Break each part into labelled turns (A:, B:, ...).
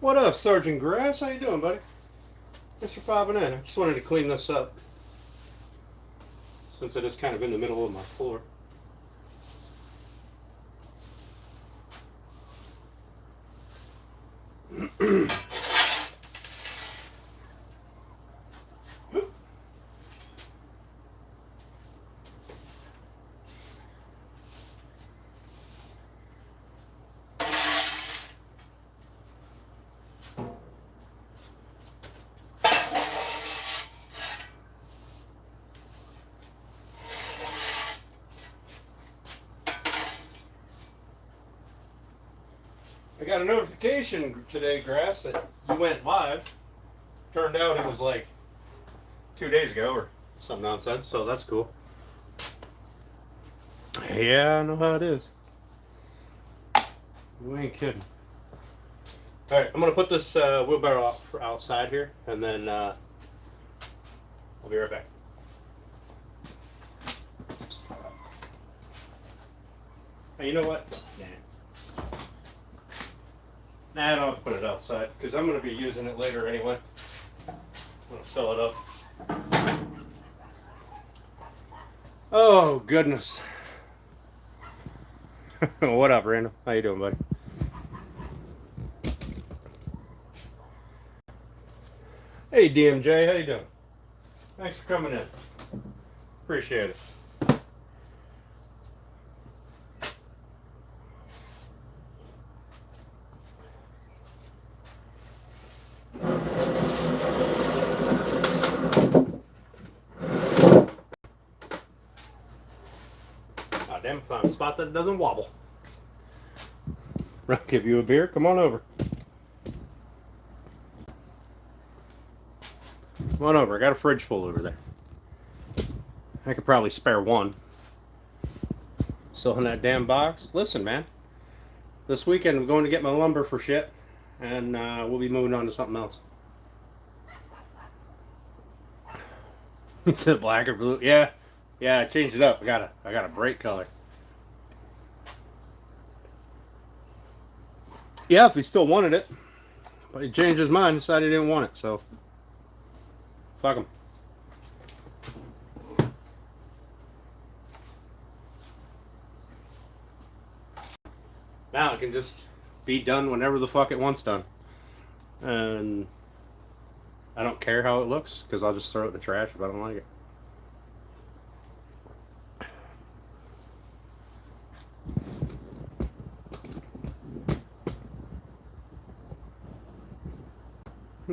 A: What up, Sergeant Grass? How you doing, buddy? Thanks for popping in. I just wanted to clean this up since it is kind of in the middle of my floor. I got a notification today, Grass, that you went live. Turned out it was like 2 days ago or some nonsense, so that's cool. Yeah, I know how it is. You ain't kidding. Alright, I'm going to put this wheelbarrow outside here, and then I'll be right back. Hey, you know what? Nah, I don't have to put it outside because I'm going to be using it later anyway. I'm going to fill it up. Oh, goodness. What up, Randall? How you doing, buddy? Hey, DMJ. How you doing? Thanks for coming in. Appreciate it. Damn, find a spot that doesn't wobble. I'll give you a beer. Come on over. Come on over. I got a fridge full over there. I could probably spare one. Still in that damn box. Listen, man. This weekend I'm going to get my lumber for shit, and we'll be moving on to something else. It's black or blue. Yeah, I changed it up. I got a bright color. Yeah, if he still wanted it, but he changed his mind, decided he didn't want it. So, fuck him. Now it can just be done whenever the fuck it wants done, and I don't care how it looks because I'll just throw it in the trash if I don't like it.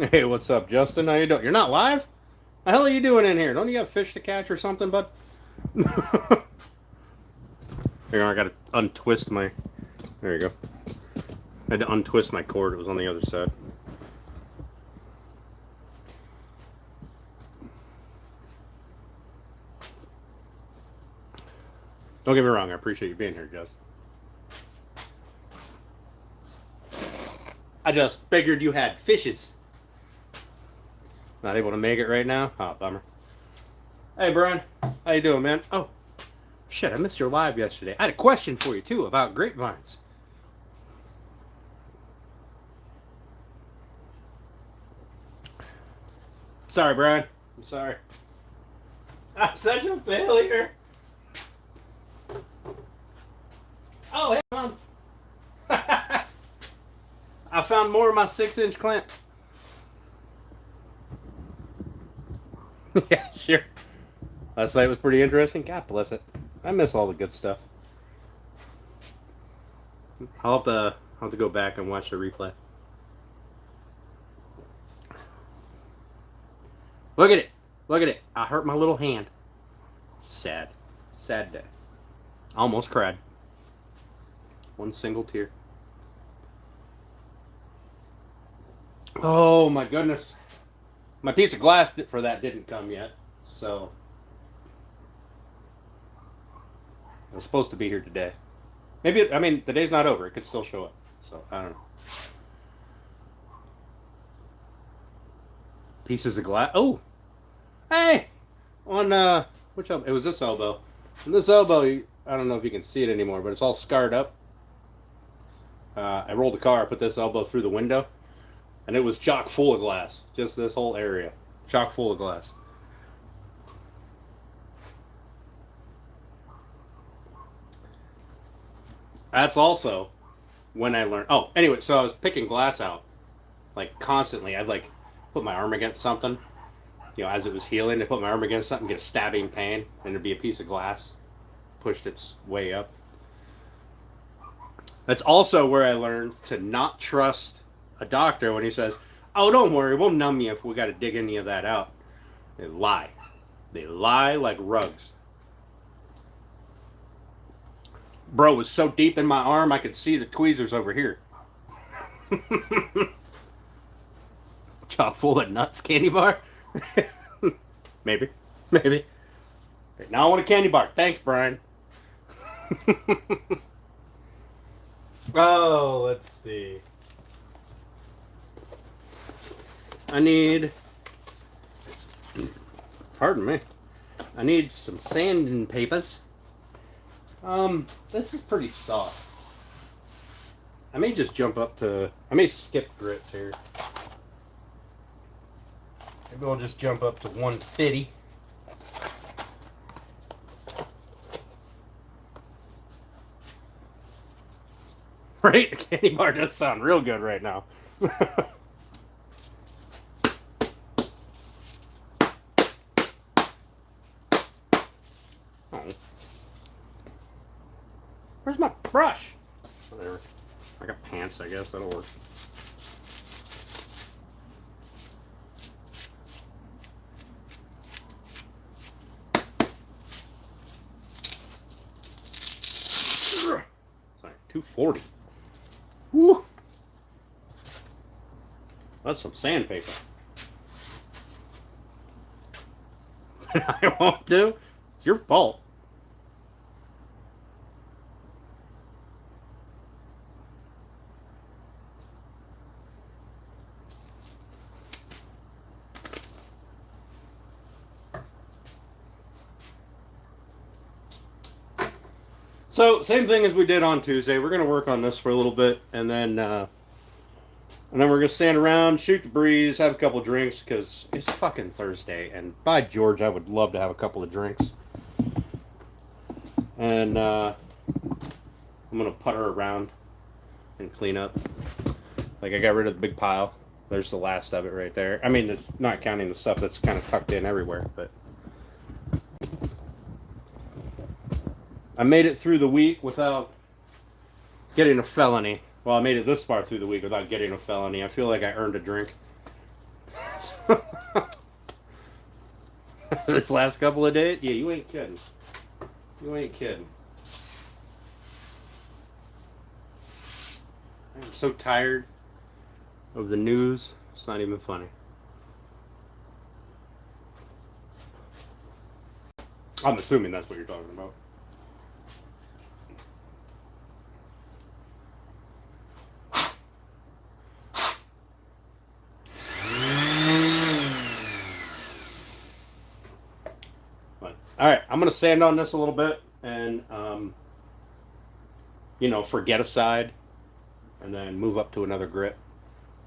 A: Hey, what's up, Justin? How you doing? You're not live? The hell are you doing in here? Don't you have fish to catch or something, bud? Here, I gotta untwist my... There you go. I had to untwist my cord. It was on the other side. Don't get me wrong. I appreciate you being here, Justin. I just figured you had fishes. Not able to make it right now? Oh, bummer. Hey, Brian. How you doing, man? Oh, shit, I missed your live yesterday. I had a question for you, too, about grapevines. Sorry, Brian. I'm sorry. I'm such a failure. Oh, hey, Mom. I found more of my 6-inch clamps. Yeah, sure. Last night was pretty interesting. God bless it. I miss all the good stuff. I'll have to go back and watch the replay. Look at it. Look at it. I hurt my little hand. Sad. Sad day. Almost cried. One single tear. Oh my goodness. My piece of glass for that didn't come yet, so it was supposed to be here today. Maybe, the day's not over. It could still show up, so I don't know. Pieces of glass. Oh! Hey! On, which elbow? It was this elbow. And this elbow, I don't know if you can see it anymore, but it's all scarred up. I rolled the car, I put this elbow through the window. And it was chock full of glass. Just this whole area. Chock full of glass. That's also when I learned. Oh, anyway, so I was picking glass out like constantly. I'd like put my arm against something, as it was healing. I put my arm against something, get a stabbing pain, and there'd be a piece of glass pushed its way up. That's also where I learned to not trust a doctor when he says, "Oh, don't worry, we'll numb you if we got to dig any of that out." They lie. They lie like rugs. Bro was so deep in my arm I could see the tweezers over here. Chock full of nuts candy bar? Maybe. Maybe. Okay, now I want a candy bar. Thanks, Brian. Oh, let's see. I need... Pardon me. I need some sanding papers. This is pretty soft. I may just jump up to... I may skip grits here. Maybe I'll just jump up to 150. Right? A candy bar does sound real good right now. Oh. Where's my brush? Whatever. I got pants, I guess. That'll work. Sorry, 240. Woo! That's some sandpaper. I won't do. It's your fault. So, same thing as we did on Tuesday. We're going to work on this for a little bit, and then we're going to stand around, shoot the breeze, have a couple drinks, because it's fucking Thursday, and by George, I would love to have a couple of drinks. And I'm going to putter around and clean up. Like, I got rid of the big pile. There's the last of it right there. I mean, it's not counting the stuff that's kind of tucked in everywhere, but... I made it through the week without getting a felony. Well, I made it this far through the week without getting a felony. I feel like I earned a drink. This last couple of days? Yeah, you ain't kidding. You ain't kidding. I'm so tired of the news. It's not even funny. I'm assuming that's what you're talking about. All right, I'm going to sand on this a little bit and, forget a side and then move up to another grit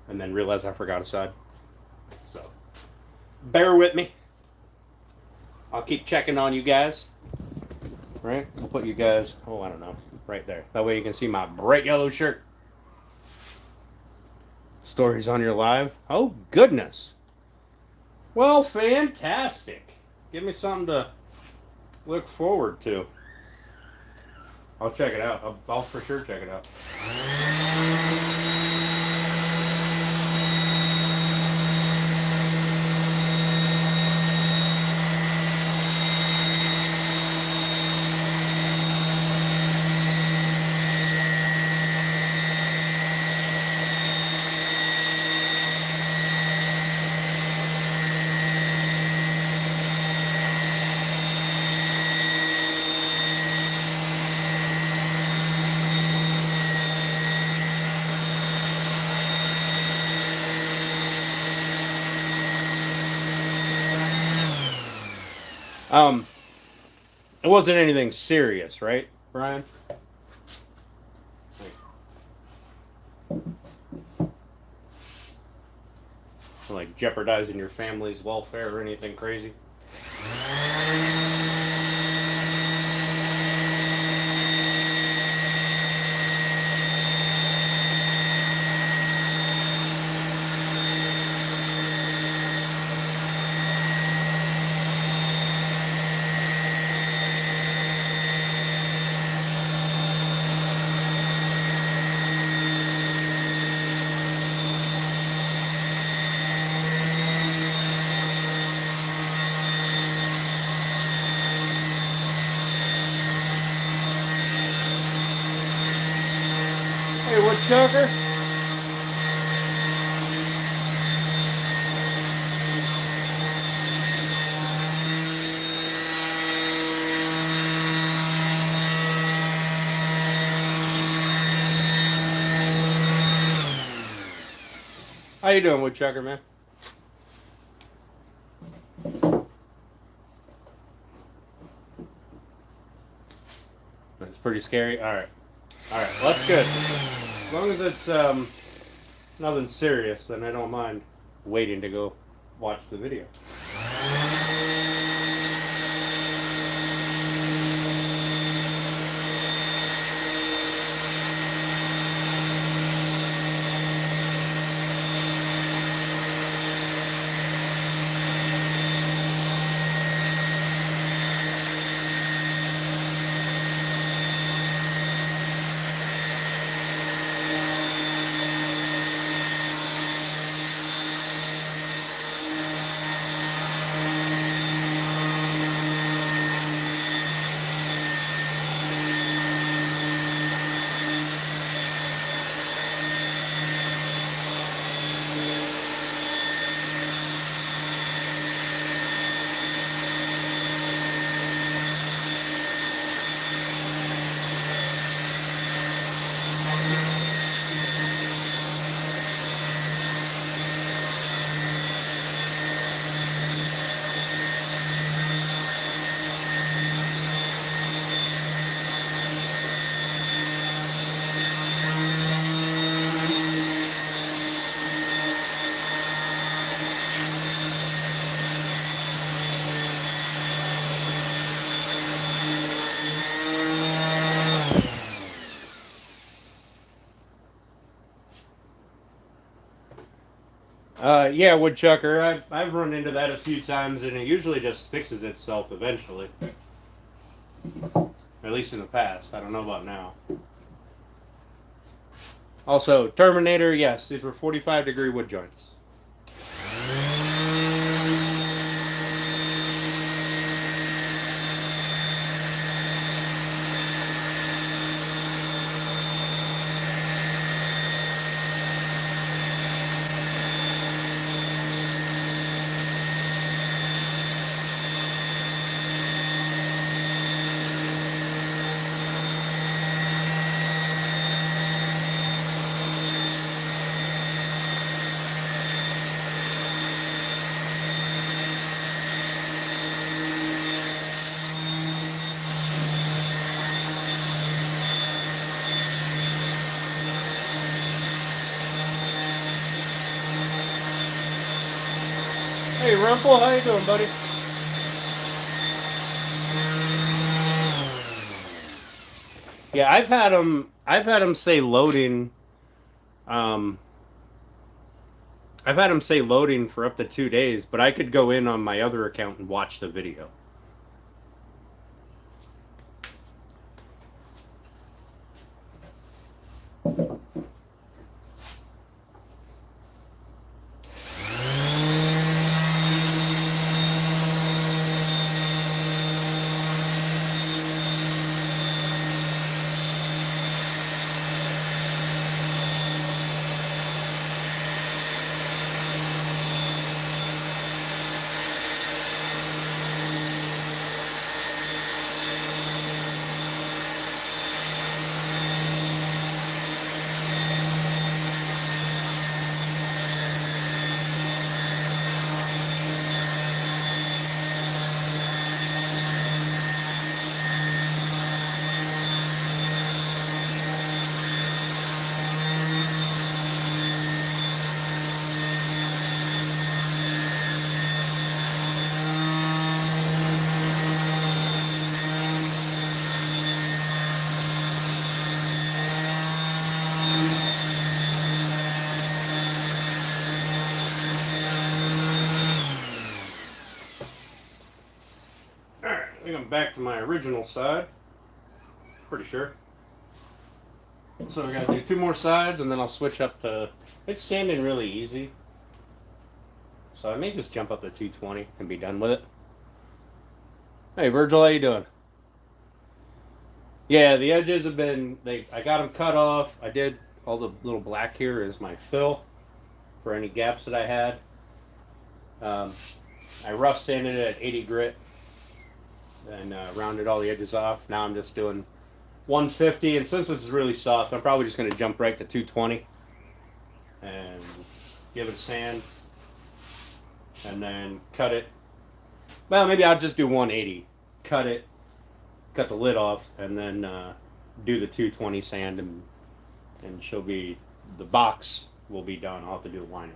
A: and then realize I forgot a side. So, bear with me. I'll keep checking on you guys. Right? I'll put you guys, I don't know, right there. That way you can see my bright yellow shirt. Stories on your live? Oh, goodness. Well, fantastic. Give me something to look forward to. I'll check it out. I'll for sure check it out. It wasn't anything serious, right, Brian? like jeopardizing your family's welfare or anything crazy. Hey, woodchucker. How you doing, woodchucker, man? It's pretty scary. All right, well, that's good. As long as it's nothing serious, then I don't mind waiting to go watch the video. Yeah, woodchucker. I've run into that a few times, and it usually just fixes itself eventually. At least in the past. I don't know about now. Also, Terminator, yes, these were 45-degree wood joints. Hey, Rumple, how you doing, buddy? Yeah, I've had them say loading. I've had them say loading for up to 2 days, but I could go in on my other account and watch the video. I think I'm back to my original side. Pretty sure. So we gotta do 2 more sides and then I'll switch up to... It's sanding really easy. So I may just jump up to 220 and be done with it. Hey Virgil, how you doing? Yeah, the edges have been... I got them cut off. I did all the little black here is my fill for any gaps that I had. I rough sanded it at 80 grit and rounded all the edges off. Now I'm just doing 150, and since this is really soft, I'm probably just going to jump right to 220 and give it a sand and then cut it. Well, maybe I'll just do 180. Cut it, cut the lid off, and then do the 220 sand, and she'll be... The box will be done. I'll have to do the liner.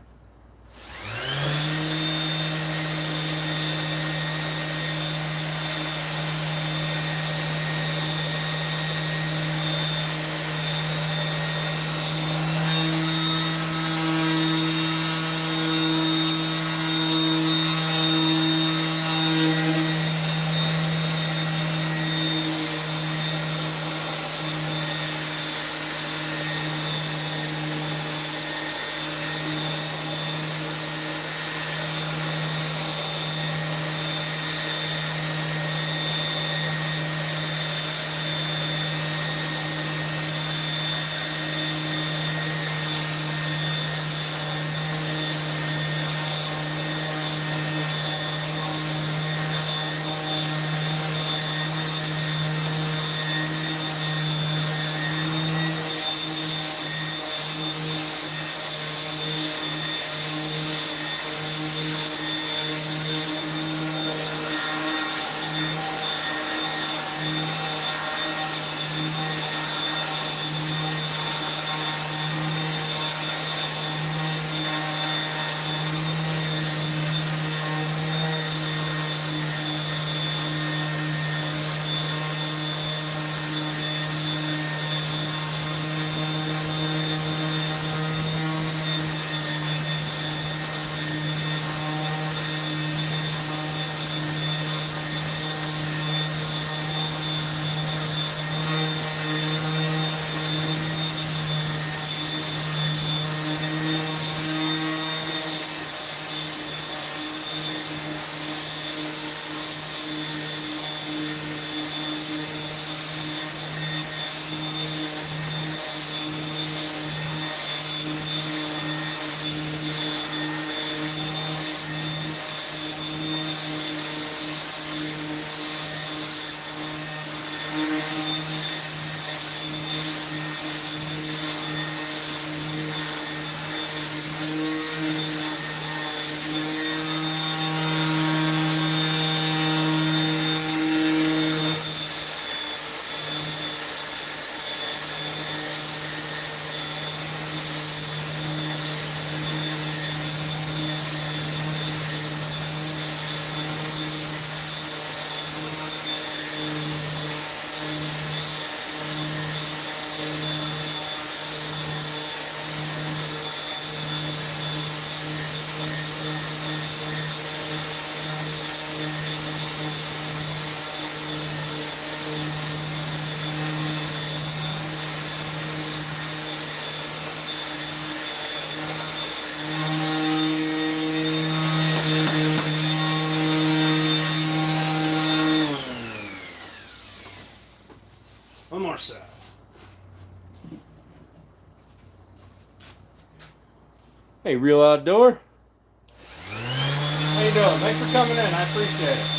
A: One more side. Hey, Real Outdoor. How you doing? Thanks for coming in. I appreciate it.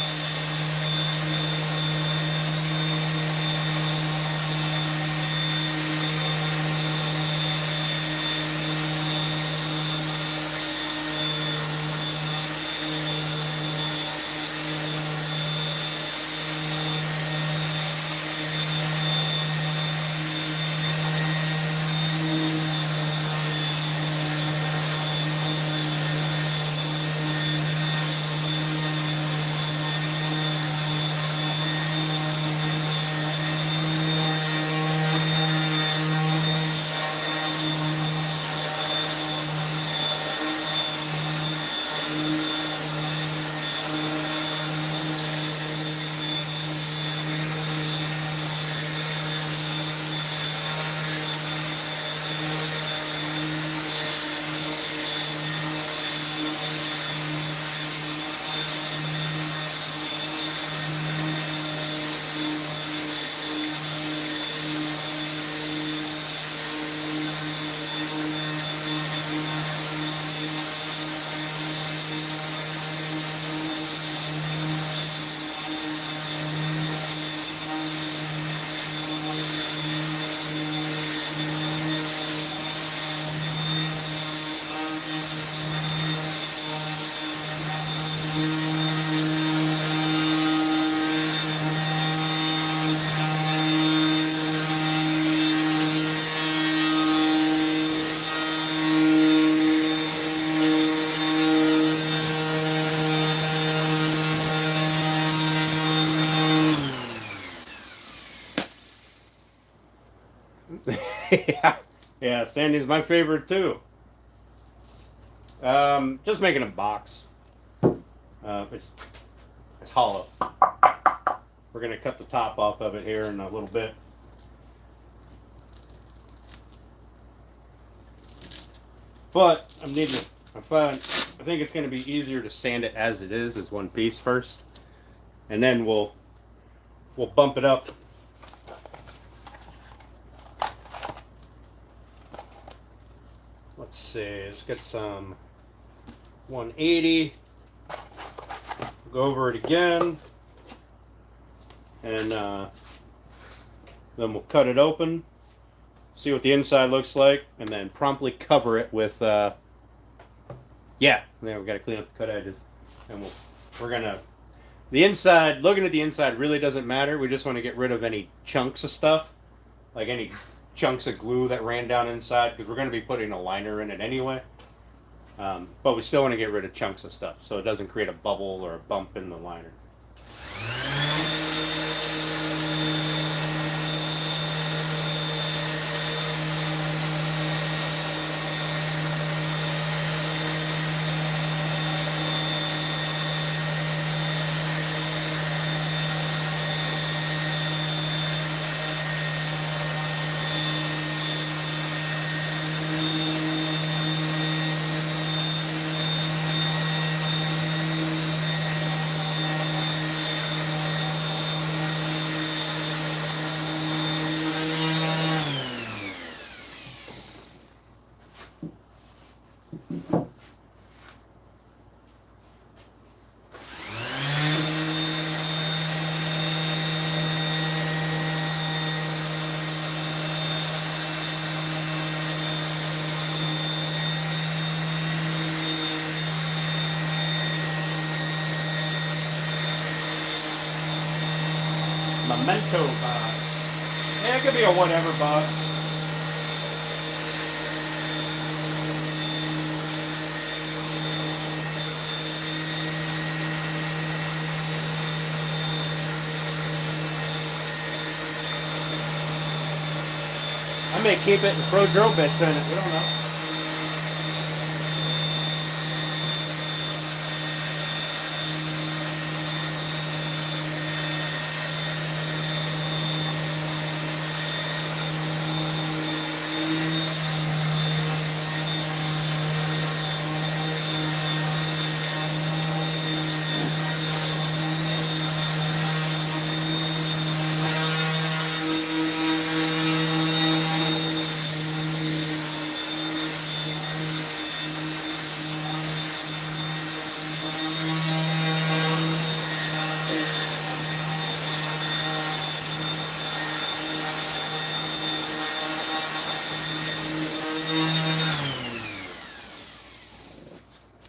A: Yeah, yeah, sanding's my favorite too. Just making a box. It's hollow. We're gonna cut the top off of it here in a little bit. But I think it's gonna be easier to sand it as it is as one piece first, and then we'll bump it up. Let's see. Let's get some 180. Go over it again, and then we'll cut it open, see what the inside looks like, and then promptly cover it with yeah, we got to clean up the cut edges, and we're gonna the inside. Looking at the inside really doesn't matter. We just want to get rid of any chunks of stuff, like any chunks of glue that ran down inside, because we're going to be putting a liner in it anyway. But we still want to get rid of chunks of stuff so it doesn't create a bubble or a bump in the liner. Memento box. Yeah, it could be a whatever box. I may keep it and throw drill bits in it. We don't know.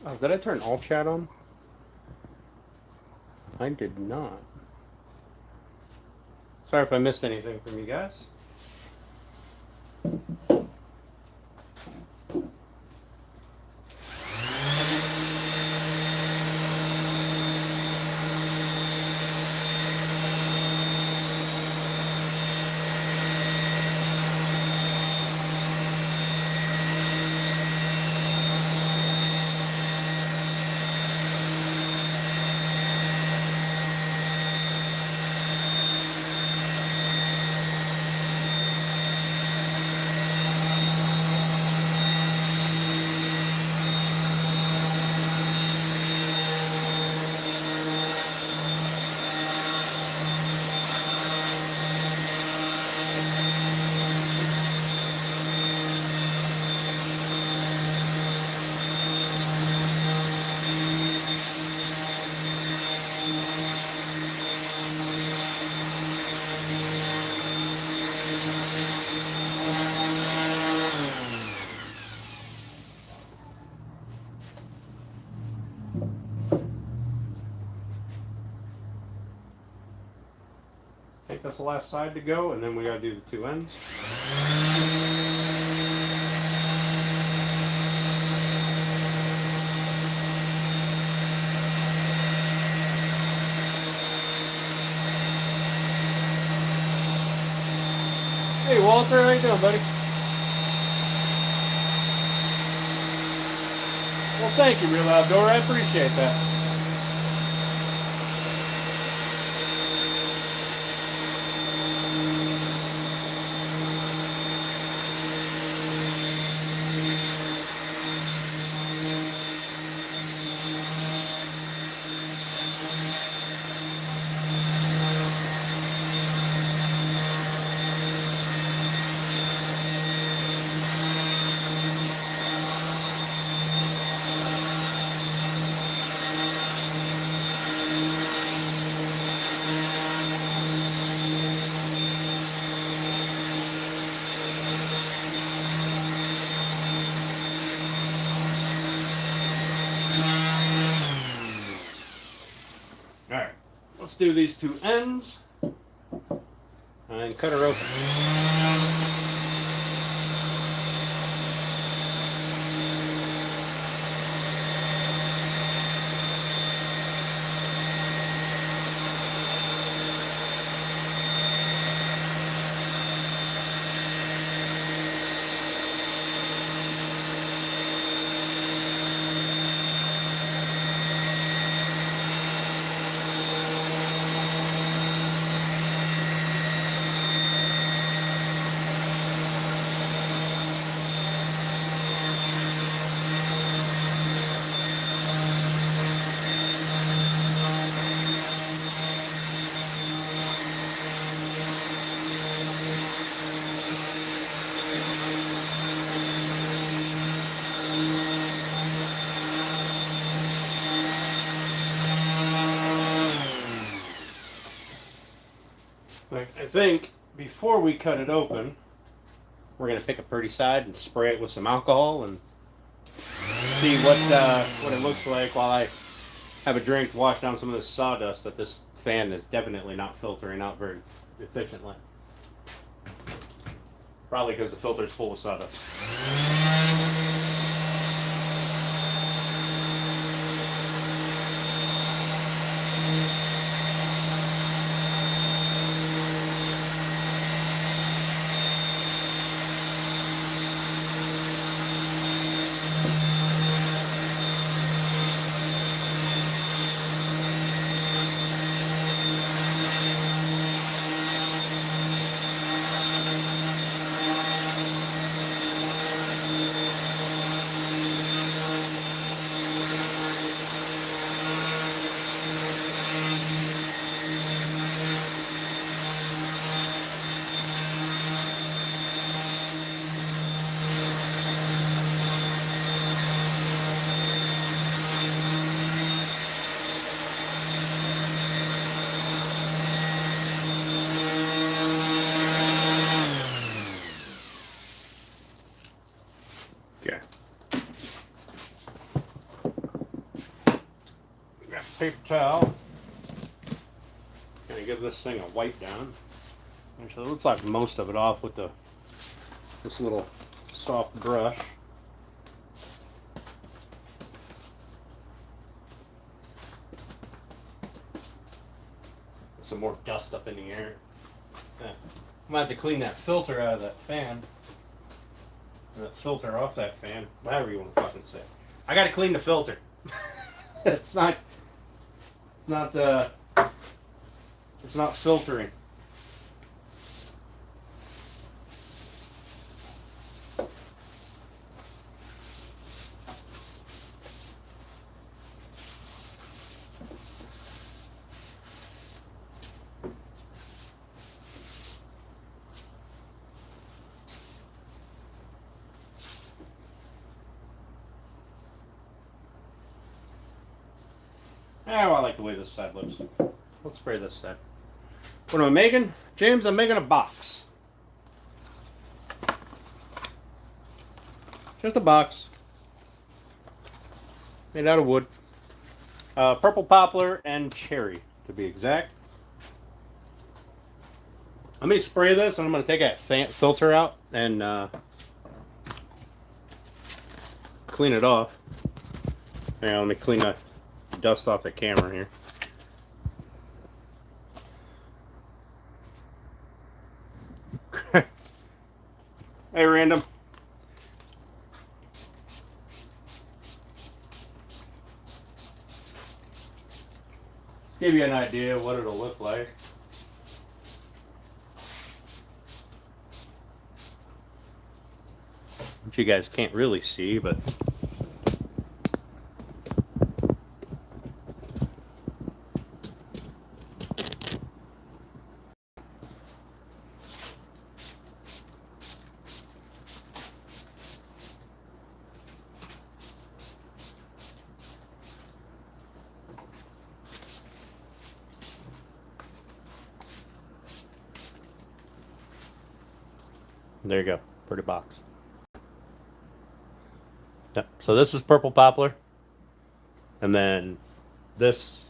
A: Oh, did I turn alt chat on? I did not. Sorry if I missed anything from you guys. I think that's the last side to go, and then we gotta do the two ends. Hey Walter, how you doing, buddy? Well, thank you, Real Outdoor. I appreciate that. Alright, let's do these two ends and cut her open. I think before we cut it open, we're going to pick a pretty side and spray it with some alcohol and see what it looks like while I have a drink, wash down some of this sawdust that this fan is definitely not filtering out very efficiently. Probably because the filter is full of sawdust. Okay. Got a paper towel. Gonna give this thing a wipe down. Actually, it looks like most of it off with this little soft brush. Some more dust up in the air. Yeah. I'm gonna have to clean that filter out of that fan. That filter off that fan, whatever you want to fucking say. I gotta clean the filter. it's not filtering. Oh, I like the way this side looks. Let's spray this side. What am I making? James, I'm making a box. Just a box. Made out of wood. Purple poplar and cherry, to be exact. Let me spray this, and I'm going to take that filter out and clean it off. Yeah, let me clean the dust off the camera here. Hey, random. give you an idea of what it'll look like. Which you guys can't really see, but there you go. Pretty box. Yep. So this is purple poplar. And then this.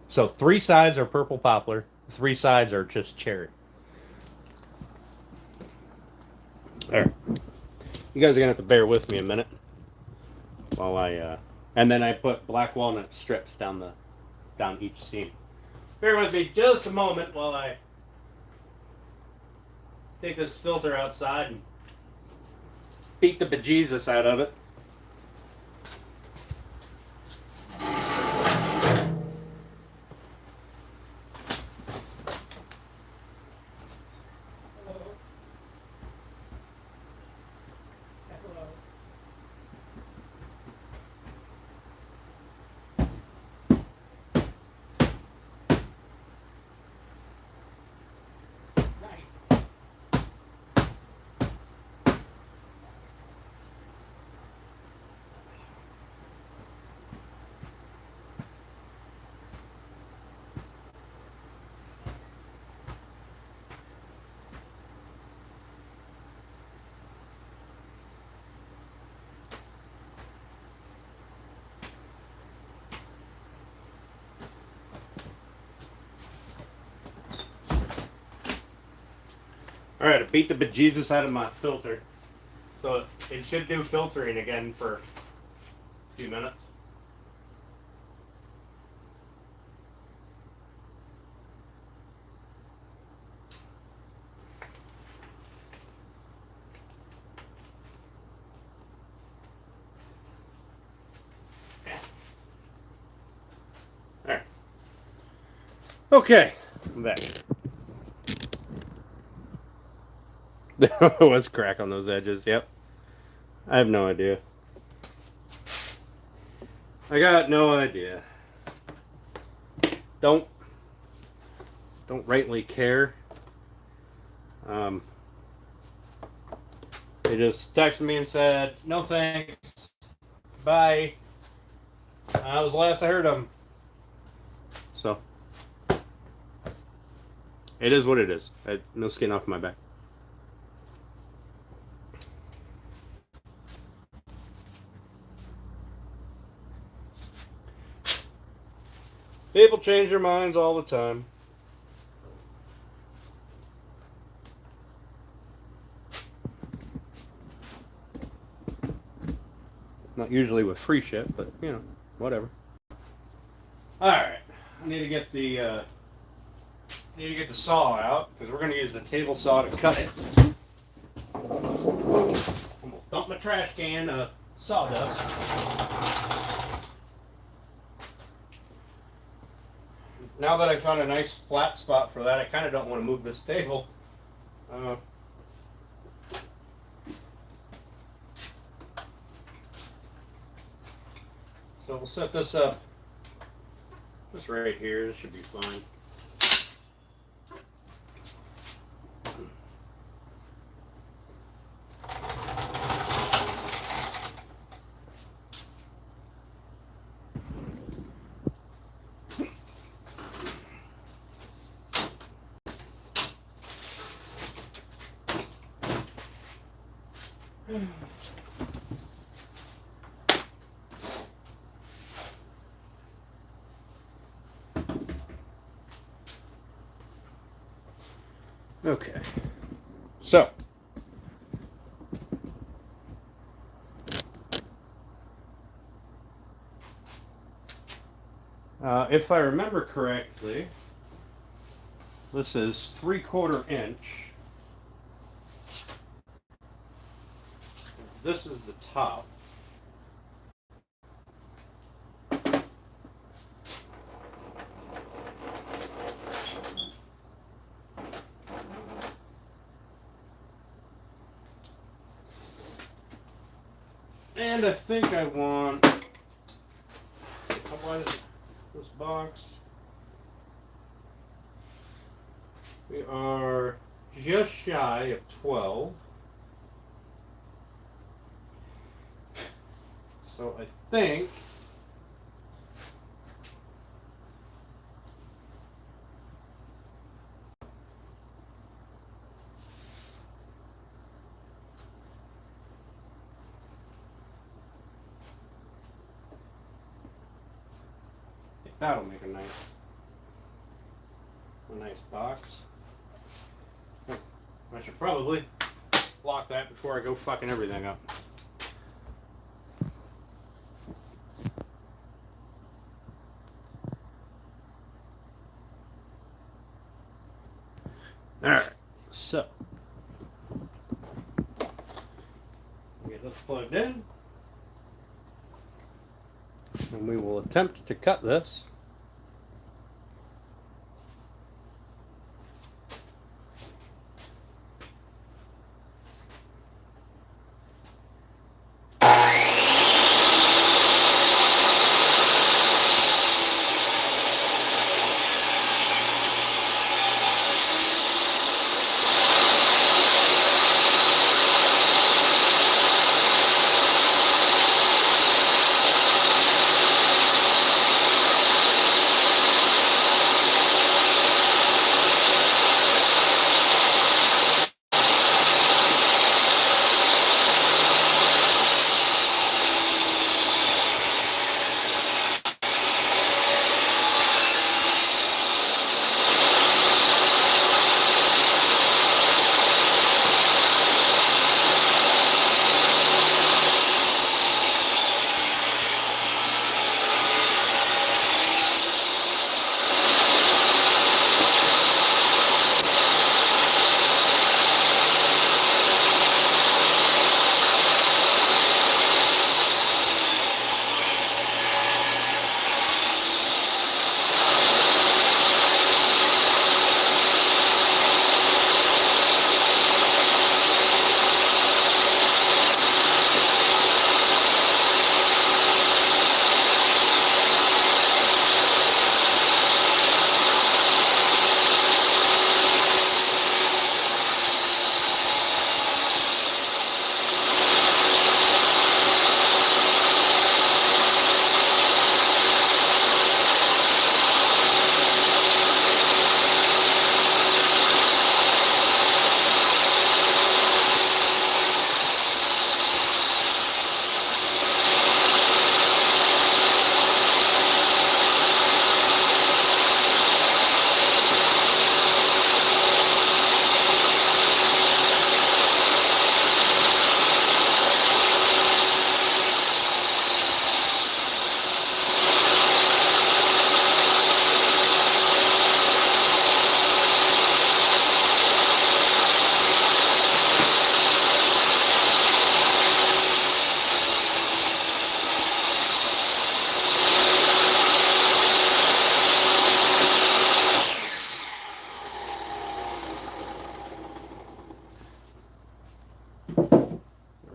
A: So 3 sides are purple poplar. 3 sides are just cherry. There. You guys are going to have to bear with me a minute. While and then I put black walnut strips down each seam. Bear with me just a moment while I take this filter outside and beat the bejesus out of it. Alright, I beat the bejesus out of my filter. So it should do filtering again for a few minutes. Alright. Okay, I'm back. There was crack on those edges, yep. I have no idea. I got no idea. Don't rightly care. They just texted me and said, no thanks, bye. That was the last I heard of them. So, it is what it is. I had no skin off my back. People change their minds all the time. Not usually with free shit, but you know, whatever. All right, I need to get the saw out because we're going to use the table saw to cut it. I'm going to dump my trash can of sawdust. Now that I found a nice flat spot for that, I kind of don't want to move this table. So we'll set this up just right here. This should be fine. Okay, so if I remember correctly, this is 3/4 inch. This is the top. And I think I want, how wide is this box? We are just shy of 12. So I think that'll make a nice box. I should probably lock that before I go fucking everything up. Alright, so get this plugged in, and we will attempt to cut this.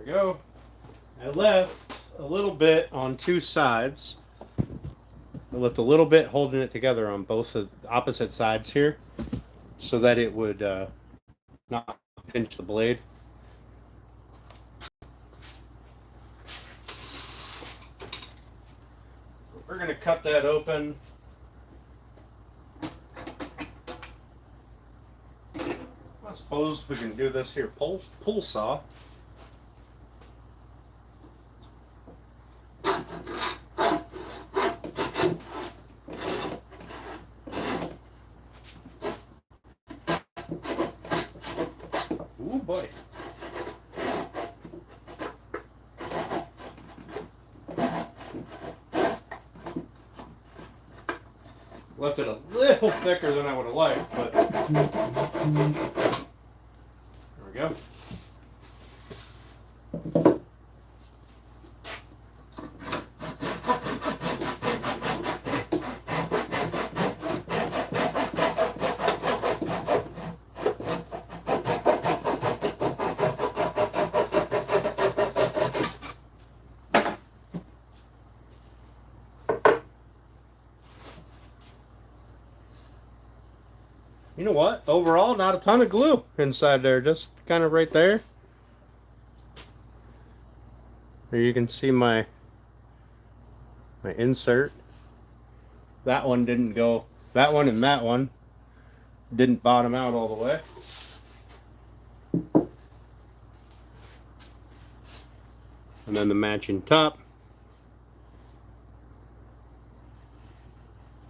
A: Go. I left a little bit on two sides. I left a little bit holding it together on both the opposite sides here so that it would not pinch the blade. We're going to cut that open. I suppose we can do this here pull saw. Oh boy. Left it a little thicker than I would have liked, but there we go. You know what? Overall, not a ton of glue inside there. Just kind of right there. There you can see my insert. That one didn't go. That one and that one didn't bottom out all the way. And then the matching top.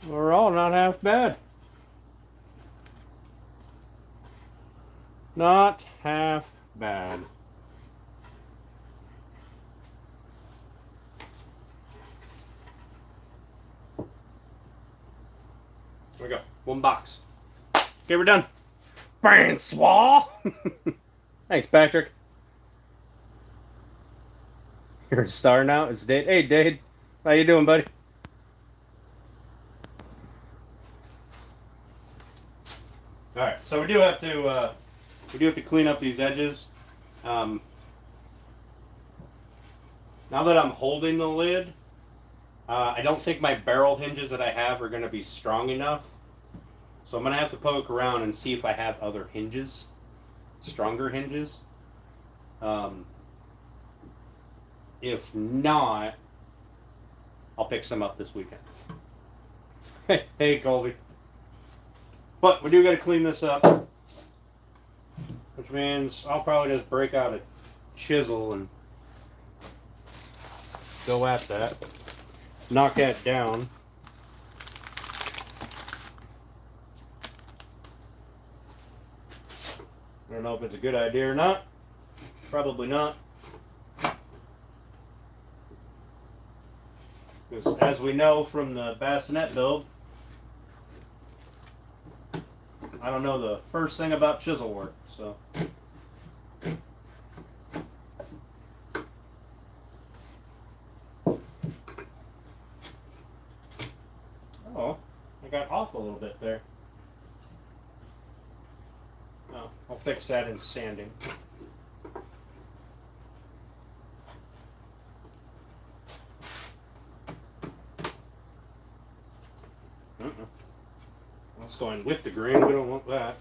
A: Overall, not half bad. Not half bad. There we go. One box. Okay, we're done. Francois. Thanks, Patrick. You're a star now. It's Dade. Hey, Dade. How you doing, buddy? All right. So we do have to clean up these edges. Now that I'm holding the lid, I don't think my barrel hinges that I have are going to be strong enough. So I'm going to have to poke around and see if I have other hinges, stronger hinges. If not, I'll pick some up this weekend. Hey, Colby. But we do got to clean this up, which means I'll probably just break out a chisel and go at that. Knock that down. I don't know if it's a good idea or not. Probably not. Because as we know from the bassinet build, I don't know the first thing about chisel work, so. Oh, I got off a little bit there. Oh, I'll fix that in sanding. That's going with the grain. We don't want that.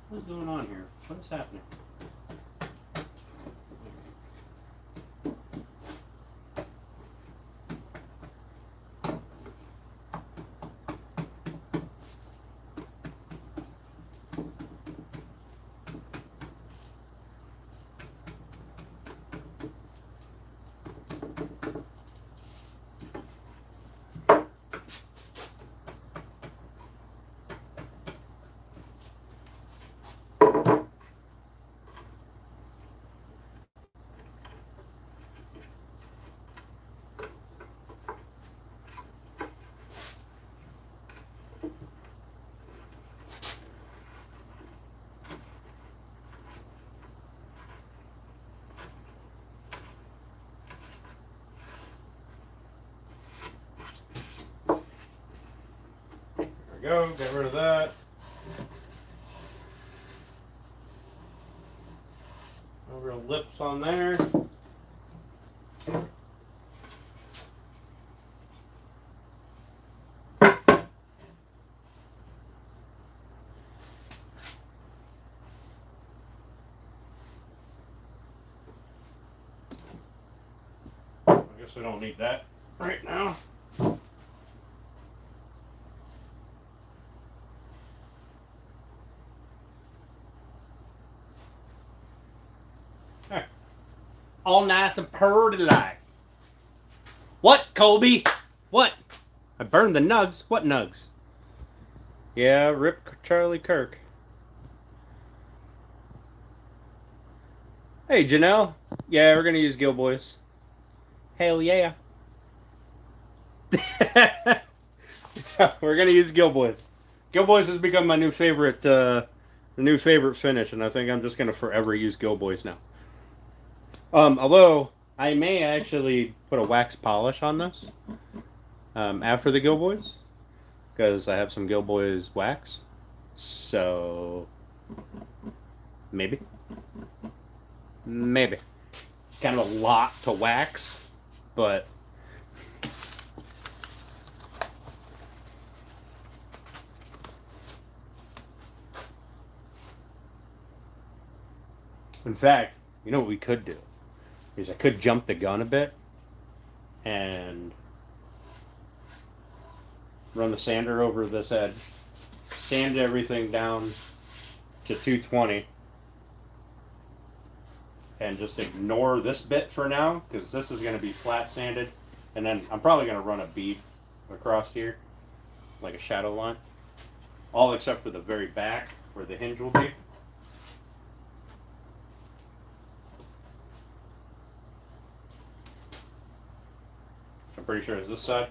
A: What's going on here? What is happening? Go, get rid of that. Over the lips on there. I guess we don't need that right now. All nice and purty like. What, Colby? What? I burned the nugs. What nugs? Yeah, rip Charlie Kirk. Hey, Janelle. Yeah, we're gonna use Gill Boys. Hell yeah. We're gonna use Gill Boys. Gill Boys has become my new favorite a new favorite finish, and I think I'm just gonna forever use Go Boys now. Although I may actually put a wax polish on this after the Go Boys, because I have some Go Boys wax. So maybe. Kind of a lot to wax, but in fact, you know what we could do? Is I could jump the gun a bit and run the sander over this edge, sand everything down to 220, and just ignore this bit for now, because this is going to be flat sanded, and then I'm probably going to run a bead across here, like a shadow line, all except for the very back where the hinge will be. I'm pretty sure it's this side.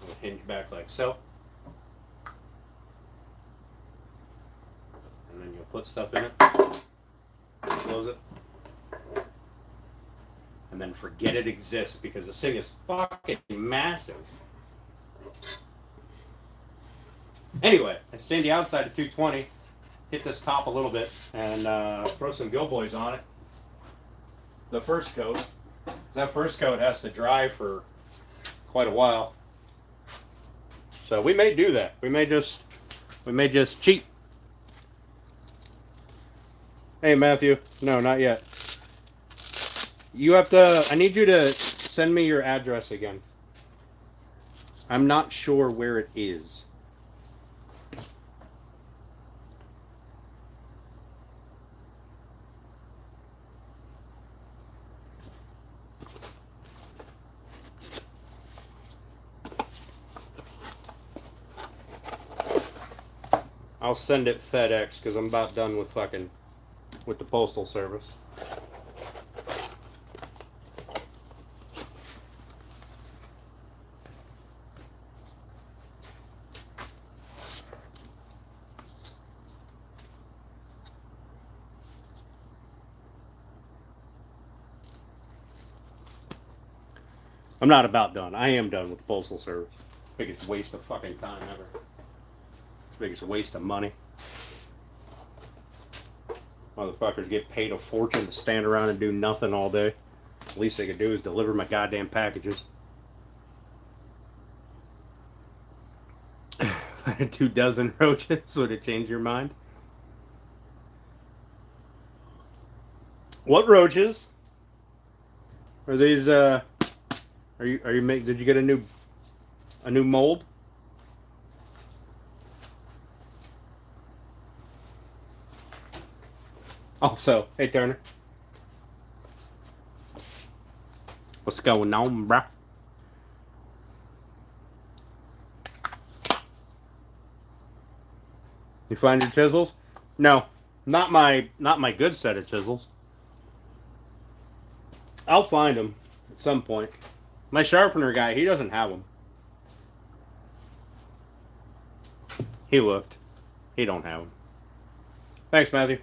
A: It'll hinge back like so. And then you'll put stuff in it. Close it. And then forget it exists, because this thing is fucking massive. Anyway, I sand the outside to 220, hit this top a little bit, and throw some Go Boys on it. The first coat. That first coat has to dry for quite a while. So we may do that. We may just cheat. Hey Matthew, no, not yet. You have to, I need you to send me your address again. I'm not sure where it is. I'll send it FedEx, because I'm about done with the postal service. I'm not about done. I am done with the postal service. Biggest waste of fucking time ever. Biggest waste of money. Motherfuckers get paid a fortune to stand around and do nothing all day. The least they could do is deliver my goddamn packages. If I had 24 roaches, would it change your mind? What roaches? Are these are you make, did you get a new mold? Also, hey Turner. What's going on, bruh? You find your chisels? No, not my good set of chisels. I'll find them at some point. My sharpener guy, he doesn't have them. He looked. He don't have them. Thanks, Matthew.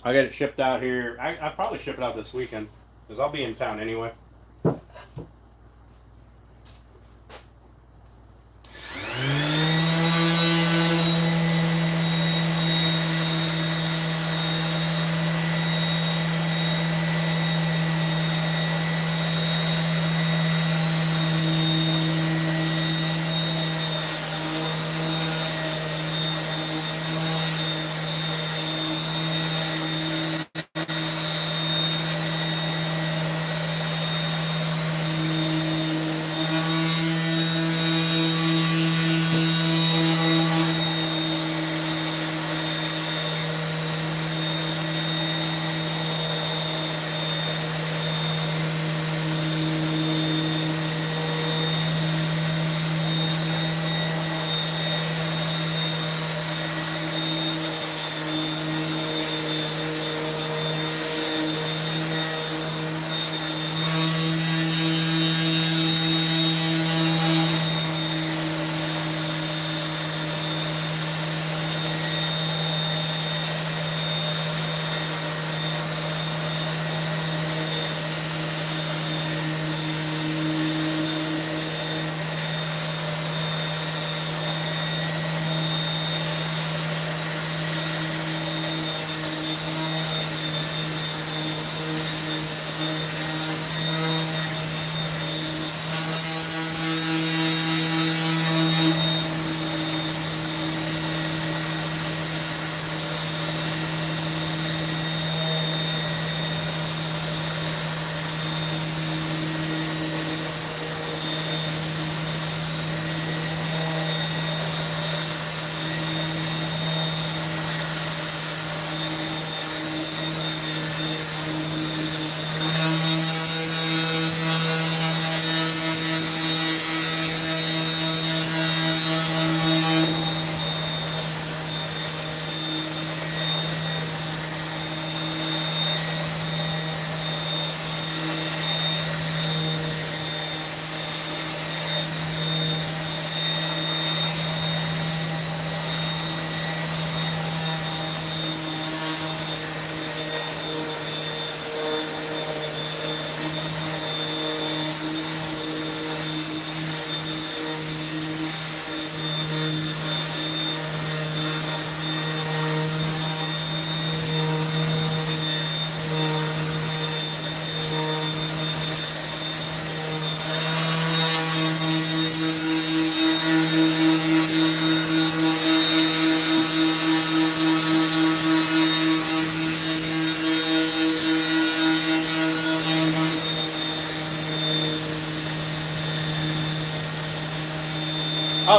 A: I'll get it shipped out here. I'll probably ship it out this weekend, because I'll be in town anyway.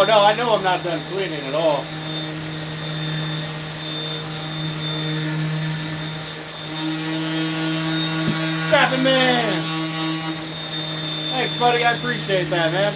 A: Oh no, I know I'm not done cleaning at all. Scrapping man! Thanks, buddy. I appreciate that, man.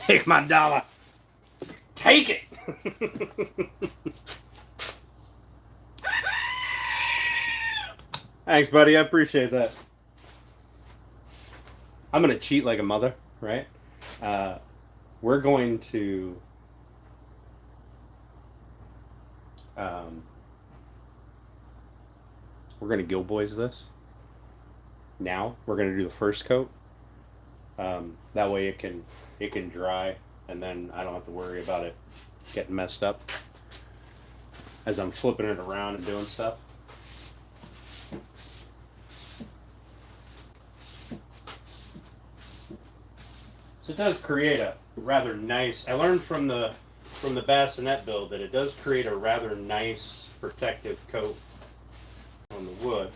A: Take my dollar. Take it. Thanks, buddy. I appreciate that. I'm going to cheat like a mother, right? We're going to we're going to Gill Boys this. Now we're going to do the first coat. That way it can dry, and then I don't have to worry about it getting messed up as I'm flipping it around and doing stuff. So it does create a rather nice. I learned from the bassinet build that it does create a rather nice protective coat on the wood.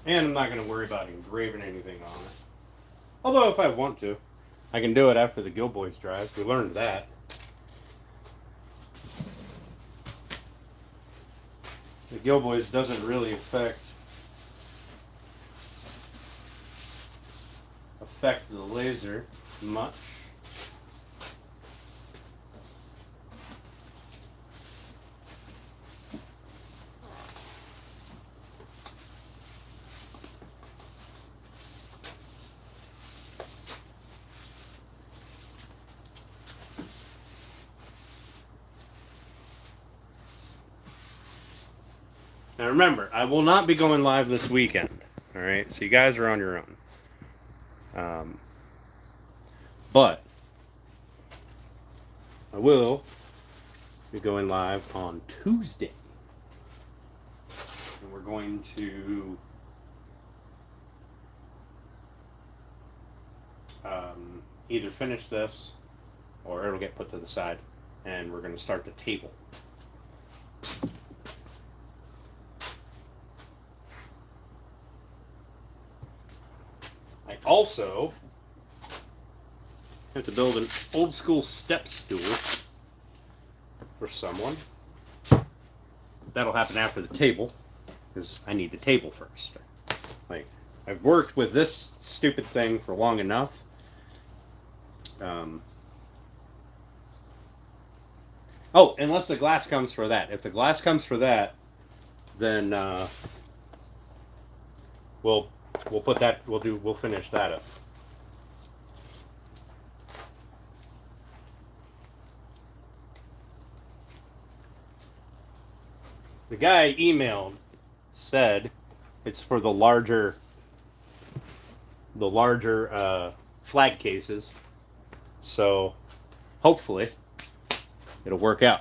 A: And I'm not going to worry about engraving anything on it. Although if I want to, I can do it after the Gill Boys dries. We learned that. The Gill Boys doesn't really affect the laser much. Now remember, I will not be going live this weekend. Alright, so you guys are on your own. But I will be going live on Tuesday. And we're going to either finish this or it'll get put to the side, and we're going to start the table. I also have to build an old school step stool for someone. That'll happen after the table, because I need the table first. Like, I've worked with this stupid thing for long enough. Oh, unless the glass comes for that. If the glass comes for that, then we'll put that. We'll finish that up. The guy emailed, said it's for the larger flag cases. So hopefully it'll work out.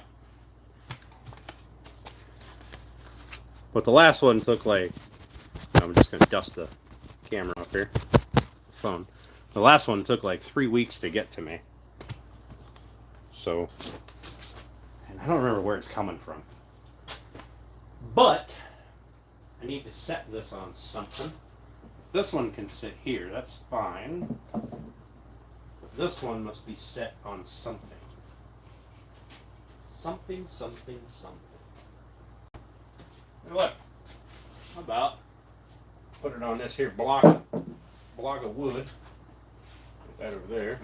A: But the last one took like, I'm just gonna dust the camera up here, phone. The last one took like 3 weeks to get to me. So, and I don't remember where it's coming from. But I need to set this on something. This one can sit here, that's fine. But this one must be set on something. Something. Now look, how about put it on this here block of wood. Put that over there.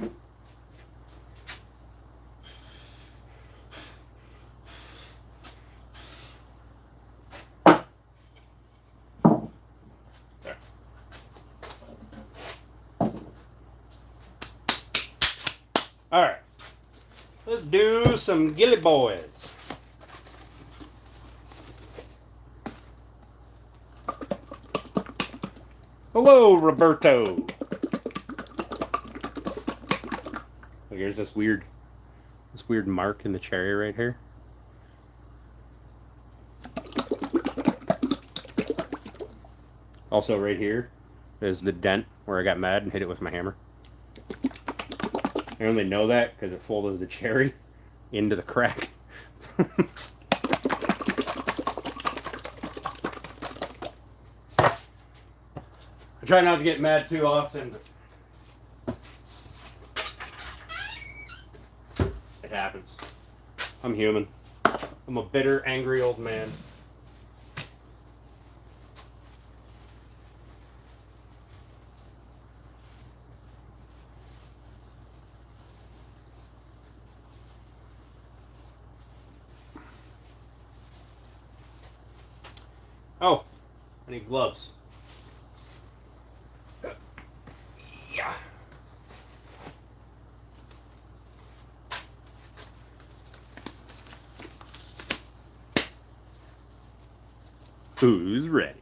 A: There. All right, let's do some Gilly Boys. Hello, Roberto. Look, here's this weird mark in the cherry right here. Also, right here is the dent where I got mad and hit it with my hammer. I only know that because it folded the cherry into the crack. I try not to get mad too often, but it happens. I'm human. I'm a bitter, angry old man. Oh, I need gloves. Yeah. Who's ready?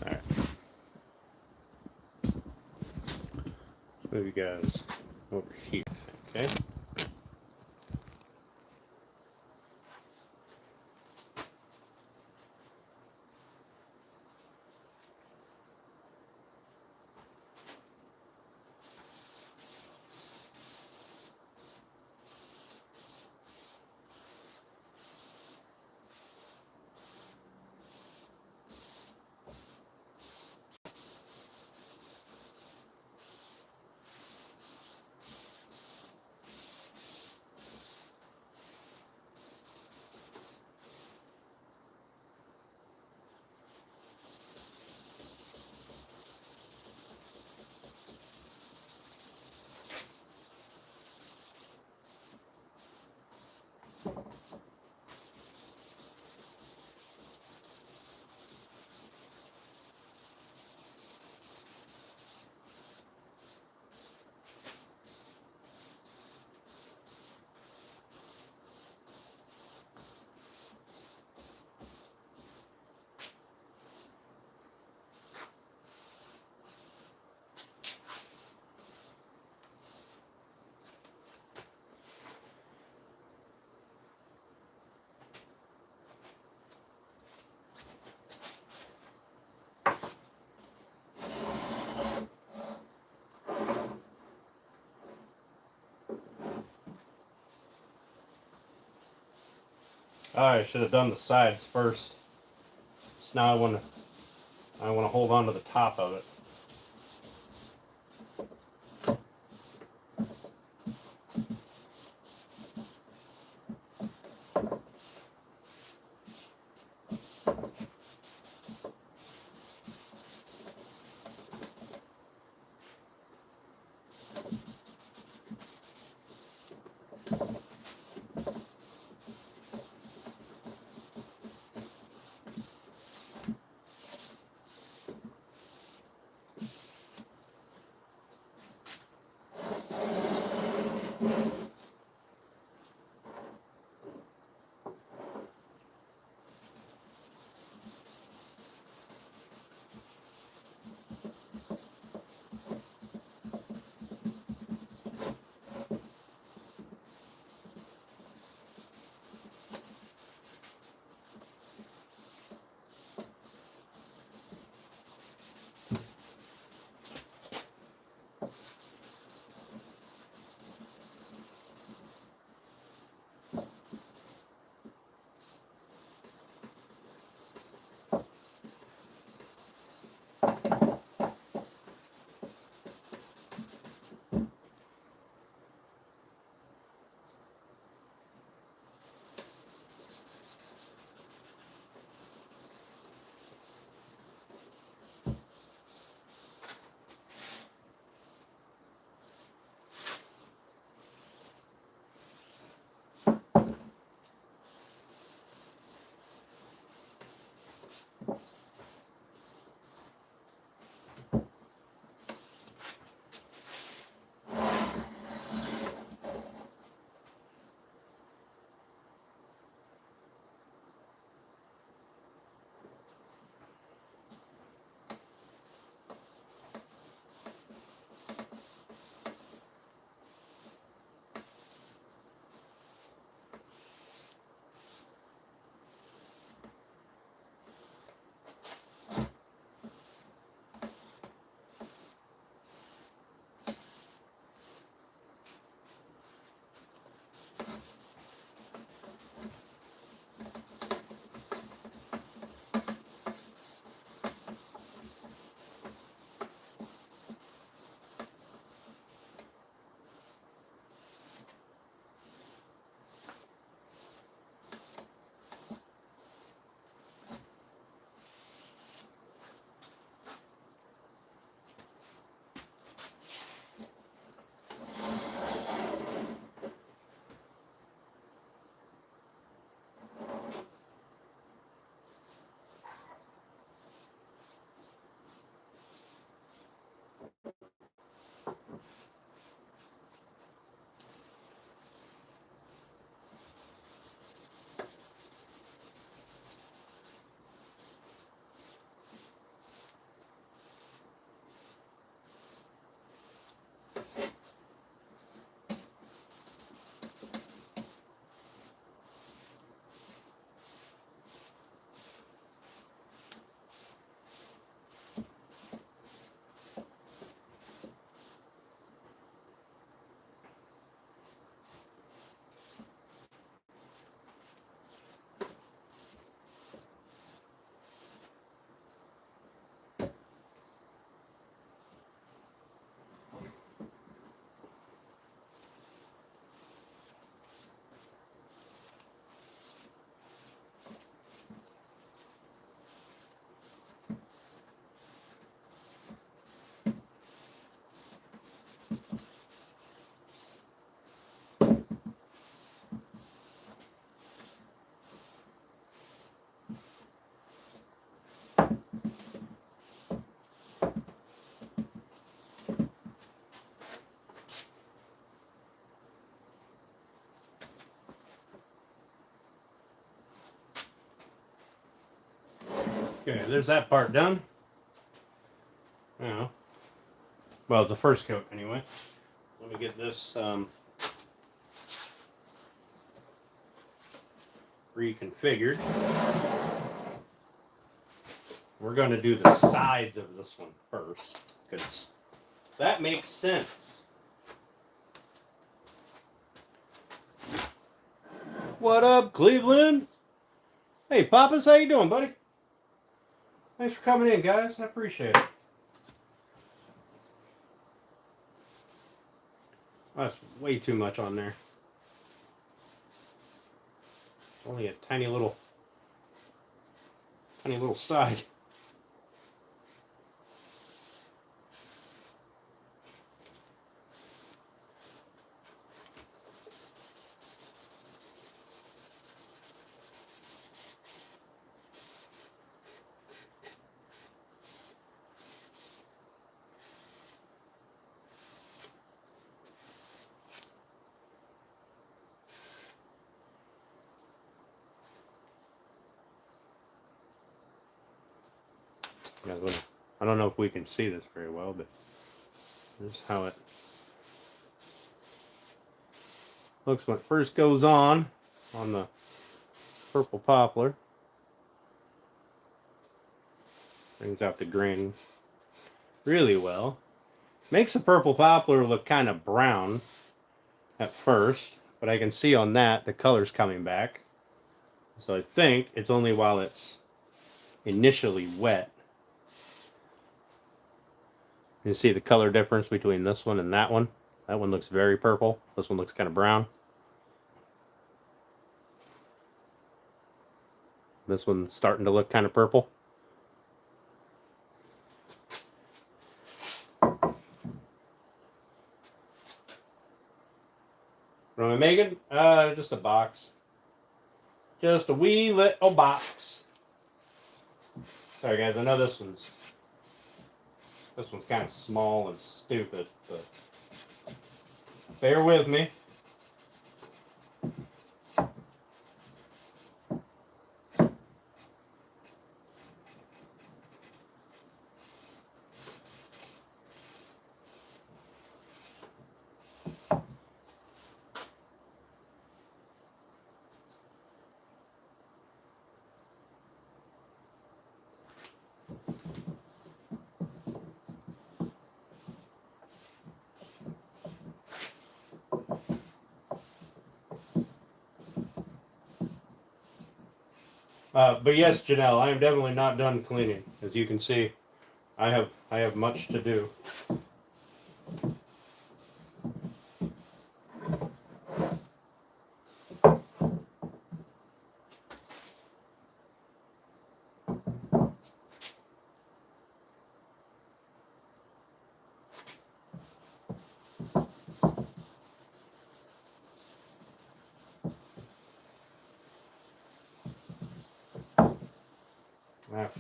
A: All right. Move you guys over here. Okay. Oh, I should have done the sides first. So now I want to hold on to the top of it. Okay, there's that part done. Now, well, the first coat anyway. Let me get this reconfigured. We're going to do the sides of this one first, because that makes sense. What up, Cleveland? Hey, Papas, how you doing, buddy? Thanks for coming in, guys. I appreciate it. Oh, that's way too much on there. It's only a tiny little side. I don't know if we can see this very well, but this is how it looks when it first goes on the purple poplar. Brings out the grain really well. Makes the purple poplar look kind of brown at first, but I can see on that the color's coming back. So I think it's only while it's initially wet. You see the color difference between this one and that one. That one looks very purple. This one looks kind of brown. This one's starting to look kind of purple. What am I making? Just a box. Just a wee little box. Sorry guys, I know this one's kind of small and stupid, but bear with me. But yes, Janelle, I am definitely not done cleaning. As you can see, I have much to do.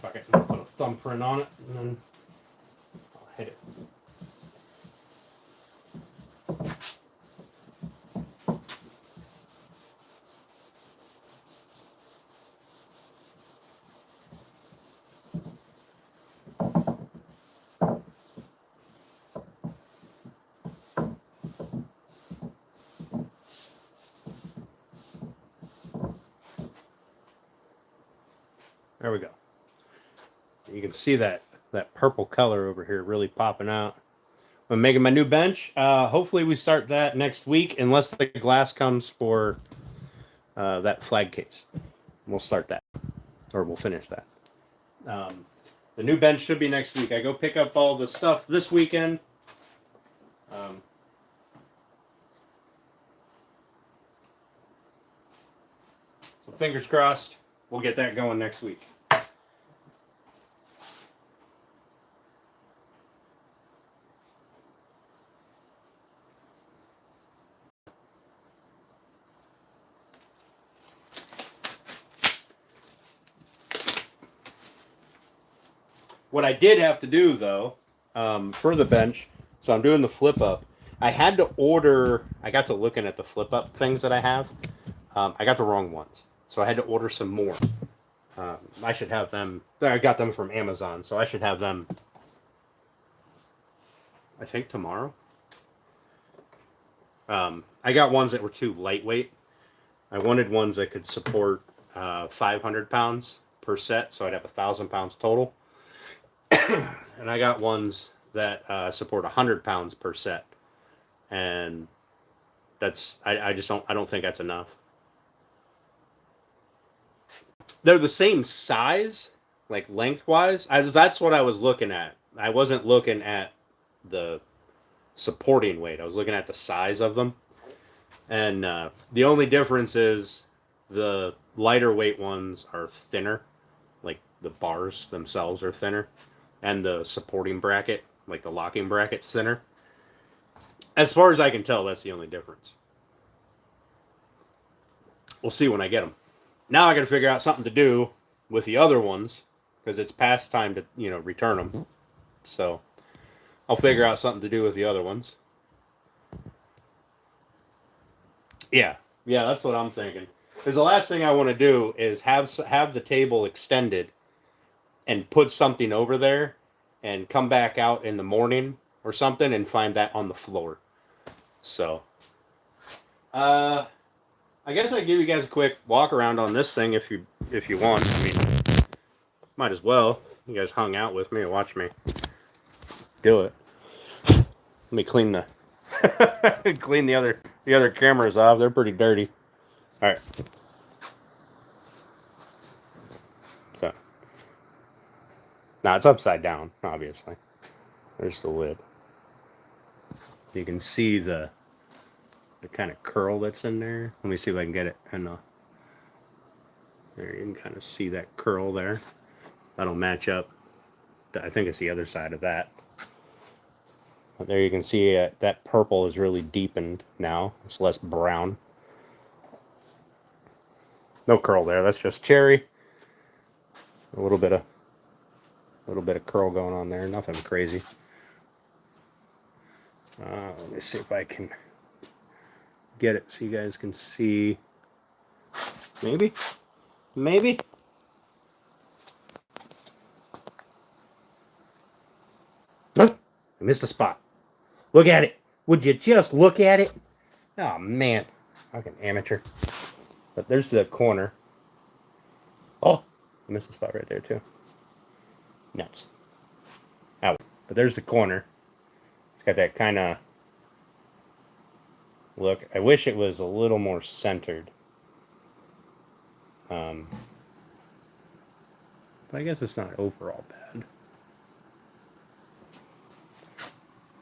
A: Fuck it. I'll put a thumbprint on it and then I'll hit it. There we go. You can see that purple color over here really popping out. I'm making my new bench. Hopefully we start that next week, unless the glass comes for that flag case. We'll start that, or we'll finish that. The new bench should be next week. I go pick up all the stuff this weekend. So fingers crossed, we'll get that going next week. What I did have to do, though, for the bench, so I'm doing the flip up. I had to order, I got to looking at the flip up things that I have. I got the wrong ones. So I had to order some more. I should have them, I got them from Amazon, so I should have them, I think, tomorrow. I got ones that were too lightweight. I wanted ones that could support 500 pounds per set, so I'd have 1,000 pounds total. And I got ones that support 100 pounds per set, and that's I don't think that's enough. They're the same size, like lengthwise. That's what I was looking at. I wasn't looking at the supporting weight. I was looking at the size of them. And the only difference is the lighter weight ones are thinner. Like the bars themselves are thinner. And the supporting bracket, like the locking bracket's thinner. As far as I can tell, that's the only difference. We'll see when I get them. Now I got to figure out something to do with the other ones because it's past time to, return them. So I'll figure out something to do with the other ones. Yeah, that's what I'm thinking. Because the last thing I want to do is have the table extended and put something over there and come back out in the morning or something and find that on the floor. So, I guess I'd give you guys a quick walk around on this thing if you want. I mean, might as well. You guys hung out with me and watch me do it. Let me clean the clean the other cameras off. They're pretty dirty. All right. So now it's upside down, obviously. There's the lid. You can see the kind of curl that's in there. Let me see if I can get it. And there you can kind of see that curl there. That'll match up. I think it's the other side of that. But there you can see that purple is really deepened now. It's less brown. No curl there. That's just cherry. A little bit of curl going on there. Nothing crazy. Let me see if I can get it so you guys can see. Maybe. I missed a spot. Look at it. Would you just look at it? Oh, man. Fucking amateur. But there's the corner. Oh, I missed a spot right there, too. Nuts. Out. But there's the corner. It's got that kind of look. I wish it was a little more centered. But I guess it's not overall bad.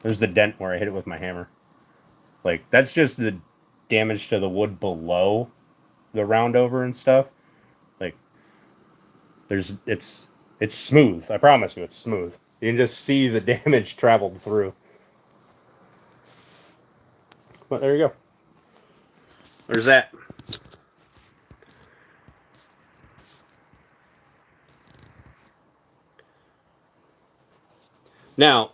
A: There's the dent where I hit it with my hammer. Like, that's just the damage to the wood below the roundover and stuff. Like, it's smooth. I promise you, it's smooth. You can just see the damage traveled through. But there you go. There's that. Now,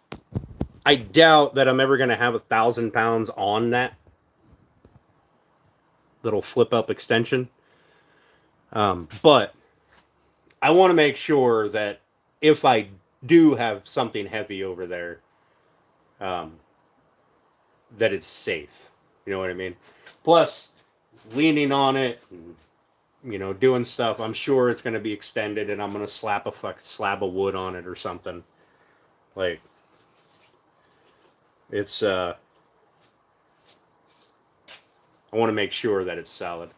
A: I doubt that I'm ever going to have 1,000 pounds on that little flip up extension. But I want to make sure that if I do have something heavy over there, that it's safe. You know what I mean? Plus, leaning on it and, doing stuff, I'm sure it's going to be extended and I'm going to slap a slab of wood on it or something. Like, it's, I want to make sure that it's solid.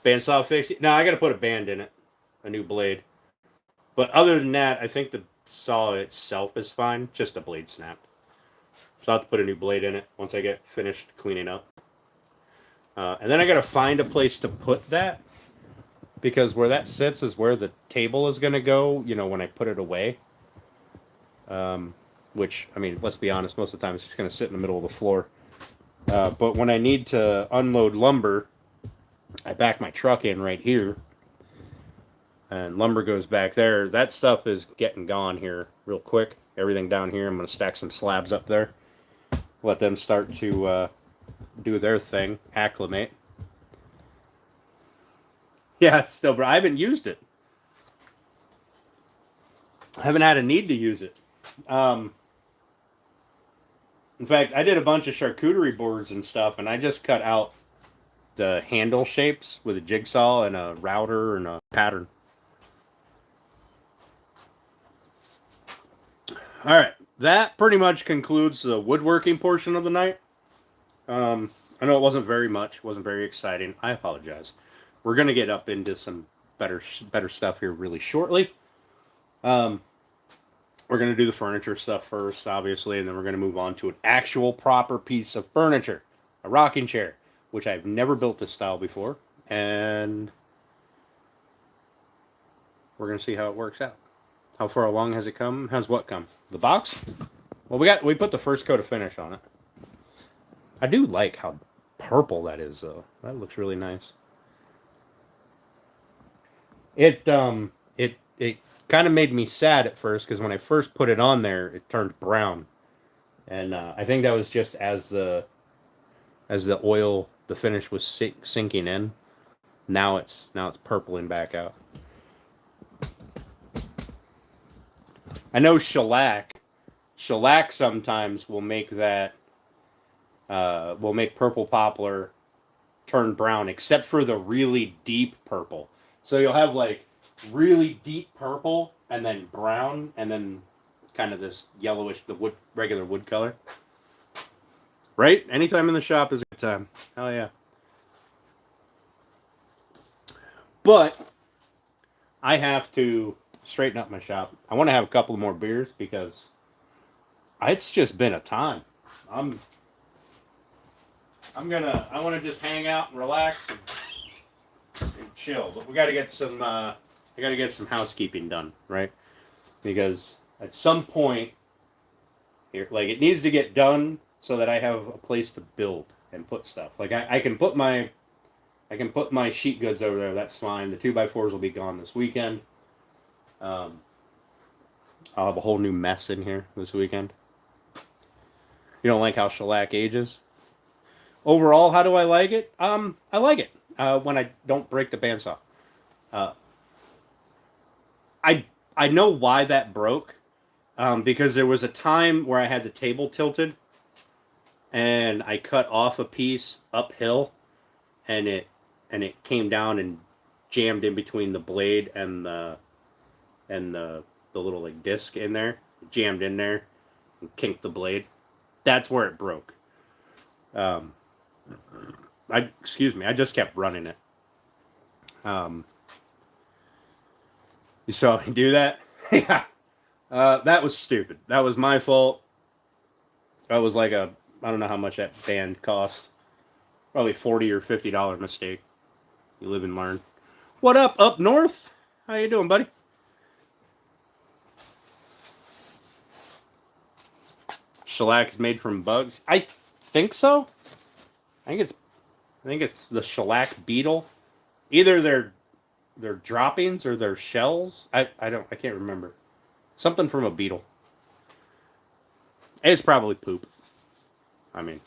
A: Bandsaw fix. Now I got to put a band in it, a new blade. But other than that, I think the saw itself is fine. Just the blade snapped. So I'll have to put a new blade in it once I get finished cleaning up. And then I got to find a place to put that. Because where that sits is where the table is going to go, when I put it away. Which, I mean, let's be honest, most of the time it's just going to sit in the middle of the floor. But when I need to unload lumber, I back my truck in right here. And lumber goes back there. That stuff is getting gone here real quick. Everything down here, I'm going to stack some slabs up there. Let them start to do their thing, acclimate. Yeah, it's still, bro. I haven't used it. I haven't had a need to use it. In fact, I did a bunch of charcuterie boards and stuff, and I just cut out the handle shapes with a jigsaw and a router and a pattern. All right, that pretty much concludes the woodworking portion of the night. I know it wasn't very much, wasn't very exciting. I apologize. We're going to get up into some better stuff here really shortly. We're going to do the furniture stuff first, obviously, and then we're going to move on to an actual proper piece of furniture, a rocking chair, which I've never built this style before, and we're going to see how it works out. How far along has it come? Has what come? The box? Well, we put the first coat of finish on it. I do like how purple that is, though. That looks really nice. It kind of made me sad at first because when I first put it on there, it turned brown, and I think that was just as the oil, the finish was sinking in. Now it's purpling back out. I know shellac sometimes will make that will make purple poplar turn brown, except for the really deep purple. So you'll have like really deep purple and then brown and then kind of this yellowish, the regular wood color. Right? Anytime in the shop is a good time. Hell yeah. But I have to straighten up my shop. I want to have a couple more beers because it's just been a time. I want to just hang out and relax and chill. But we got to get some I got to get some housekeeping done, right? Because at some point here, like, it needs to get done so that I have a place to build and put stuff. Like I can put my sheet goods over there. That's fine. The 2x4s will be gone this weekend. I'll have a whole new mess in here this weekend. You don't like how shellac ages? Overall, how do I like it? I like it when I don't break the bandsaw. I know why that broke, because there was a time where I had the table tilted, and I cut off a piece uphill, and it came down and jammed in between the blade and the little like disc in there, jammed in there, and kinked the blade. That's where it broke. Excuse me, I just kept running it. You saw me do that? Yeah. That was stupid. That was my fault. That was like I don't know how much that band cost. Probably $40 or $50 mistake. You live and learn. What up north? How you doing, buddy? Shellac is made from bugs. I think so. I think it's the shellac beetle. Either they're droppings or they're shells. I can't remember. Something from a beetle. It's probably poop. I mean,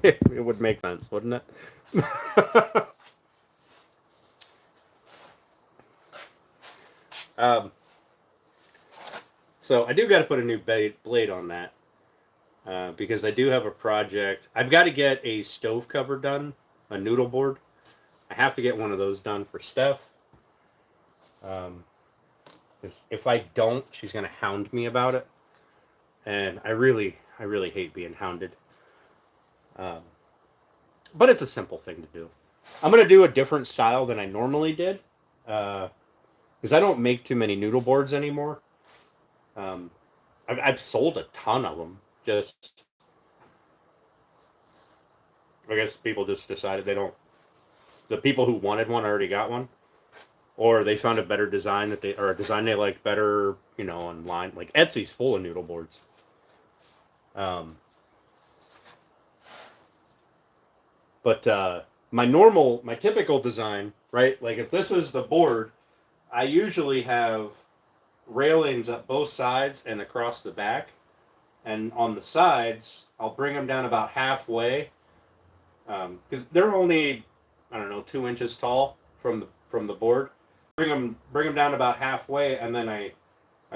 A: it would make sense, wouldn't it? So I do got to put a new blade on that, because I do have a project. I've got to get a stove cover done, a noodle board. I have to get one of those done for Steph. If I don't, she's gonna hound me about it, and I really hate being hounded. But it's a simple thing to do. I'm gonna do a different style than I normally did, because I don't make too many noodle boards anymore. I've sold a ton of them. Just, I guess people just decided they don't. The people who wanted one already got one, or they found a better design or a design they liked better, online. Like Etsy's full of noodle boards. But my typical design, right? Like if this is the board, I usually have railings up both sides and across the back, and on the sides I'll bring them down about halfway, because they're only, I don't know, 2 inches tall from the board. Bring them down about halfway, and then I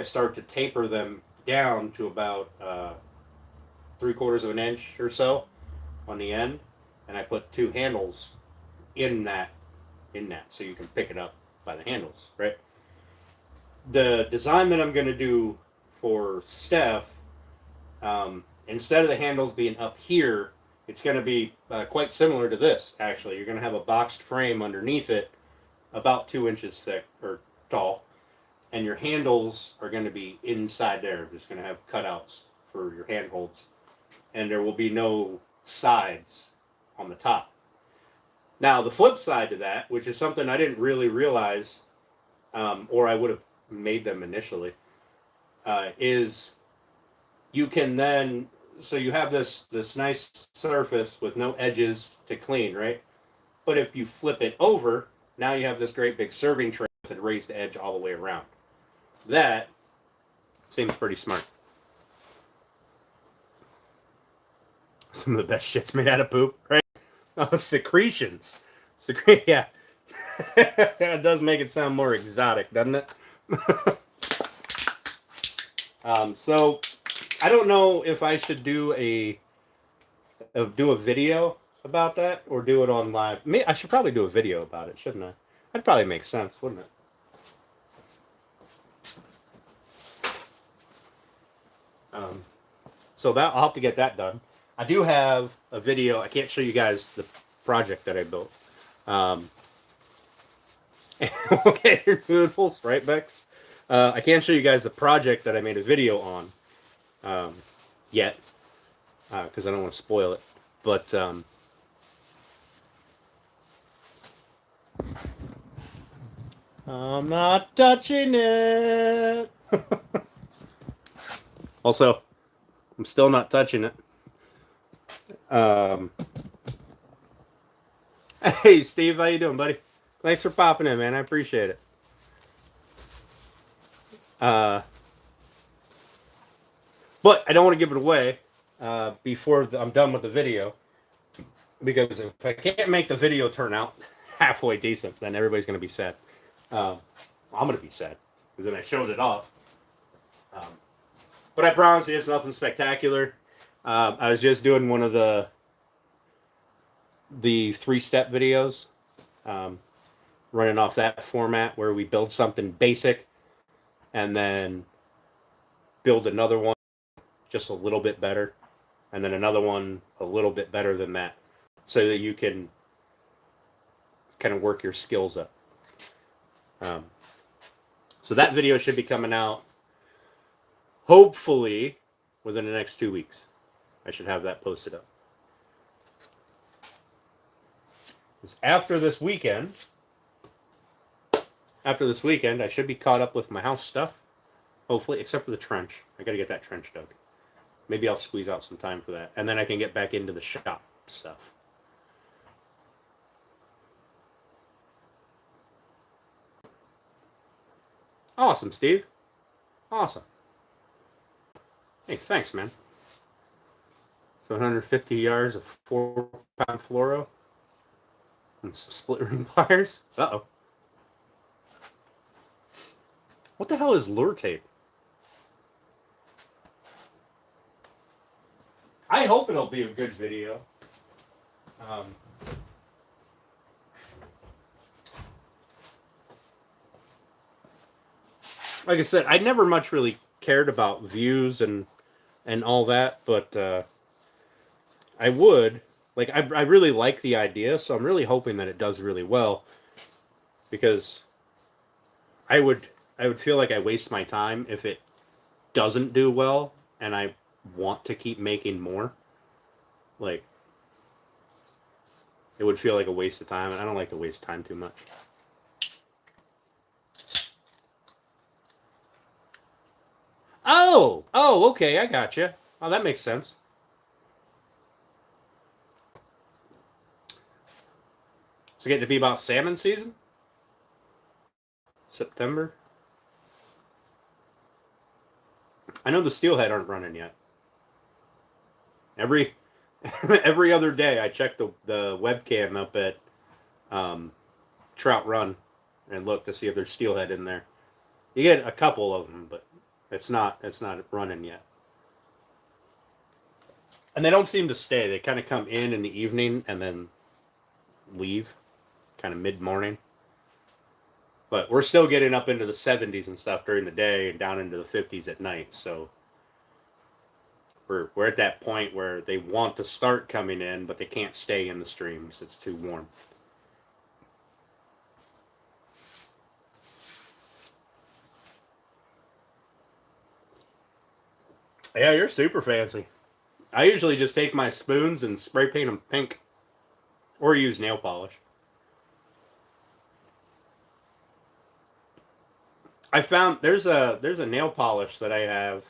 A: start to taper them down to about 3/4 of an inch or so on the end, and I put 2 handles in that so you can pick it up by the handles, right? The design that I'm going to do for Steph, instead of the handles being up here, It's going to be quite similar to this, actually. You're going to have a boxed frame underneath it, about 2 inches thick or tall, and your handles are going to be inside there. Just going to have cutouts for your handholds, and there will be no sides on the top. Now, the flip side to that, which is something I didn't really realize, or I would have made them initially, is you can then, so you have this nice surface with no edges to clean, right? But if you flip it over, now you have this great big serving tray with a raised edge all the way around. That seems pretty smart. Some of the best shit's made out of poop, right? Oh, secretions. Yeah. That does make it sound more exotic, doesn't it? So I don't know if I should do a video about that or do it on live. I should probably do a video about it, shouldn't I? That'd probably make sense, wouldn't it? So that I'll have to get that done. I do have a video. I can't show you guys the project that I built. Okay, your noodles, right, Bex? I can't show you guys the project that I made a video on yet, because I don't want to spoil it. But I'm not touching it. Also, I'm still not touching it. Hey, Steve, how you doing, buddy? Thanks for popping in, man. I appreciate it. But I don't want to give it away before I'm done with the video, because if I can't make the video turn out halfway decent, then everybody's going to be sad. I'm going to be sad because then I showed it off. But I promise you, it's nothing spectacular. I was just doing one of the 3-step videos, running off that format where we build something basic and then build another one just a little bit better, and then another one a little bit better than that, so that you can kind of work your skills up. So that video should be coming out hopefully within the next 2 weeks. I should have that posted up. After this weekend, I should be caught up with my house stuff. Hopefully, except for the trench. I got to get that trench dug. Maybe I'll squeeze out some time for that. And then I can get back into the shop stuff. Awesome, Steve. Awesome. Hey, thanks, man. 750 yards of 4-pound fluoro and some split ring pliers. Uh-oh. What the hell is lure tape? I hope it'll be a good video. Like I said, I never much really cared about views and all that, but I would. Like, I really like the idea, so I'm really hoping that it does really well, because I would feel like I waste my time if it doesn't do well, and I want to keep making more. Like, it would feel like a waste of time, and I don't like to waste time too much. Oh, okay, I gotcha. Oh, that makes sense. It's getting to be about salmon season? September? I know the steelhead aren't running yet. Every other day I check the webcam up at Trout Run and look to see if there's steelhead in there. You get a couple of them, but it's not running yet. And they don't seem to stay. They kind of come in the evening and then leave, kind of mid-morning. But we're still getting up into the 70s and stuff during the day and down into the 50s at night. So We're at that point where they want to start coming in, but they can't stay in the streams. It's too warm. Yeah, you're super fancy. I usually just take my spoons and spray paint them pink, or use nail polish. I found there's a nail polish that I have.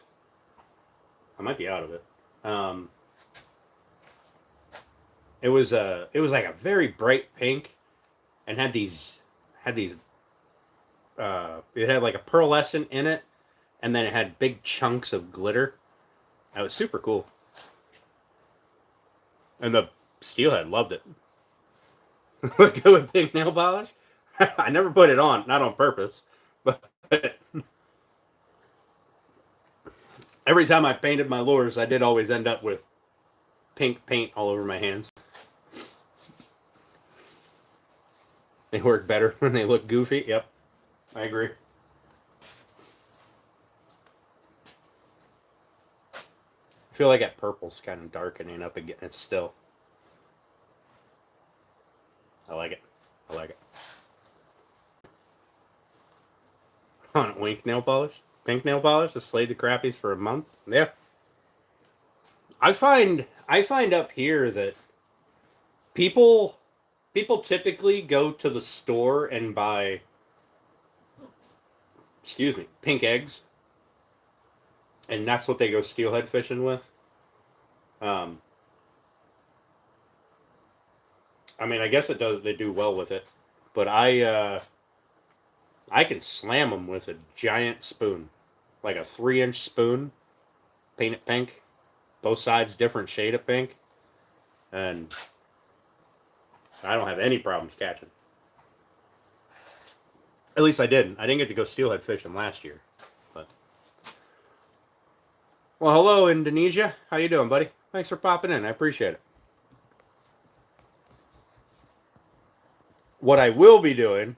A: I might be out of it. It was like a very bright pink, and had these it had like a pearlescent in it, and then it had big chunks of glitter. That was super cool. And the steelhead loved it. Look good with pink nail polish. I never put it on, not on purpose, but every time I painted my lures, I did always end up with pink paint all over my hands. They work better when they look goofy. Yep, I agree. I feel like that purple's kind of darkening up again. It's still. I like it. I like it. On wink nail polish, pink nail polish, just slayed the crappies for a month. Yeah. I find up here that people typically go to the store and buy, pink eggs, and that's what they go steelhead fishing with. I mean, I guess it does. They do well with it, but I can slam them with a giant spoon, like a 3-inch spoon, paint it pink, both sides different shade of pink, and I don't have any problems catching. At least I didn't. I didn't get to go steelhead fishing last year, but. Well, hello, Indonesia. How you doing, buddy? Thanks for popping in. I appreciate it. What I will be doing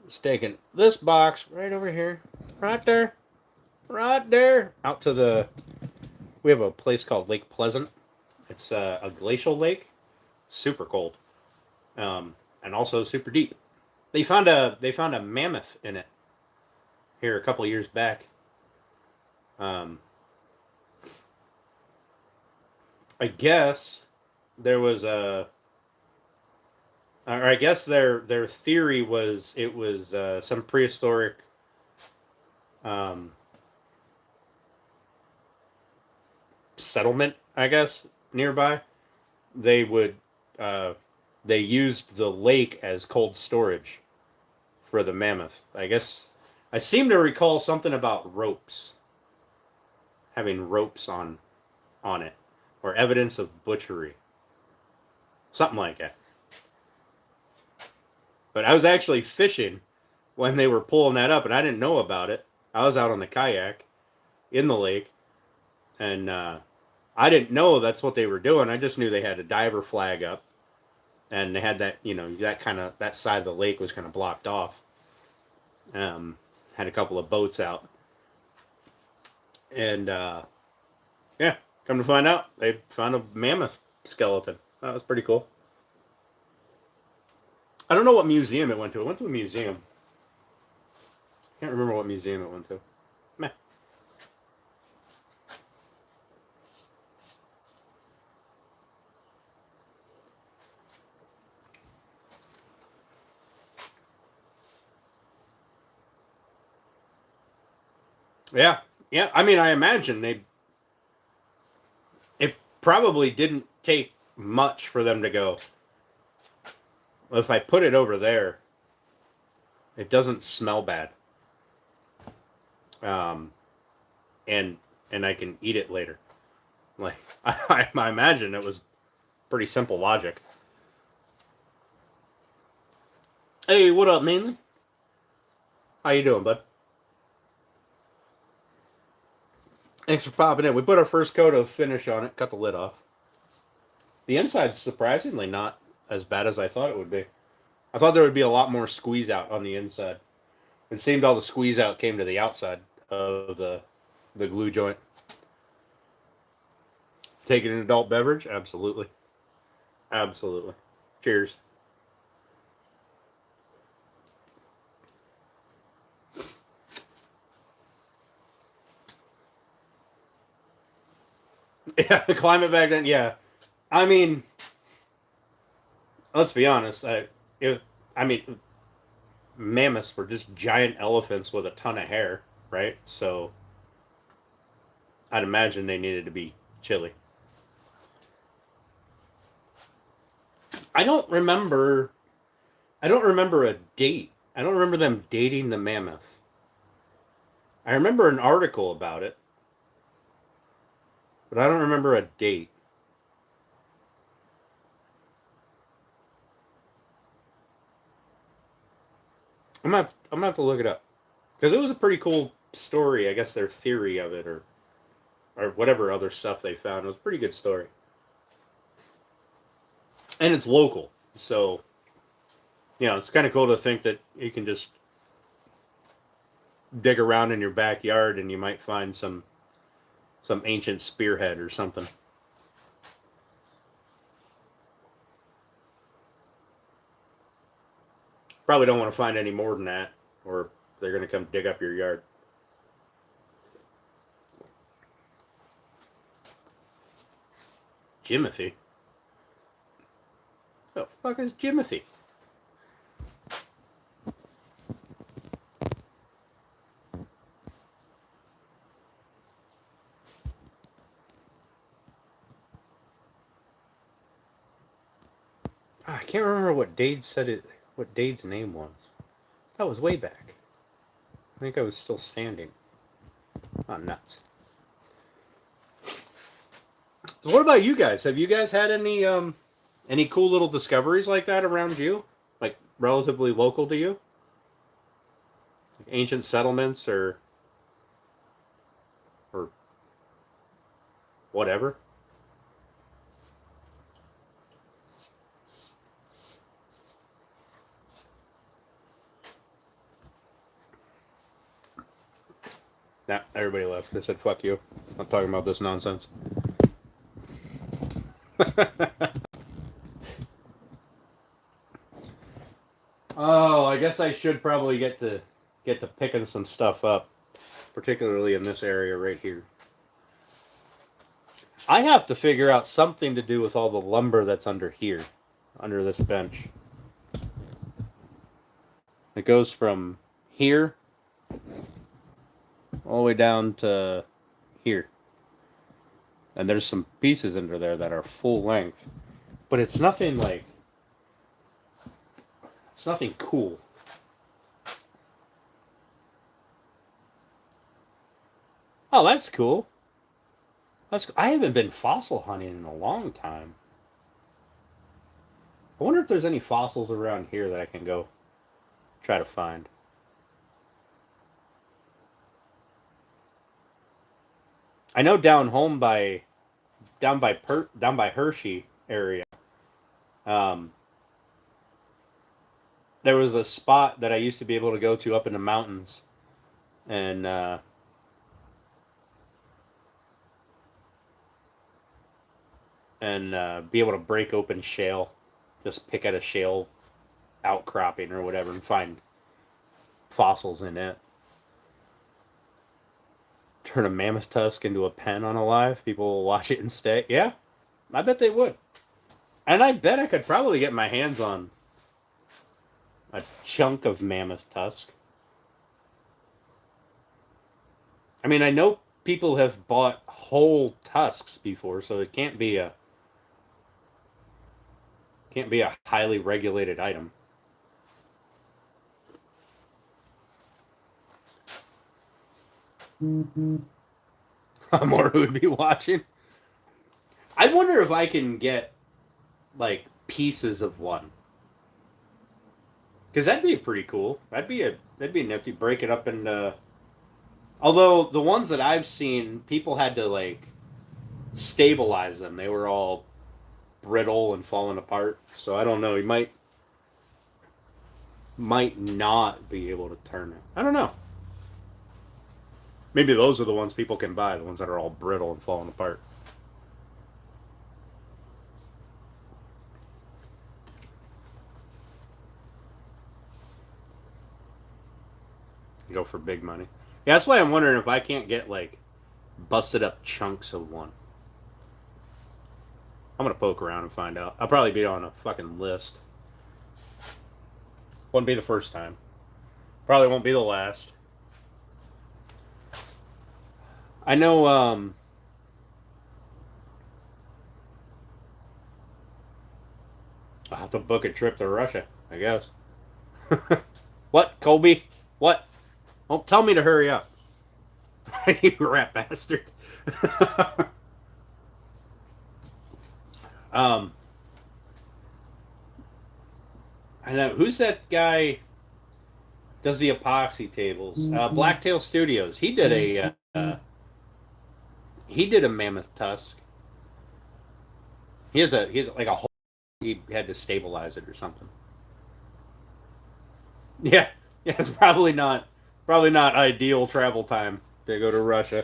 A: is taking this box right over here, right there, out to the. We have a place called Lake Pleasant. It's a glacial lake, super cold, and also super deep. They found a mammoth in it here a couple years back. I guess there was a. Or I guess their theory was it was some prehistoric settlement, I guess, nearby. They would they used the lake as cold storage for the mammoth. I guess I seem to recall something about ropes, having ropes on it, or evidence of butchery, something like that. But I was actually fishing when they were pulling that up, and I didn't know about it. I was out on the kayak in the lake, and I didn't know that's what they were doing. I just knew they had a diver flag up, and they had that, that side of the lake was kind of blocked off. Had a couple of boats out, and yeah, come to find out, they found a mammoth skeleton. That was pretty cool. I don't know what museum it went to. It went to a museum. Can't remember what museum it went to. Meh. Yeah. Yeah. I mean, I imagine it probably didn't take much for them to go. If I put it over there, it doesn't smell bad. And I can eat it later. Like, I imagine it was pretty simple logic. Hey, what up, Mainly? How you doing, bud? Thanks for popping in. We put our first coat of finish on it, cut the lid off. The inside's surprisingly not as bad as I thought it would be. I thought there would be a lot more squeeze out on the inside. It seemed all the squeeze out came to the outside of the glue joint. Taking an adult beverage? Absolutely. Absolutely. Cheers. Yeah, the climate back then, yeah. I mean, let's be honest. If I mean, mammoths were just giant elephants with a ton of hair, right? So I'd imagine they needed to be chilly. I don't remember. I don't remember a date. I don't remember them dating the mammoth. I remember an article about it, but I don't remember a date. I'm gonna have to look it up because it was a pretty cool story. I guess their theory of it, or whatever other stuff they found, it was a pretty good story. And it's local, so it's kind of cool to think that you can just dig around in your backyard and you might find some ancient spearhead or something. Probably don't want to find any more than that, or they're going to come dig up your yard. Jimothy? The fuck is Jimothy? I can't remember what Dade said it. What Dade's name was. That was way back. I think I was still standing. Oh, nuts. What about you guys? Have you guys had any cool little discoveries like that around you? Like relatively local to you? Like ancient settlements or whatever? Nah, everybody left. They said, fuck you. I'm not talking about this nonsense. Oh, I guess I should probably get to picking some stuff up, particularly in this area right here. I have to figure out something to do with all the lumber that's under here, under this bench. It goes from here all the way down to here. And there's some pieces under there that are full length. But it's nothing cool. Oh, that's cool. I haven't been fossil hunting in a long time. I wonder if there's any fossils around here that I can go try to find. I know down by Hershey area, um, there was a spot that I used to be able to go to up in the mountains, and be able to break open shale, just pick at a shale outcropping or whatever, and find fossils in it. Turn a mammoth tusk into a pen on a live. People will watch it and stay. Yeah, I bet they would. And I bet I could probably get my hands on a chunk of mammoth tusk. I mean, I know people have bought whole tusks before, so it can't be a highly regulated item. More who would be watching. I wonder if I can get like pieces of one, because that'd be pretty cool. That'd be nifty. Break it up into. Although the ones that I've seen, people had to like stabilize them. They were all brittle and falling apart. So I don't know. You might not be able to turn it. I don't know. Maybe those are the ones people can buy, the ones that are all brittle and falling apart. Go for big money. Yeah, that's why I'm wondering if I can't get like busted up chunks of one. I'm gonna poke around and find out. I'll probably be on a fucking list. Wouldn't be the first time. Probably won't be the last. I know. I'll have to book a trip to Russia, I guess. What, Colby? What? Don't tell me to hurry up. You rat bastard. um, I know. Who's that guy? Does the epoxy tables? Blacktail Studios. He did a mammoth tusk. He has like a whole. He had to stabilize it or something. Yeah, yeah. It's probably not ideal travel time to go to Russia.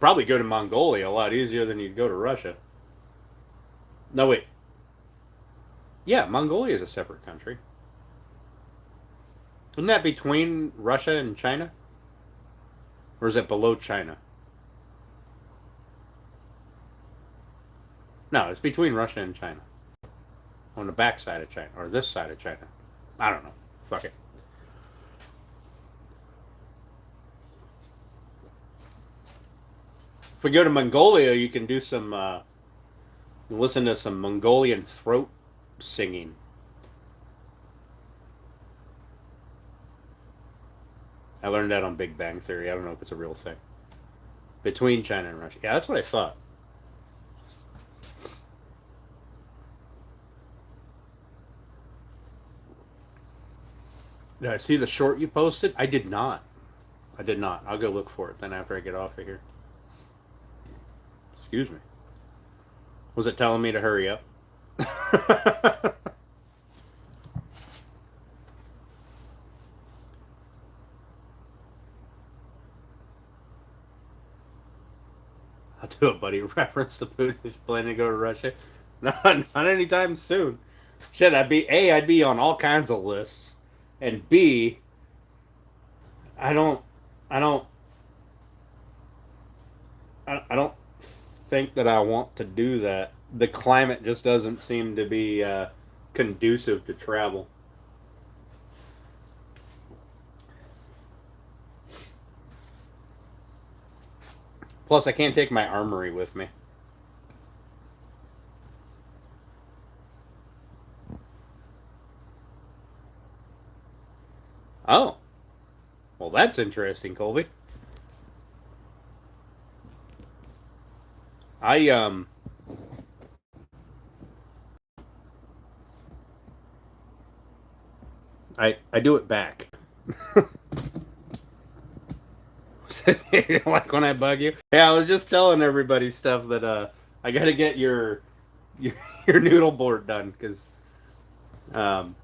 A: Probably go to Mongolia a lot easier than you'd go to Russia. No wait. Yeah, Mongolia is a separate country. Isn't that between Russia and China? Or is it below China? No, it's between Russia and China. On the back side of China. Or this side of China. I don't know. Fuck it. If we go to Mongolia, you can do some, listen to some Mongolian throat singing. I learned that on Big Bang Theory. I don't know if it's a real thing. Between China and Russia. Yeah, that's what I thought. Did I see the short you posted? I did not. I did not. I'll go look for it then after I get off of here. Excuse me. Was it telling me to hurry up? I'll do it, buddy. Reference the Putin who's planning to go to Russia. Not anytime soon. Shit, I'd be on all kinds of lists. And B, I don't I don't I don't think that I want to do that. The climate just doesn't seem to be conducive to travel. Plus, I can't take my armory with me. Oh, well, that's interesting, Colby. I I do it back. Like when I bug you. Yeah, I was just telling everybody stuff that I got to get your your noodle board done because um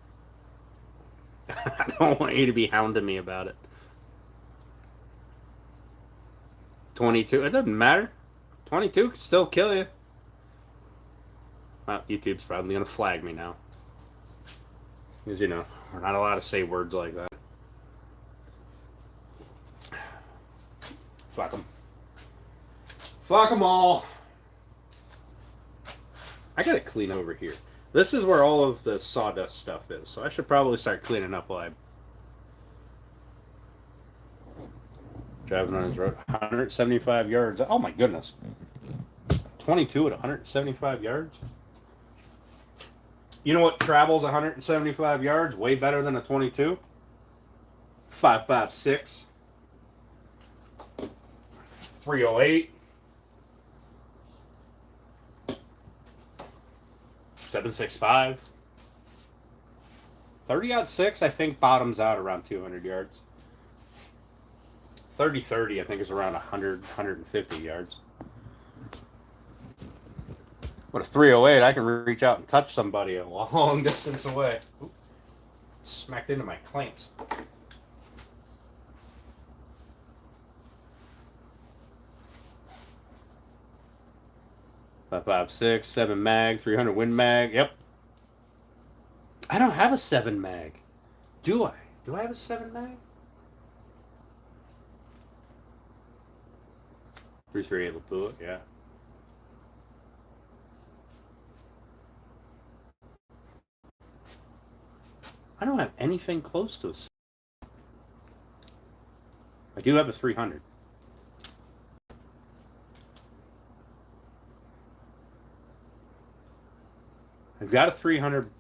A: I don't want you to be hounding me about it. 22. It doesn't matter. 22 could still kill you. Well, YouTube's probably gonna flag me now because we're not allowed to say words like that. Fuck them. Fuck them all. I gotta clean over here. This is where all of the sawdust stuff is, so I should probably start cleaning up while I'm driving on his road. 175 yards. Oh my goodness. 22 at 175 yards? You know what travels 175 yards way better than a 22? 5.56. 308. 765. 30-06 I think bottoms out around 200 yards. 30-30 I think is around 100, 150 yards. What a 308, I can reach out and touch somebody a long distance away. Oop. Smacked into my clamps. Five, 7 mag, 300 Win mag. Yep. I don't have a 7 mag. Do I? Do I have a 7 mag? 338 Lapua, yeah. I don't have anything close to this. I do have a 300. I've got a 300.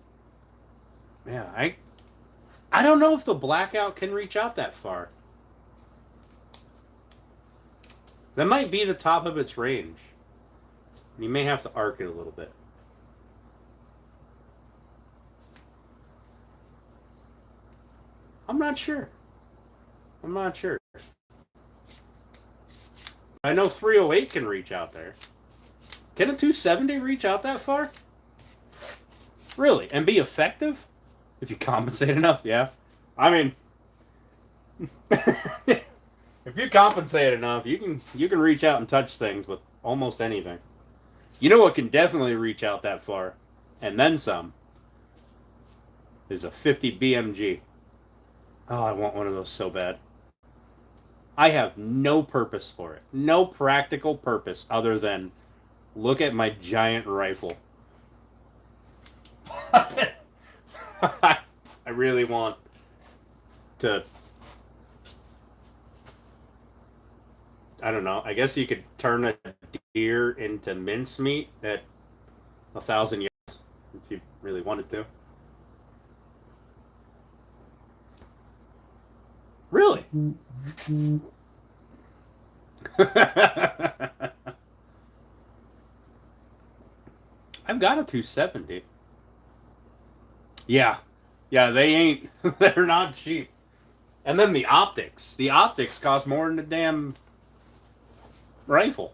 A: Yeah, I don't know if the blackout can reach out that far. That might be the top of its range. You may have to arc it a little bit. I'm not sure. I'm not sure. I know 308 can reach out there. Can a 270 reach out that far? Really? And be effective? If you compensate enough, yeah. I mean, if you compensate enough, you can reach out and touch things with almost anything. You know what can definitely reach out that far, and then some, is a 50 BMG. Oh, I want one of those so bad. I have no purpose for it. No practical purpose other than look at my giant rifle. I really want to... I don't know. I guess you could turn a deer into mincemeat at 1,000 yards if you really wanted to. Really? I've got a 270. Yeah. Yeah, they ain't. They're not cheap. And then the optics. The optics cost more than the damn rifle.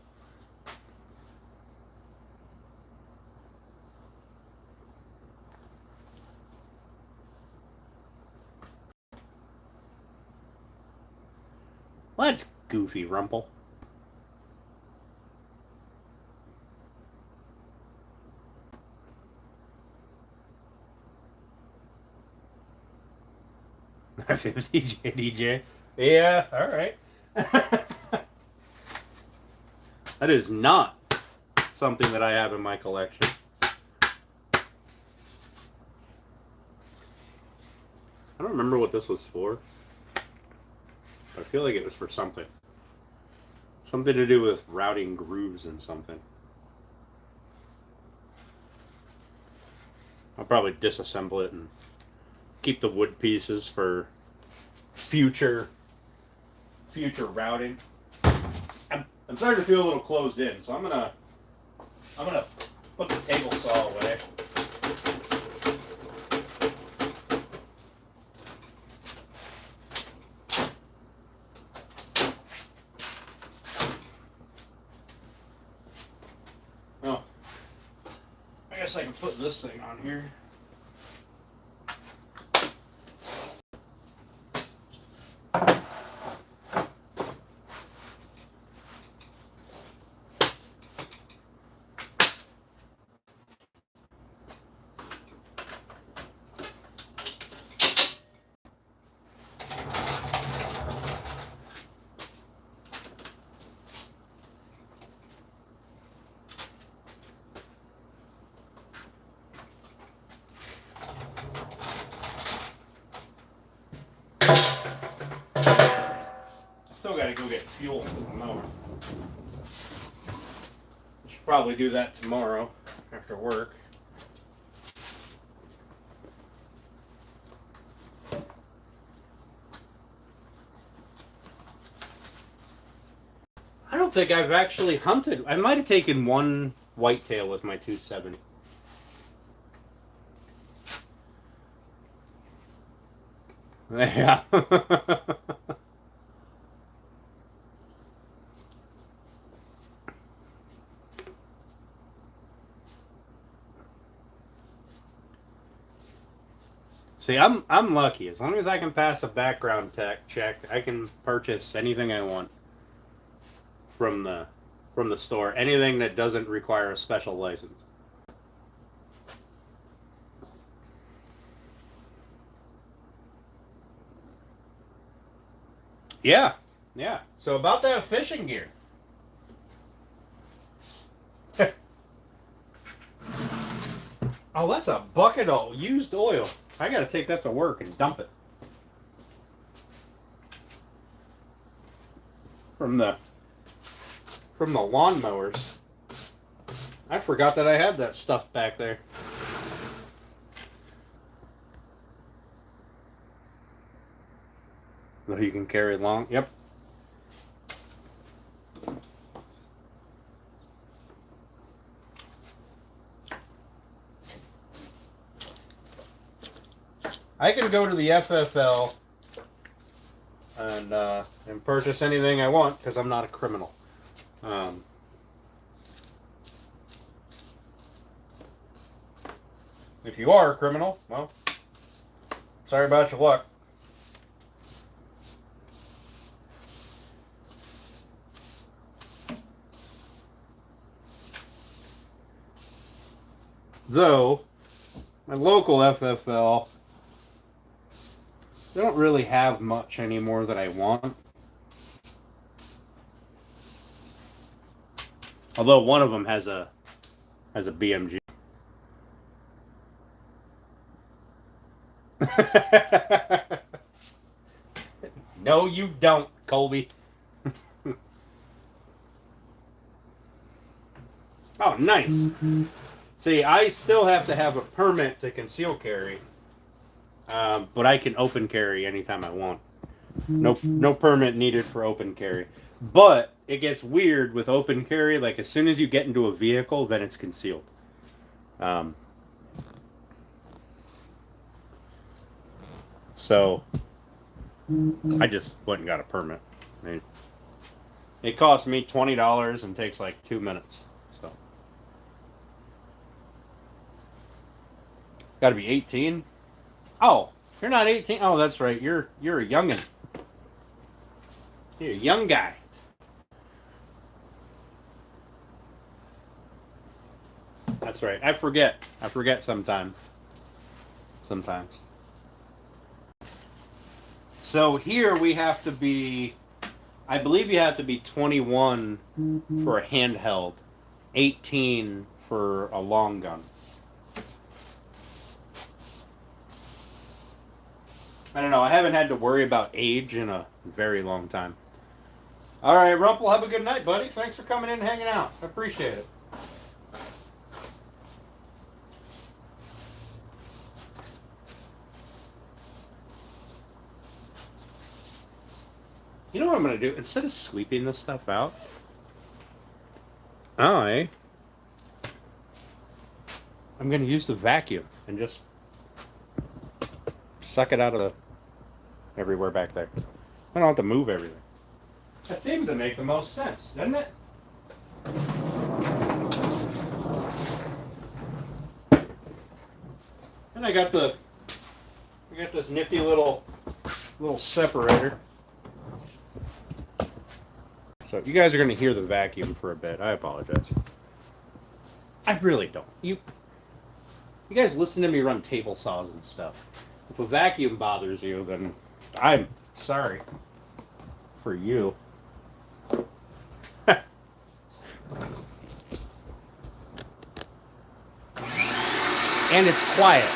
A: Well, that's goofy, Rumple. $50 JDJ. Yeah, all right. That is not something that I have in my collection. I don't remember what this was for. I feel like it was for something. Something to do with routing grooves and something. I'll probably disassemble it and keep the wood pieces for future routing. I'm starting to feel a little closed in, so I'm gonna put the table saw away. Oh, I guess I can put this thing on here. Still gotta go get fuel for the mower. Should probably do that tomorrow after work. I don't think I've actually hunted. I might have taken one whitetail with my 270. Yeah. See, I'm lucky. As long as I can pass a background check, I can purchase anything I want from the store. Anything that doesn't require a special license. Yeah, yeah. So about that fishing gear. Oh, that's a bucket of used oil. I gotta take that to work and dump it. From the lawnmowers. I forgot that I had that stuff back there. That you can carry along. Yep. I can go to the FFL and purchase anything I want because I'm not a criminal. If you are a criminal, well, sorry about your luck. Though, my local FFL, they don't really have much anymore that I want. Although one of them has a BMG. No, you don't, Colby. Oh, nice. See, I still have to have a permit to conceal carry, but I can open carry anytime I want. No permit needed for open carry. But it gets weird with open carry. Like as soon as you get into a vehicle, then it's concealed. So I just went and got a permit. It cost me $20 and takes like 2 minutes. So got to be 18. Oh, you're not 18. Oh, that's right. You're a youngin. You're a young guy. That's right. I forget sometimes. So here we have to be, I believe you have to be 21 for a handheld, 18 for a long gun. I don't know. I haven't had to worry about age in a very long time. All right, Rumpel, have a good night, buddy. Thanks for coming in and hanging out. I appreciate it. You know what I'm going to do? Instead of sweeping this stuff out, I'm going to use the vacuum and just suck it out of everywhere back there. I don't have to move everything. That seems to make the most sense, doesn't it? And I got this nifty little separator. So you guys are going to hear the vacuum for a bit. I apologize. I really don't. You guys listen to me run table saws and stuff. If a vacuum bothers you, then I'm sorry for you. And it's quiet.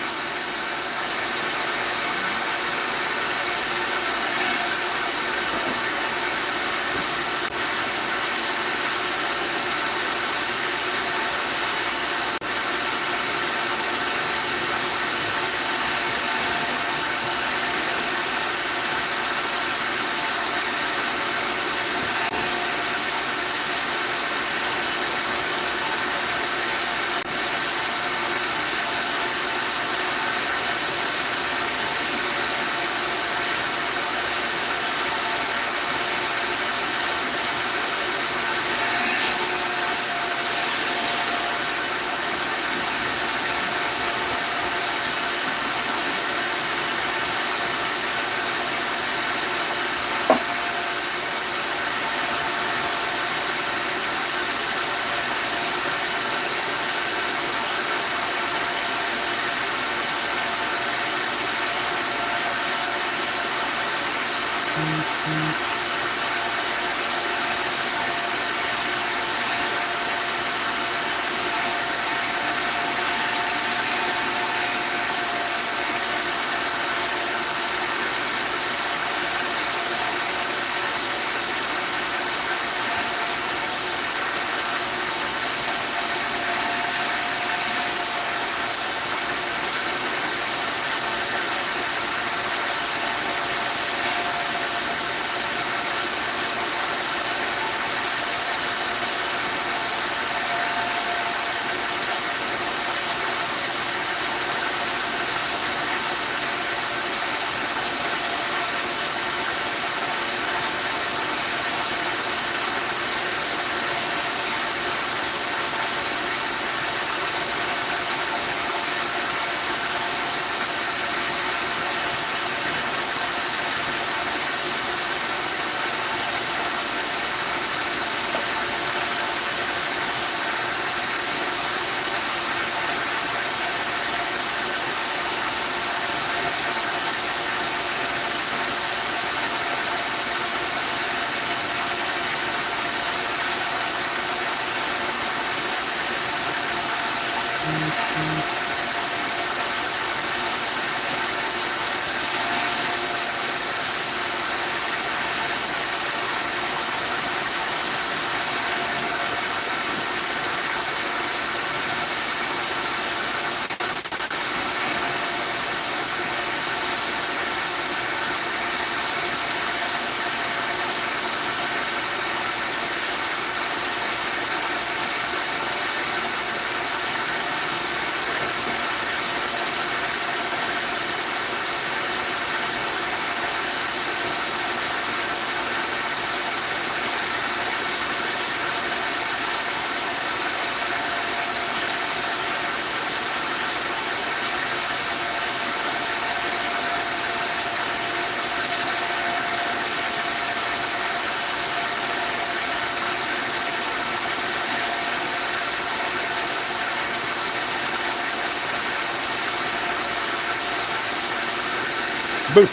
A: Boom.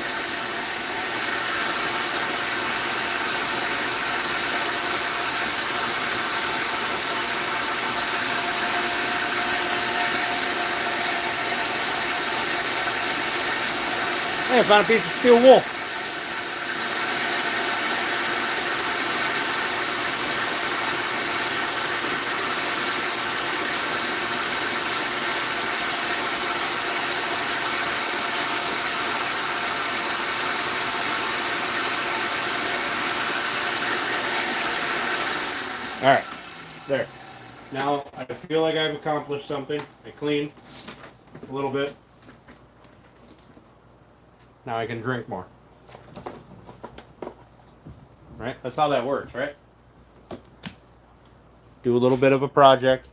A: Hey, I found a piece of steel wool. All right, there. Now I feel like I've accomplished something. I cleaned a little bit. Now I can drink more. Right? That's how that works, right? Do a little bit of a project,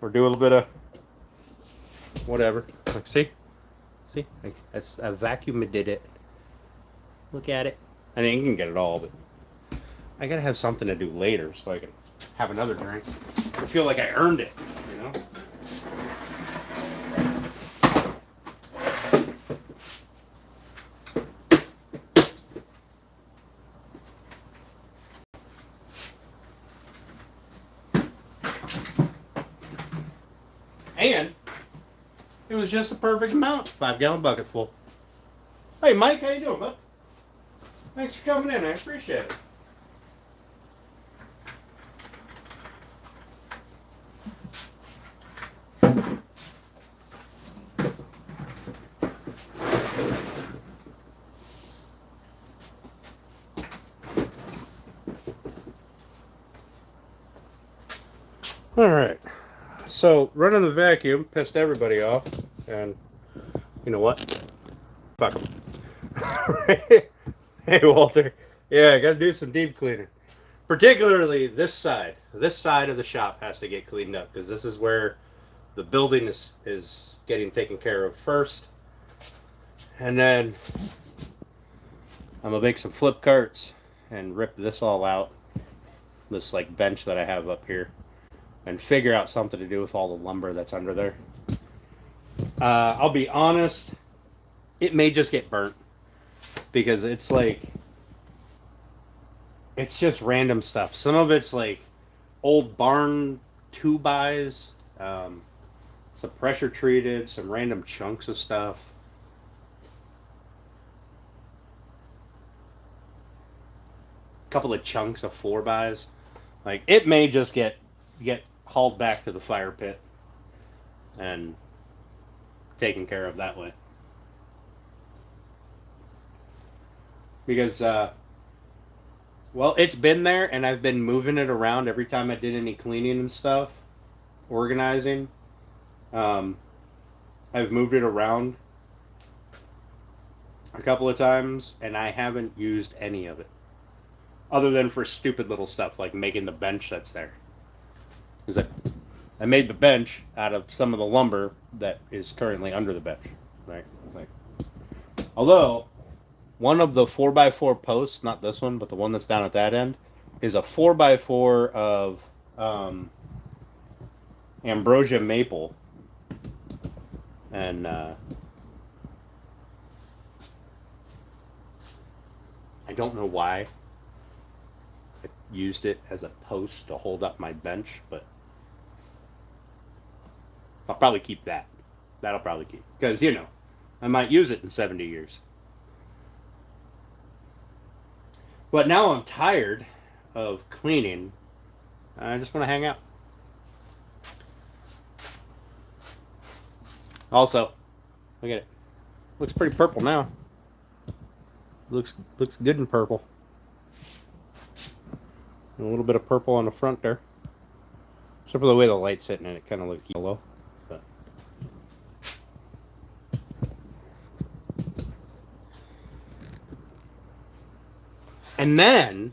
A: or do a little bit of whatever. Like, see, I vacuumed it. Look at it. I mean, you can get it all, but I gotta have something to do later so I can have another drink. I feel like I earned it, you know? And it was just the perfect amount. 5-gallon bucket full. Hey, Mike, how you doing, bud? Thanks for coming in. I appreciate it. All right. So running the vacuum pissed everybody off, and you know what? Fuck 'em. Hey, Walter. Yeah, I got to do some deep cleaning. Particularly this side. This side of the shop has to get cleaned up because this is where the building is getting taken care of first. And then I'm going to make some flip carts and rip this all out. This like bench that I have up here. And figure out something to do with all the lumber that's under there. I'll be honest, it may just get burnt. Because it's like, it's just random stuff. Some of it's like old barn 2x, some pressure treated, some random chunks of stuff. A couple of chunks of 4x. Like, it may just get hauled back to the fire pit and taken care of that way. Because, well, it's been there, and I've been moving it around every time I did any cleaning and stuff, organizing. I've moved it around a couple of times, and I haven't used any of it. Other than for stupid little stuff, like making the bench that's there. Because I made the bench out of some of the lumber that is currently under the bench. Right? Like, although one of the 4x4 posts, not this one, but the one that's down at that end, is a 4x4 of ambrosia maple. And I don't know why I used it as a post to hold up my bench, but I'll probably keep that. That'll probably keep. Because, you know, I might use it in 70 years. But now I'm tired of cleaning. I just want to hang out. Also, look at it. Looks pretty purple now. Looks good in purple. And a little bit of purple on the front there. Except for the way the light's hitting it, it kind of looks yellow. But. And then,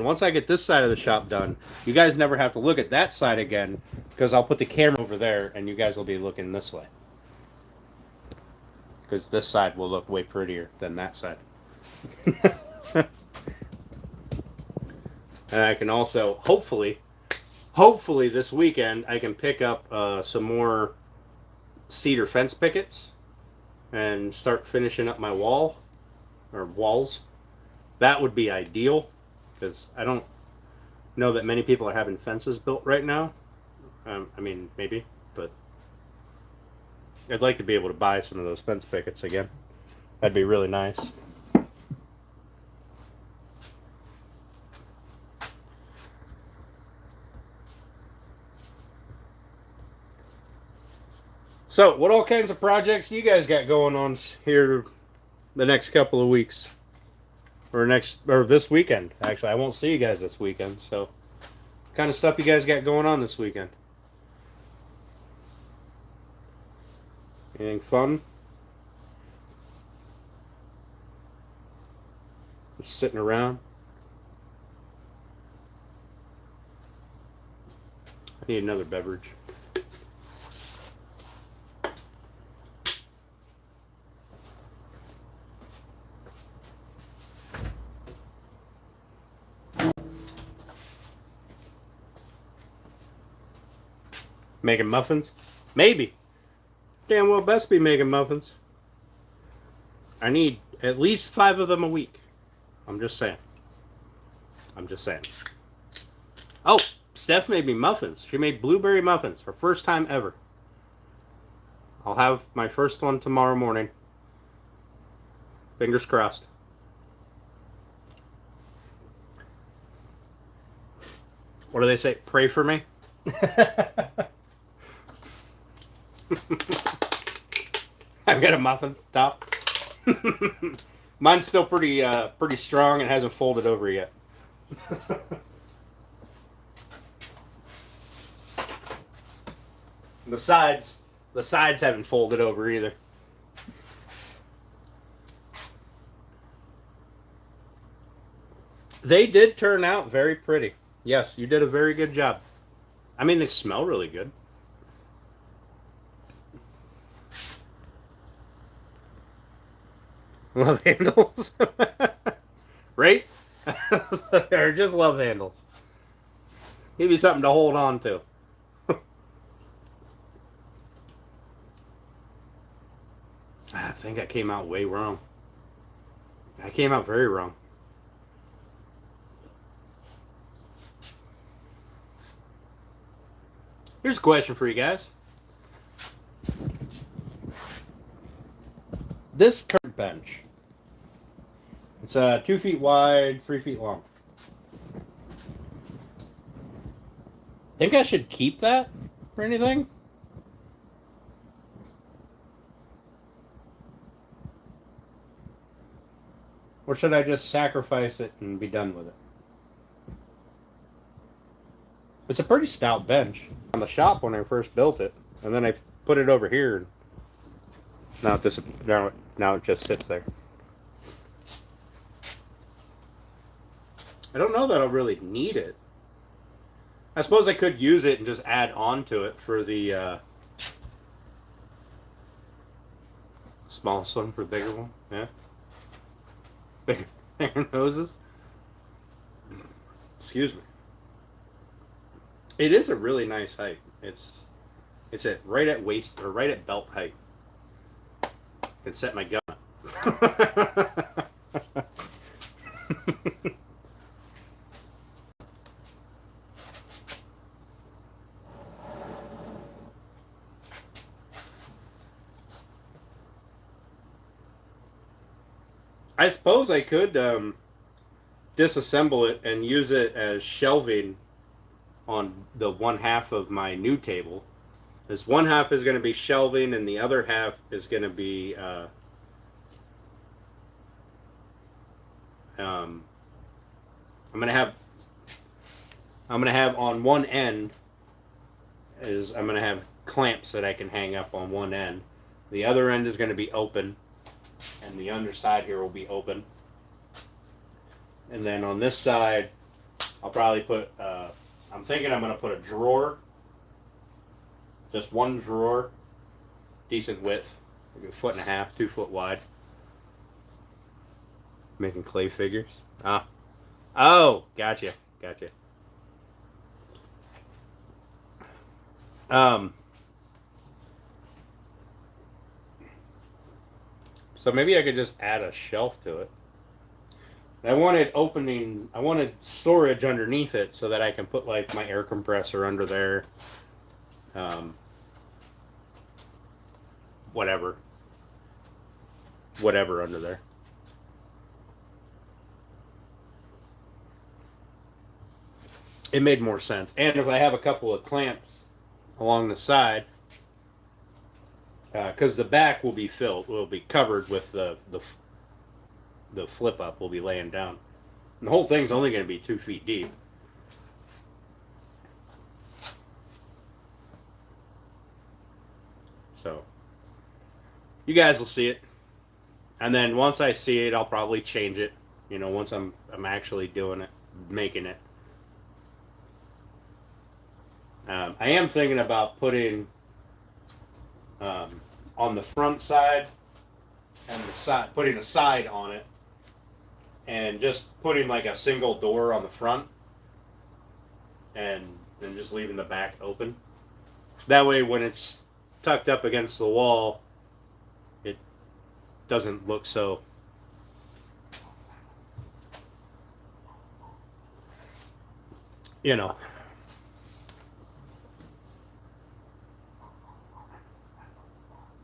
A: once I get this side of the shop done, you guys never have to look at that side again, because I'll put the camera over there, and you guys will be looking this way. Because this side will look way prettier than that side. And I can also, hopefully this weekend, I can pick up some more cedar fence pickets and start finishing up my walls. That would be ideal, because I don't know that many people are having fences built right now. I mean, maybe, but I'd like to be able to buy some of those fence pickets again. That'd be really nice. So, what all kinds of projects you guys got going on here the next couple of weeks? Or this weekend, actually. I won't see you guys this weekend, so what kind of stuff you guys got going on this weekend? Anything fun? Just sitting around? I need another beverage. Making muffins? Maybe. Damn well best be making muffins. I need at least 5 of them a week. I'm just saying. Oh, Steph made me muffins. She made blueberry muffins. Her first time ever. I'll have my first one tomorrow morning. Fingers crossed. What do they say? Pray for me? I've got a muffin top. Mine's still pretty strong and hasn't folded over yet. The sides haven't folded over either. They did turn out very pretty. Yes, you did a very good job. I mean, they smell really good. Love handles. Right? They're just love handles. Give you something to hold on to. I think I came out way wrong. I came out very wrong. Here's a question for you guys. This current bench, it's 2 feet wide, 3 feet long. Think I should keep that or anything? Or should I just sacrifice it and be done with it? It's a pretty stout bench on the shop when I first built it, and then I put it over here. Now it just sits there. I don't know that I'll really need it. I suppose I could use it and just add on to it for the smallest one for the bigger one. Yeah. Bigger noses. Excuse me. It is a really nice height. It's right at waist or right at belt height. I can set my gun up. I suppose I could disassemble it and use it as shelving on the one half of my new table. This one half is going to be shelving, and the other half is going to be um, I'm going to have on one end is I'm going to have clamps that I can hang up on one end. The other end is going to be open, and the underside here will be open. And then on this side, I'll probably put, I'm thinking I'm going to put a drawer, just one drawer, decent width, maybe 1.5 feet, 2 foot wide. Making clay figures. Ah. Oh, gotcha. So maybe I could just add a shelf to it. I wanted storage underneath it so that I can put like my air compressor under there. Whatever under there. It made more sense. And if I have a couple of clamps along the side, because the back will be covered with the flip up will be laying down. And the whole thing's only going to be 2 feet deep. So you guys will see it. And then once I see it, I'll probably change it. You know, once I'm actually doing it, making it. I am thinking about putting on the front side and the side, putting a side on it, and just putting like a single door on the front, and then just leaving the back open. That way, when it's tucked up against the wall, it doesn't look so. You know.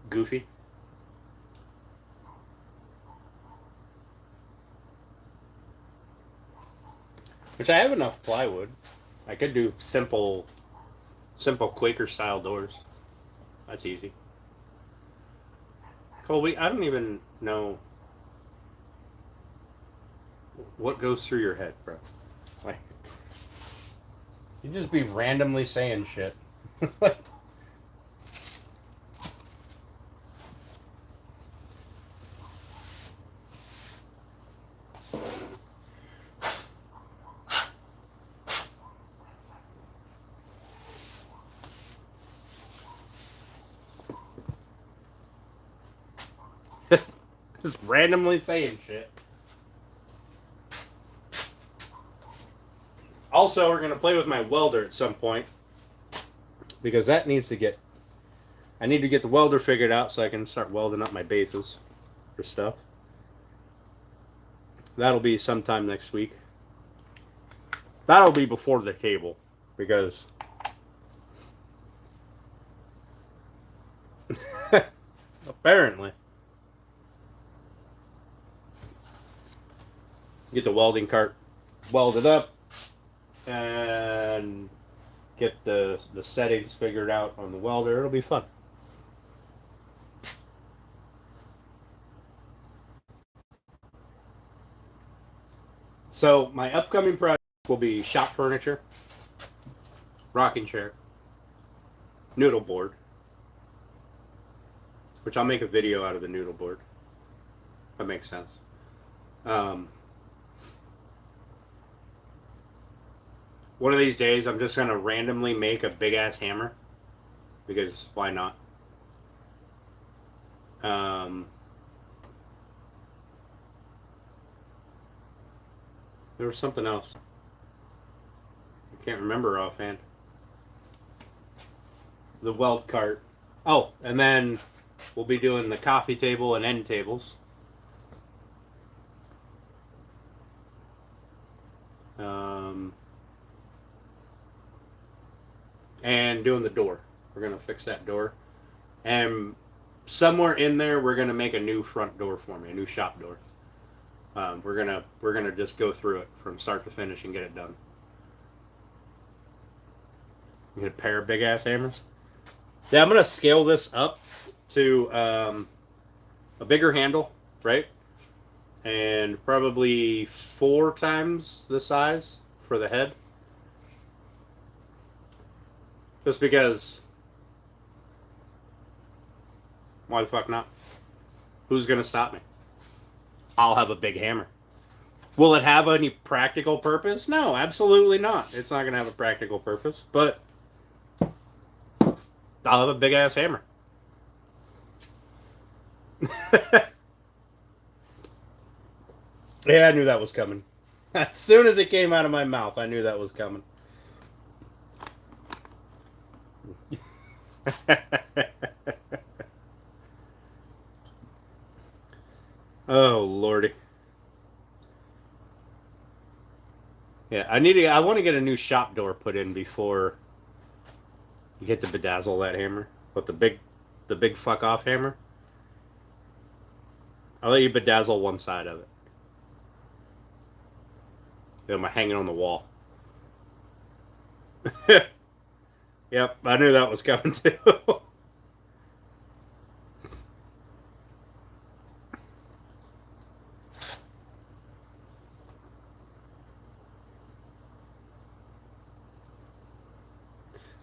A: Goofy. Which I have enough plywood. I could do simple Quaker style doors. That's easy. Colby, I don't even know what goes through your head, bro. Like, you just be randomly saying shit. Just randomly saying shit. Also, we're going to play with my welder at some point, because that needs to get, I need to get the welder figured out so I can start welding up my bases for stuff. That'll be sometime next week. That'll be before the table, because apparently. Get the welding cart welded up and get the settings figured out on the welder. It'll be fun. So my upcoming project will be shop furniture, rocking chair, noodle board, which I'll make a video out of the noodle board. That makes sense. One of these days, I'm just going to randomly make a big-ass hammer, because why not? There was something else. I can't remember offhand. The weld cart. Oh, and then we'll be doing the coffee table and end tables. And doing the door. We're going to fix that door. And somewhere in there, we're going to make a new front door for me, a new shop door. We're gonna just go through it from start to finish and get it done. You get a pair of big ass hammers. Yeah, I'm gonna scale this up to a bigger handle, right? And probably 4 times the size for the head. Just because. Why the fuck not? Who's gonna stop me? I'll have a big hammer. Will it have any practical purpose? No, absolutely not. It's not gonna have a practical purpose, but I'll have a big ass hammer. Yeah, I knew that was coming. As soon as it came out of my mouth, I knew that was coming. Oh, Lordy. Yeah, I want to get a new shop door put in before you get to bedazzle that hammer. But the big fuck off hammer. I'll let you bedazzle one side of it. I'm hanging on the wall. Yep, I knew that was coming too.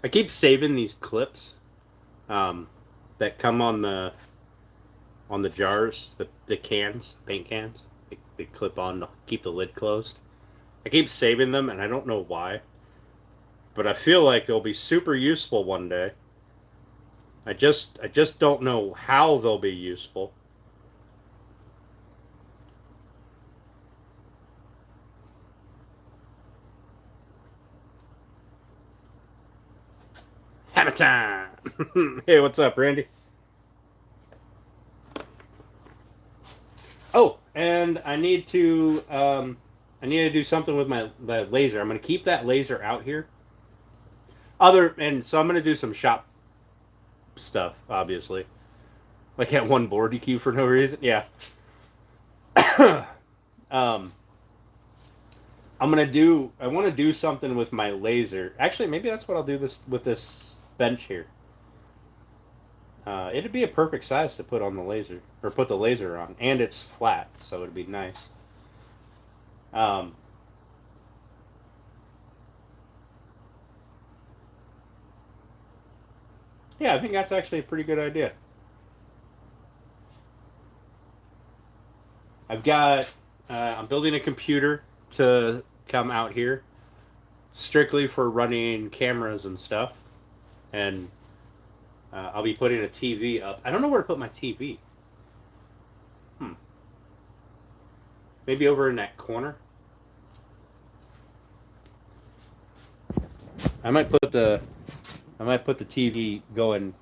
A: I keep saving these clips that come on the jars, the cans, paint cans. They clip on to keep the lid closed. I keep saving them, and I don't know why. But I feel like they'll be super useful one day. I just don't know how they'll be useful. Hammer time! Hey, what's up, Randy? Oh, and I need to do something with my laser. I'm going to keep that laser out here. So I'm going to do some shop stuff, obviously. Like at one board EQ for no reason. Yeah. I want to do something with my laser. Actually, maybe that's what I'll do with this bench here. It'd be a perfect size to put on the laser, or put the laser on, and it's flat, so it'd be nice. Yeah, I think that's actually a pretty good idea. I'm building a computer to come out here, strictly for running cameras and stuff, and I'll be putting a TV up. I don't know where to put my TV. Maybe over in that corner. I might put the TV going,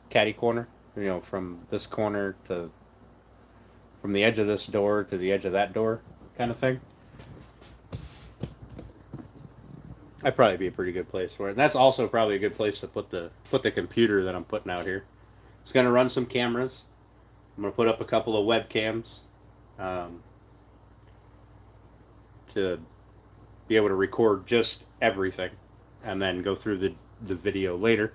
A: catty corner, from this corner from the edge of this door to the edge of that door, kind of thing. That'd probably be a pretty good place for it. And that's also probably a good place to put the computer that I'm putting out here. It's going to run some cameras. I'm going to put up a couple of webcams to be able to record just everything and then go through the video later.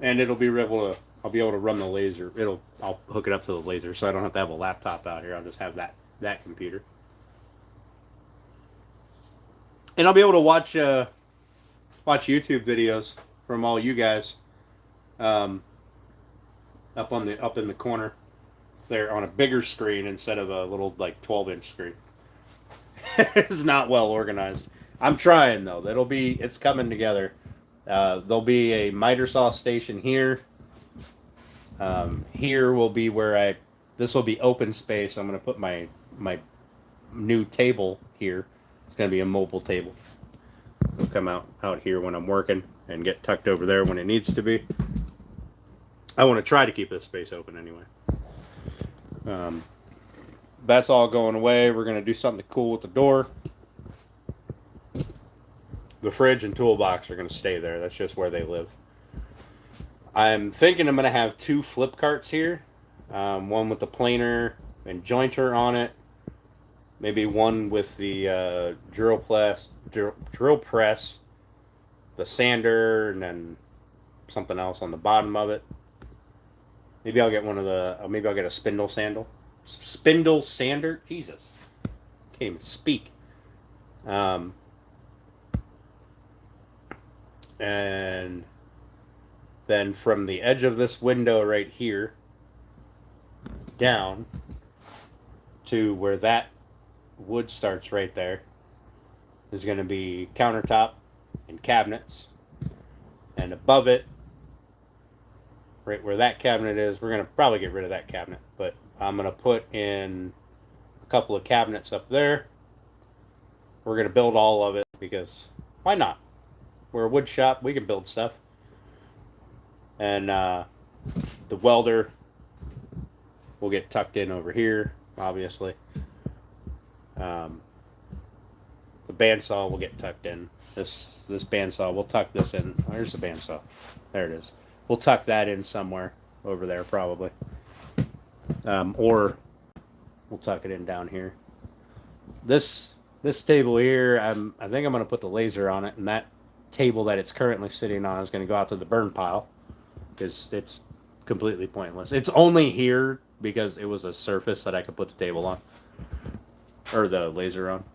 A: And I'll be able to run the laser. I'll hook it up to the laser, so I don't have to have a laptop out here. I'll just have that computer, and I'll be able to watch YouTube videos from all you guys, up in the corner there on a bigger screen instead of a little 12-inch screen. It's not well organized. I'm trying though. It's coming together. There'll be a miter saw station here. Here will be this will be open space. I'm going to put my new table here. It's going to be a mobile table. It'll come out here when I'm working and get tucked over there when it needs to be. I want to try to keep this space open anyway. That's all going away. We're going to do something cool with the door. The fridge and toolbox are going to stay there. That's just where they live. I'm thinking I'm going to have 2 flip carts here. One with the planer and jointer on it. Maybe one with the drill press, the sander, and then something else on the bottom of it. Maybe I'll get one of the. Maybe I'll get a spindle sander. Jesus, can't even speak. And then from the edge of this window right here down to where that wood starts right there is going to be countertop and cabinets, and above it, right where that cabinet is, we're going to probably get rid of that cabinet, but I'm going to put in a couple of cabinets up there. We're going to build all of it because why not? We're a wood shop, we can build stuff. And the welder will get tucked in over here, obviously. The bandsaw will get tucked in. This bandsaw, we'll tuck this in. Where's the bandsaw? There it is. We'll tuck that in somewhere over there, probably. Or we'll tuck it in down here. This table here, I think I'm going to put the laser on it, and that table that it's currently sitting on is going to go out to the burn pile because it's completely pointless. It's only here because it was a surface that I could put the table on or the laser on.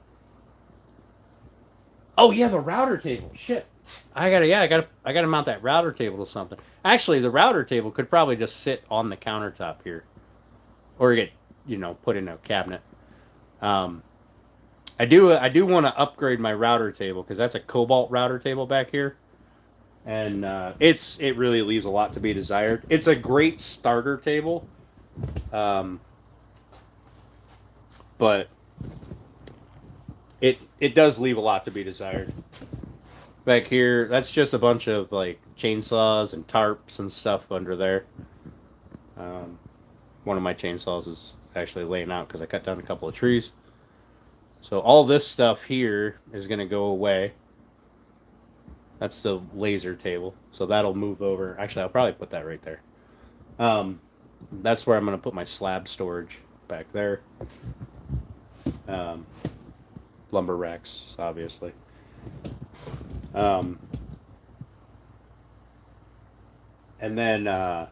A: Oh yeah, the router table. Shit, I gotta mount that router table to something. Actually, the router table could probably just sit on the countertop here, or get put in a cabinet. I do want to upgrade my router table because that's a Cobalt router table back here, and it really leaves a lot to be desired. It's a great starter table, but it does leave a lot to be desired. Back here, that's just a bunch of like chainsaws and tarps and stuff under there. One of my chainsaws is actually laying out because I cut down a couple of trees. So all this stuff here is going to go away. That's the laser table. So that'll move over. Actually, I'll probably put that right there. That's where I'm going to put my slab storage back there. Lumber racks, obviously. And then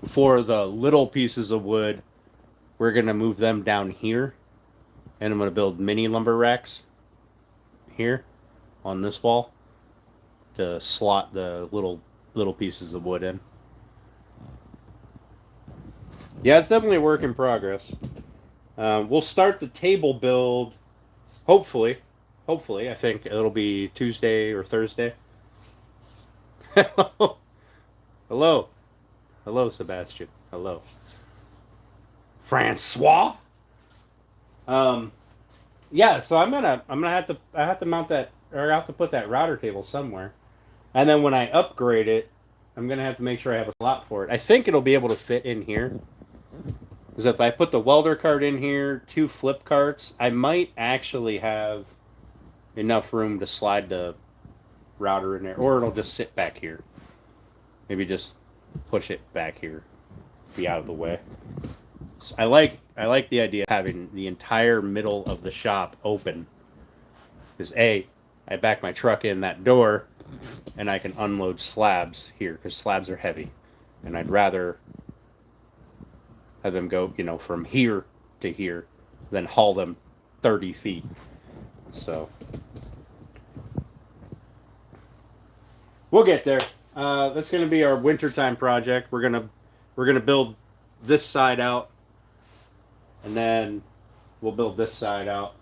A: for the little pieces of wood, we're going to move them down here. And I'm going to build mini lumber racks here on this wall to slot the little pieces of wood in. Yeah, it's definitely a work in progress. We'll start the table build, hopefully. Hopefully, I think it'll be Tuesday or Thursday. Hello. Hello. Hello, Sebastian. Hello. Francois. Yeah, so I'm gonna have to mount that, or I have to put that router table somewhere. And then when I upgrade it, I'm gonna have to make sure I have a slot for it. I think it'll be able to fit in here. Because if I put the welder cart in here, 2 flip carts, I might actually have enough room to slide the router in there, or it'll just sit back here. Maybe just push it back here, be out of the way. So I like the idea of having the entire middle of the shop open. Because I back my truck in that door, and I can unload slabs here because slabs are heavy, and I'd rather have them go, from here to here, than haul them 30 feet. So we'll get there. That's going to be our wintertime project. We're gonna build this side out, and then we'll build this side out.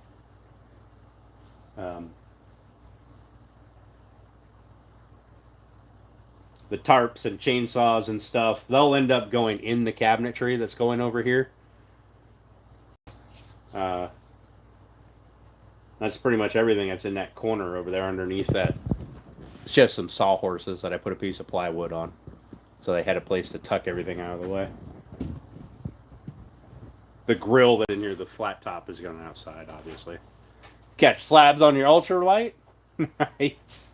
A: The tarps and chainsaws and stuff, they'll end up going in the cabinetry that's going over here. That's pretty much everything that's in that corner over there underneath that. It's just some sawhorses that I put a piece of plywood on, so they had a place to tuck everything out of the way. the grill that in here, the flat top is going outside, obviously. Catch slabs on your ultralight. Nice.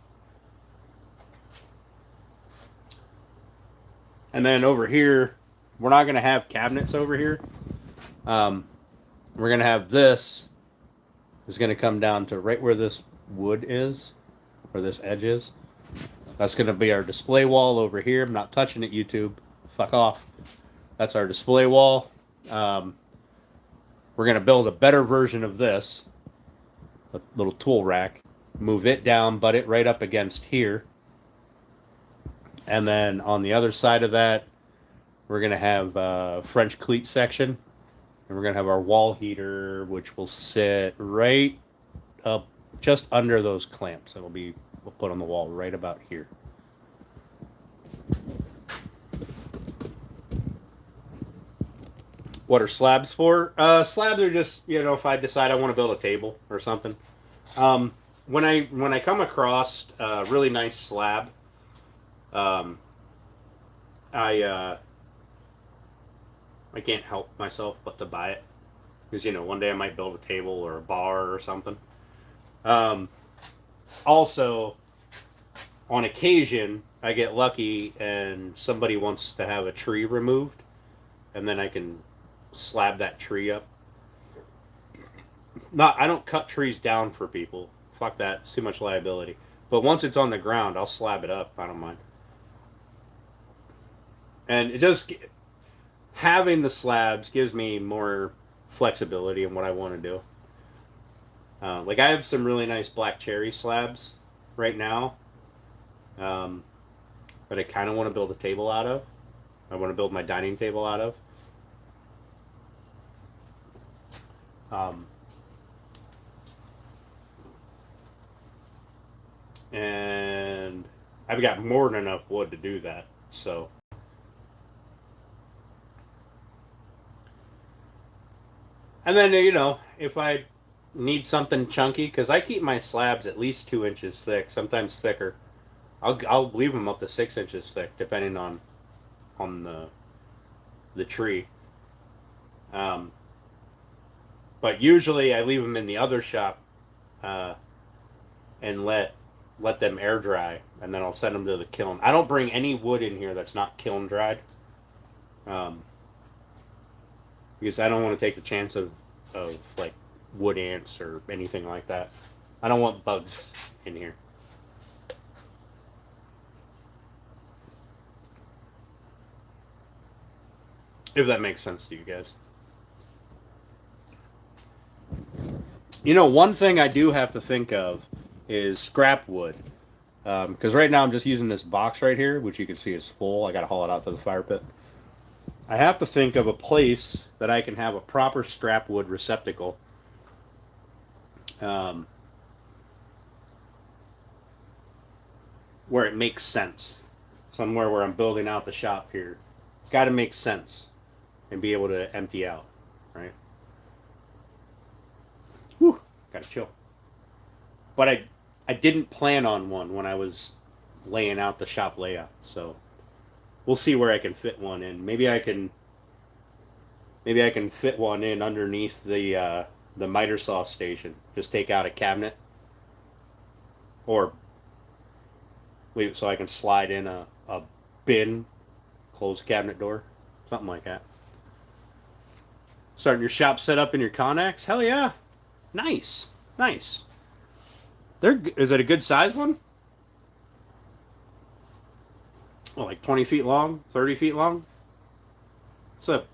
A: And then over here, we're not going to have cabinets over here. We're going to have this is going to come down to right where this wood is, where this edge is. That's going to be our display wall over here. I'm not touching it, YouTube. Fuck off. That's our display wall. We're going to build a better version of this. A little tool rack. Move it down, butt it right up against here. And then on the other side of that, we're going to have a French cleat section. And we're going to have our wall heater, which will sit right up just under those clamps. It'll be, we'll put on the wall right about here. What are slabs for? Slabs are just, you know, if I decide I want to build a table or something. When I come across a really nice slab, I can't help myself but to buy it, because, you know, one day I might build a table or a bar or something. Also, on occasion, I get lucky and somebody wants to have a tree removed, and then I can slab that tree up. I don't cut trees down for people. Fuck that. It's too much liability. But once it's on the ground, I'll slab it up. I don't mind. And it just, having the slabs gives me more flexibility in what I want to do. Like, I have some really nice black cherry slabs right now that I kind of want to build a table out of. I want to build my dining table out of. And I've got more than enough wood to do that, so. And then, you know, if I need something chunky, because I keep my slabs at least 2 inches thick, sometimes thicker. I'll leave them up to 6 inches thick, depending on the tree. But usually I leave them in the other shop and let them air dry, and then I'll send them to the kiln. I don't bring any wood in here that's not kiln dried, because I don't want to take the chance of like wood ants or anything like that. I don't want bugs in here. If that makes sense to you guys. You know, one thing I do have to think of is scrap wood. Because right now I'm just using this box right here, which you can see is full. I got to haul it out to the fire pit. I have to think of a place that I can have a proper scrap wood receptacle. Where it makes sense. Somewhere where I'm building out the shop here. It's got to make sense and be able to empty out, right? Whew, gotta chill. But I didn't plan on one when I was laying out the shop layout, so we'll see where I can fit one in. Maybe I can fit one in underneath the miter saw station. Just take out a cabinet, or leave it so I can slide in a bin, close the cabinet door, something like that. Starting your shop set up in your Connex? Hell yeah. Nice. Nice. Is it a good size one? Oh, like 20 feet long? 30 feet long? It's a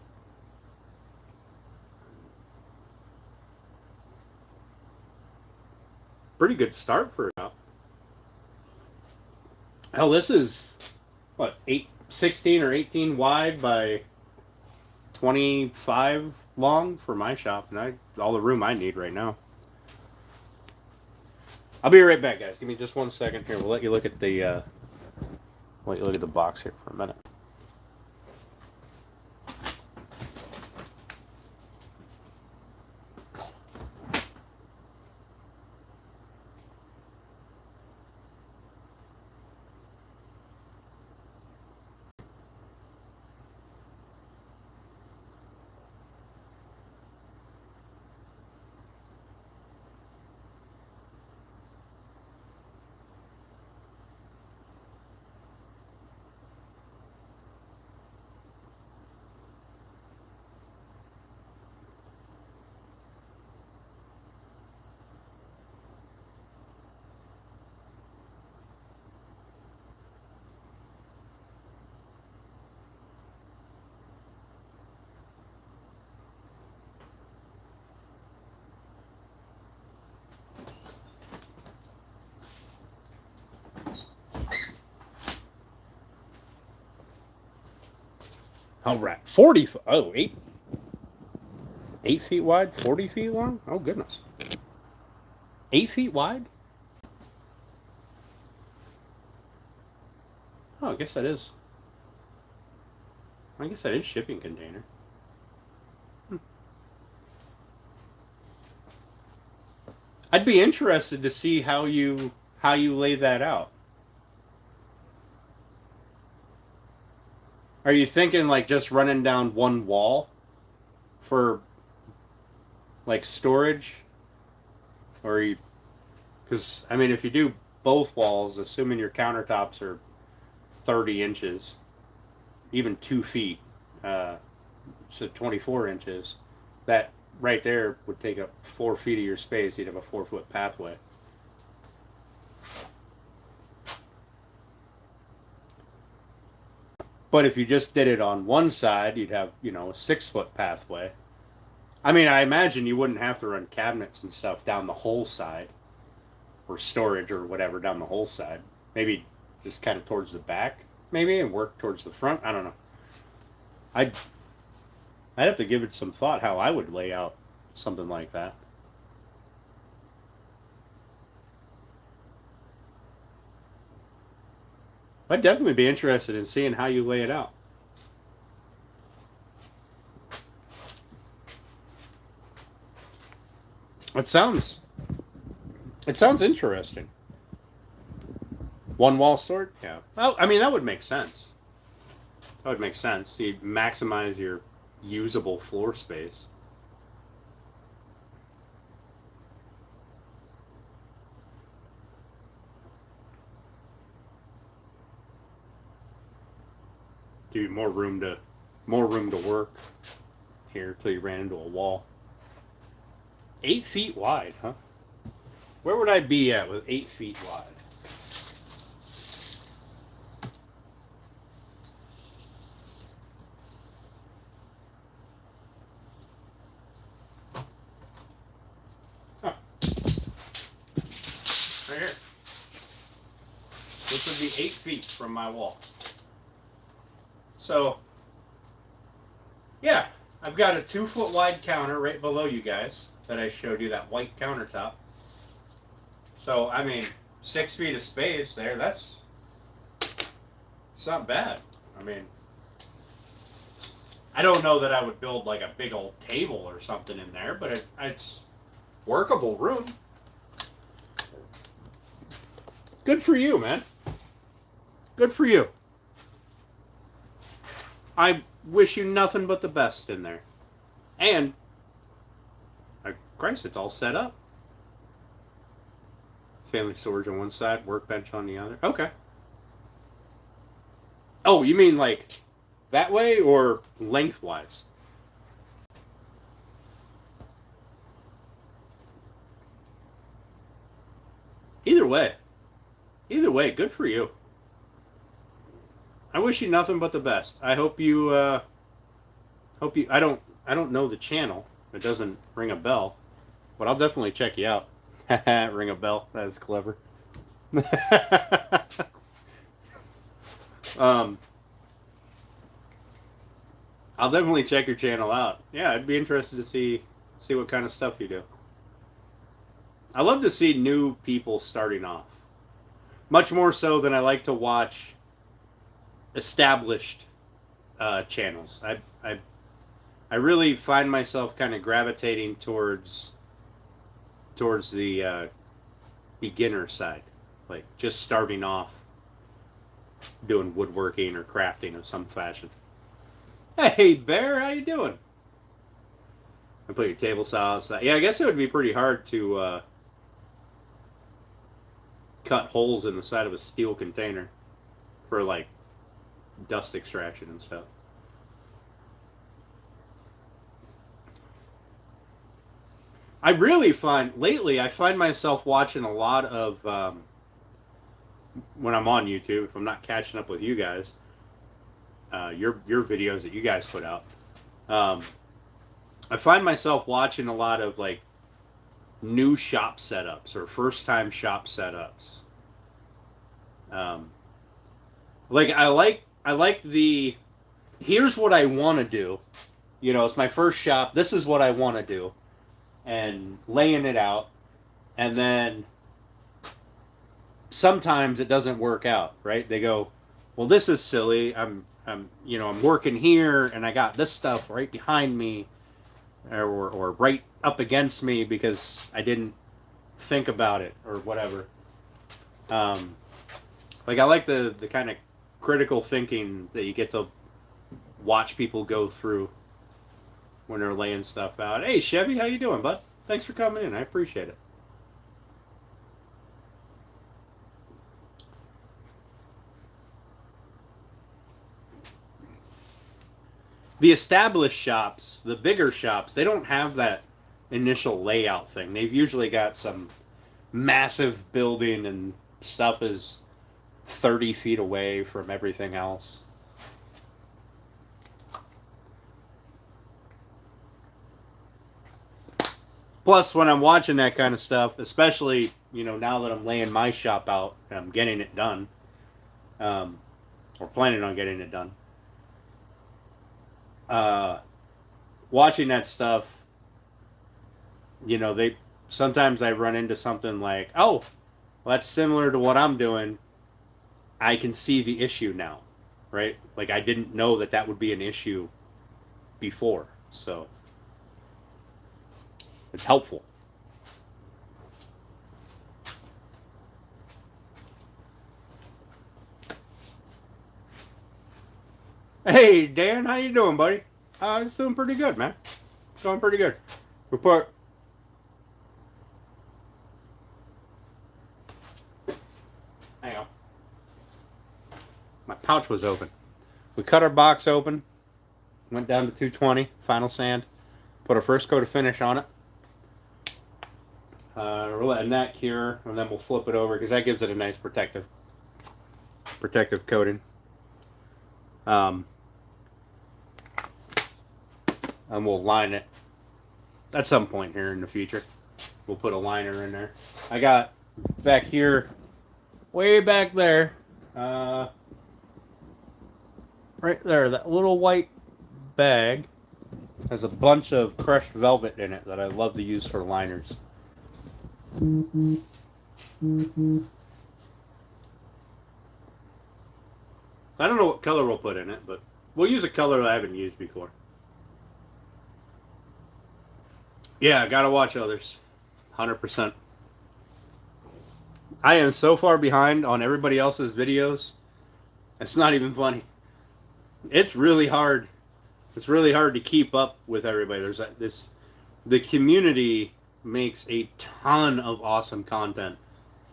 A: pretty good start for a shop. Hell, this is, what, 16 or 18 wide by 25 long for my shop, and all the room I need right now. I'll be right back, guys. Give me just 1 second here. We'll let you look at the box here for a minute. Oh, right. 40 foot. Oh, 8 feet wide, 40 feet long? Oh, goodness. 8 feet wide? Oh, I guess that is. I guess that is shipping container. I'd be interested to see how you lay that out. Are you thinking like just running down one wall for like storage, or you? Because I mean, if you do both walls, assuming your countertops are 30 inches, even 2 feet, so 24 inches, that right there would take up 4 feet of your space. You'd have a 4-foot pathway. But if you just did it on one side, you'd have, a 6-foot pathway. I mean, I imagine you wouldn't have to run cabinets and stuff down the whole side, or storage or whatever down the whole side. Maybe just kind of towards the back, maybe, and work towards the front. I don't know. I'd have to give it some thought how I would lay out something like that. I'd definitely be interested in seeing how you lay it out. It sounds interesting. One wall storage? Yeah. Well, I mean, that would make sense. That would make sense. You'd maximize your usable floor space. Give you more room to work here till you ran into a wall. 8 feet wide, huh? Where would I be at with 8 feet wide? Huh. Right here. This would be 8 feet from my wall. So, yeah, I've got a 2-foot wide counter right below you guys that I showed you, that white countertop. So, I mean, 6 feet of space there, it's not bad. I mean, I don't know that I would build like a big old table or something in there, but it's workable room. Good for you, man. Good for you. I wish you nothing but the best in there. And, Christ, it's all set up. Family storage on one side, workbench on the other. Okay. Oh, you mean like that way or lengthwise? Either way. Either way, good for you. I wish you nothing but the best. I hope you I don't know the channel. It doesn't ring a bell. But I'll definitely check you out. Ring a bell. That is clever. I'll definitely check your channel out. Yeah, I'd be interested to see what kind of stuff you do. I love to see new people starting off. Much more so than I like to watch established channels. I really find myself kind of gravitating towards the beginner side, like just starting off doing woodworking or crafting of some fashion. Hey Bear, how you doing? I put your table saw outside. Yeah, I guess it would be pretty hard to cut holes in the side of a steel container for like dust extraction and stuff. I really find lately I find myself watching a lot of when I'm on YouTube, if I'm not catching up with you guys, your videos that you guys put out. I find myself watching a lot of like new shop setups or first time shop setups. Like I like the here's what I want to do. You know, it's my first shop. This is what I want to do. And laying it out. And then sometimes it doesn't work out, right? They go, well, this is silly. I'm working here and I got this stuff right behind me or right up against me because I didn't think about it or whatever. Like I like the kind of critical thinking that you get to watch people go through when they're laying stuff out. Hey Chevy, how you doing, bud? Thanks for coming in. I appreciate it. The established shops, the bigger shops, they don't have that initial layout thing. They've usually got some massive building and stuff is 30 feet away from everything else. Plus, when I'm watching that kind of stuff, especially, now that I'm laying my shop out and I'm getting it done, or planning on getting it done, watching that stuff, they sometimes I run into something like, oh, well, that's similar to what I'm doing. I can see the issue now, right? Like I didn't know that would be an issue before, so it's helpful. Hey Dan, how you doing, buddy? It's doing pretty good, man. It's going pretty good. We put hang on. My pouch was open. We cut our box open, went down to 220, final sand, put our first coat of finish on it. We're letting that cure, and then we'll flip it over because that gives it a nice protective coating. And we'll line it at some point here in the future. We'll put a liner in there. I got back here, way back there, right there, that little white bag has a bunch of crushed velvet in it that I love to use for liners. I don't know what color we'll put in it, but we'll use a color that I haven't used before. Yeah, gotta watch others. 100%. I am so far behind on everybody else's videos. It's not even funny. It's really hard. It's really hard to keep up with everybody. The community makes a ton of awesome content.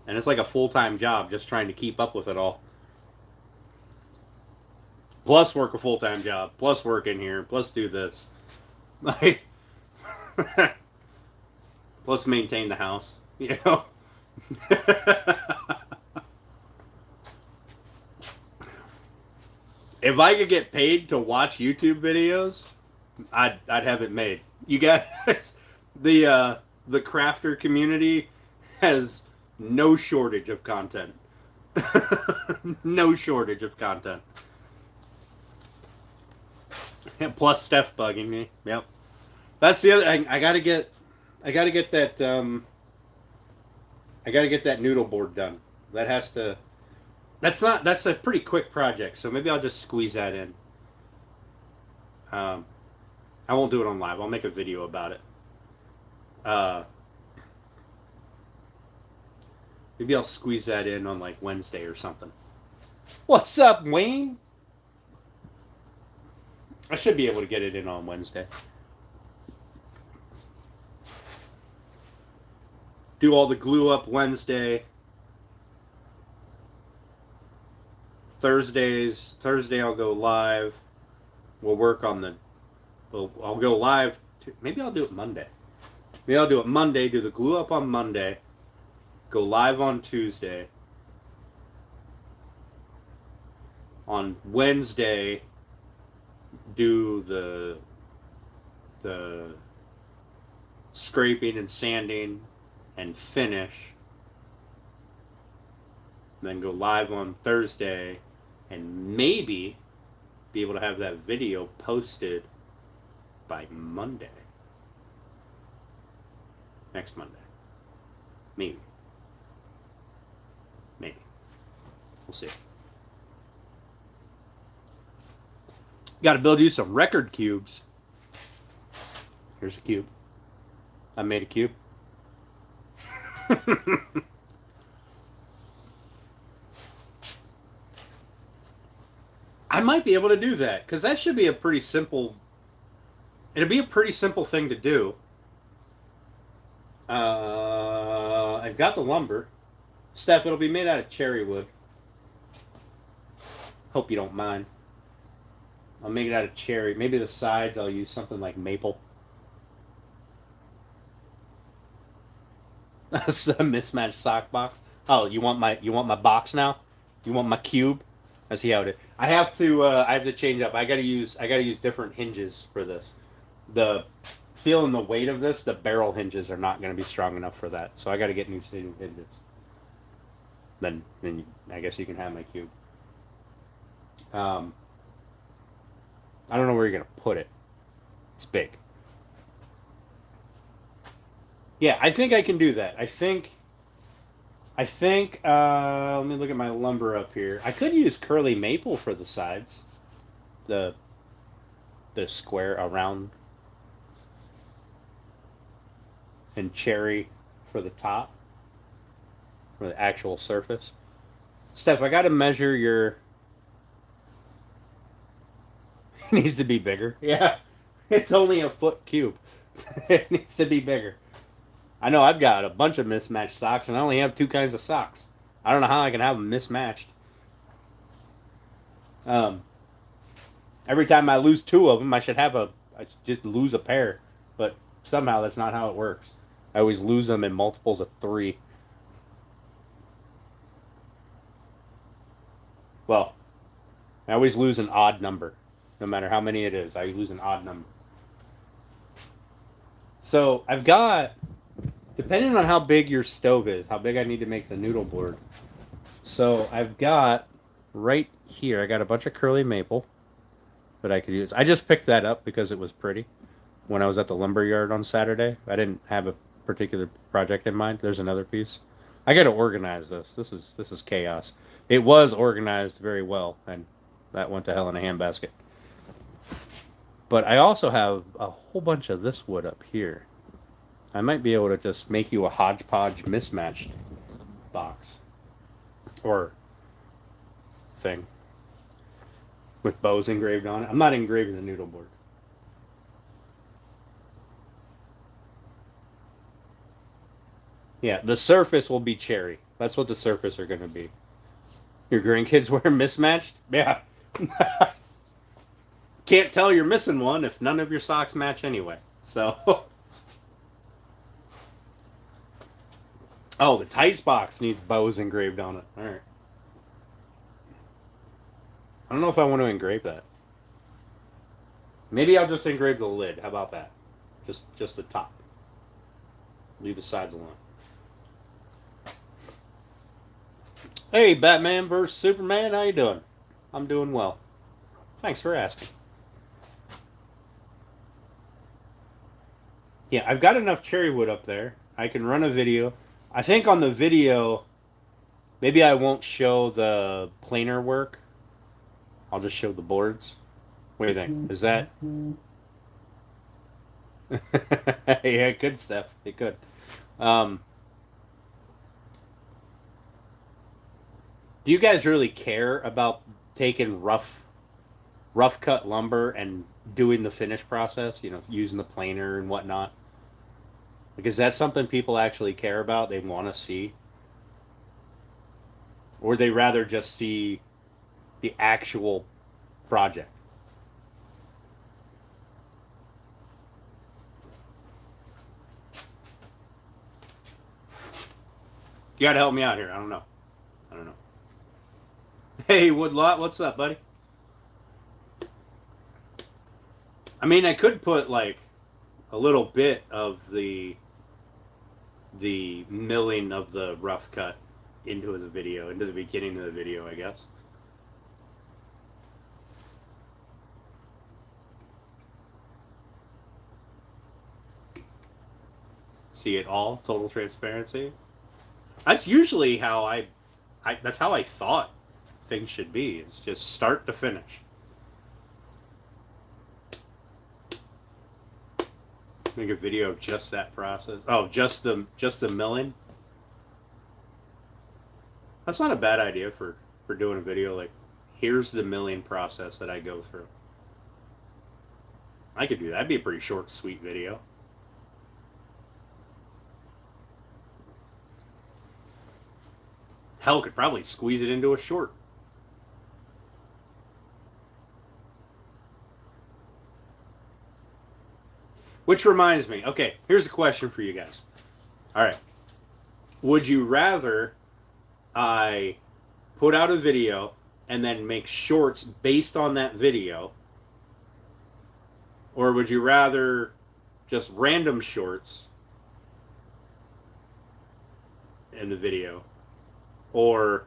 A: And it's like a full-time job just trying to keep up with it all. Plus work a full-time job. Plus work in here. Plus do this. Like... Plus maintain the house, If I could get paid to watch YouTube videos, I'd have it made. You guys, the crafter community has no shortage of content. No shortage of content. Plus Steph bugging me. Yep. That's the other. I gotta get that. I gotta get that noodle board done. That has to. That's a pretty quick project. So maybe I'll just squeeze that in. I won't do it on live. I'll make a video about it. Maybe I'll squeeze that in on like Wednesday or something. What's up, Wayne? I should be able to get it in on Wednesday. Do all the glue up Wednesday. Thursday I'll go live. We'll work on I'll go live. Maybe I'll do it Monday. Maybe I'll do it Monday, do the glue up on Monday. Go live on Tuesday. On Wednesday, do the scraping and sanding and finish, then go live on Thursday, and maybe be able to have that video posted by Monday. Next Monday. Maybe. Maybe. We'll see. Got to build you some record cubes. Here's a cube. I made a cube. I might be able to do that because that should be a pretty simple. It'd be a pretty simple thing to do. I've got the lumber. Steph, it'll be made out of cherry wood. Hope you don't mind. I'll make it out of cherry. Maybe the sides I'll use something like maple. That's a mismatched sock box. Oh, you want my box now? You want my cube? I see how it is. I have to change up. I gotta use different hinges for this. Feeling the weight of this, the barrel hinges are not gonna be strong enough for that. So I gotta get new hinges. Then I guess you can have my cube. I don't know where you're gonna put it. It's big. Yeah, I think I can do that. I think let me look at my lumber up here. I could use curly maple for the sides. The square around. And cherry for the top. For the actual surface. Steph, I gotta measure your... It needs to be bigger. Yeah. It's only a foot cube. It needs to be bigger. I know I've got a bunch of mismatched socks, and I only have 2 kinds of socks. I don't know how I can have them mismatched. Every time I lose 2 of them, I should just lose a pair. But somehow that's not how it works. I always lose them in multiples of 3. Well, I always lose an odd number. No matter how many it is, I lose an odd number. So I've got... Depending on how big your stove is, how big I need to make the noodle board. So I've got right here, I got a bunch of curly maple that I could use. I just picked that up because it was pretty when I was at the lumber yard on Saturday. I didn't have a particular project in mind. There's another piece. I got to organize this. This is chaos. It was organized very well, and that went to hell in a handbasket. But I also have a whole bunch of this wood up here. I might be able to just make you a hodgepodge mismatched box. Or thing. With bows engraved on it. I'm not engraving the noodle board. Yeah, the surface will be cherry. That's what the surface are going to be. Your grandkids wear mismatched? Yeah. Can't tell you're missing one if none of your socks match anyway. So... Oh, the tights box needs bows engraved on it. All right. I don't know if I want to engrave that. Maybe I'll just engrave the lid. How about that? Just the top. Leave the sides alone. Hey, Batman vs. Superman. How you doing? I'm doing well. Thanks for asking. Yeah, I've got enough cherry wood up there. I can run a video. I think on the video, maybe I won't show the planer work. I'll just show the boards. What do you think? Is that... Yeah, it could, Steph. It could. Do you guys really care about taking rough cut lumber and doing the finish process? You know, using the planer and whatnot? Like, is that something people actually care about? They want to see? Or they rather just see the actual project? You gotta help me out here. I don't know. Hey, Woodlot, what's up, buddy? I mean, I could put, like, a little bit of the milling of the rough cut into the video, into the beginning of the video, I guess. see it all, total transparency. That's usually how that's how I thought things should be. It's just start to finish. Make a video of just that process. Oh, just the milling. That's not a bad idea for doing a video. Like, here's the milling process that I go through. I could do that. That'd be a pretty short, sweet video. Hell, could probably squeeze it into a short. Which reminds me, okay, here's a question for you guys. All right. Would you rather I put out a video and then make shorts based on that video? Or would you rather just random shorts in the video? Or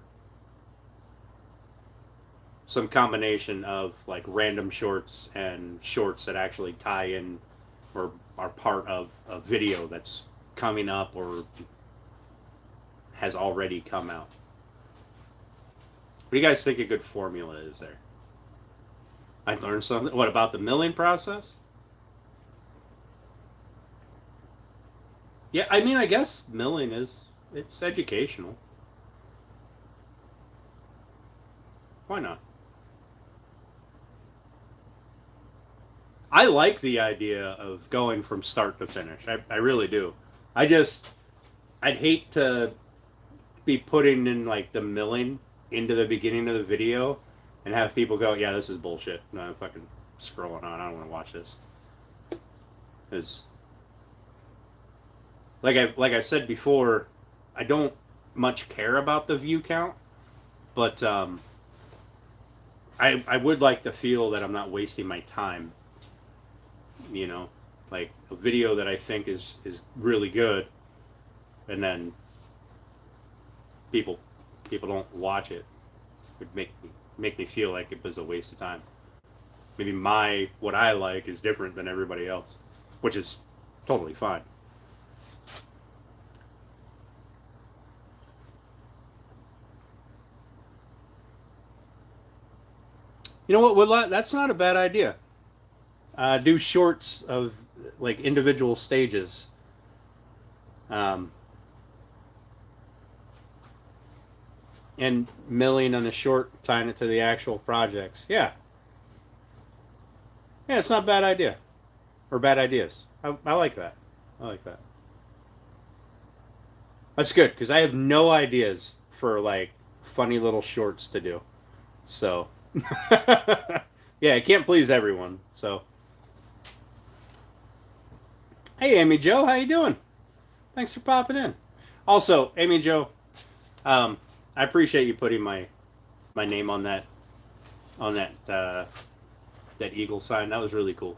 A: some combination of like random shorts and shorts that actually tie in or are part of a video that's coming up or has already come out? What do you guys think a good formula is there? I learned something. What about the milling process? Yeah, I mean, I guess milling it's educational. Why not? I like the idea of going from start to finish. I really do. I'd hate to be putting in like the milling into the beginning of the video and have people go, yeah, this is bullshit. No, I'm fucking scrolling on. I don't want to watch this. Because, like I've said before, I don't much care about the view count, but I would like to feel that I'm not wasting my time. You know, like a video that I think is really good, and then people don't watch it. Would make me feel like it was a waste of time. Maybe what I like is different than everybody else, which is totally fine. You know what, Woodlot? That's not a bad idea. Do shorts of like individual stages. And milling on the short, tying it to the actual projects. Yeah. Yeah, it's not a bad idea. Or bad ideas. I like that. I like that. That's good, because I have no ideas for like funny little shorts to do. So yeah, I can't please everyone. So hey, Amy Jo, how you doing? Thanks for popping in. Also, Amy Jo, I appreciate you putting my name on that that eagle sign. That was really cool.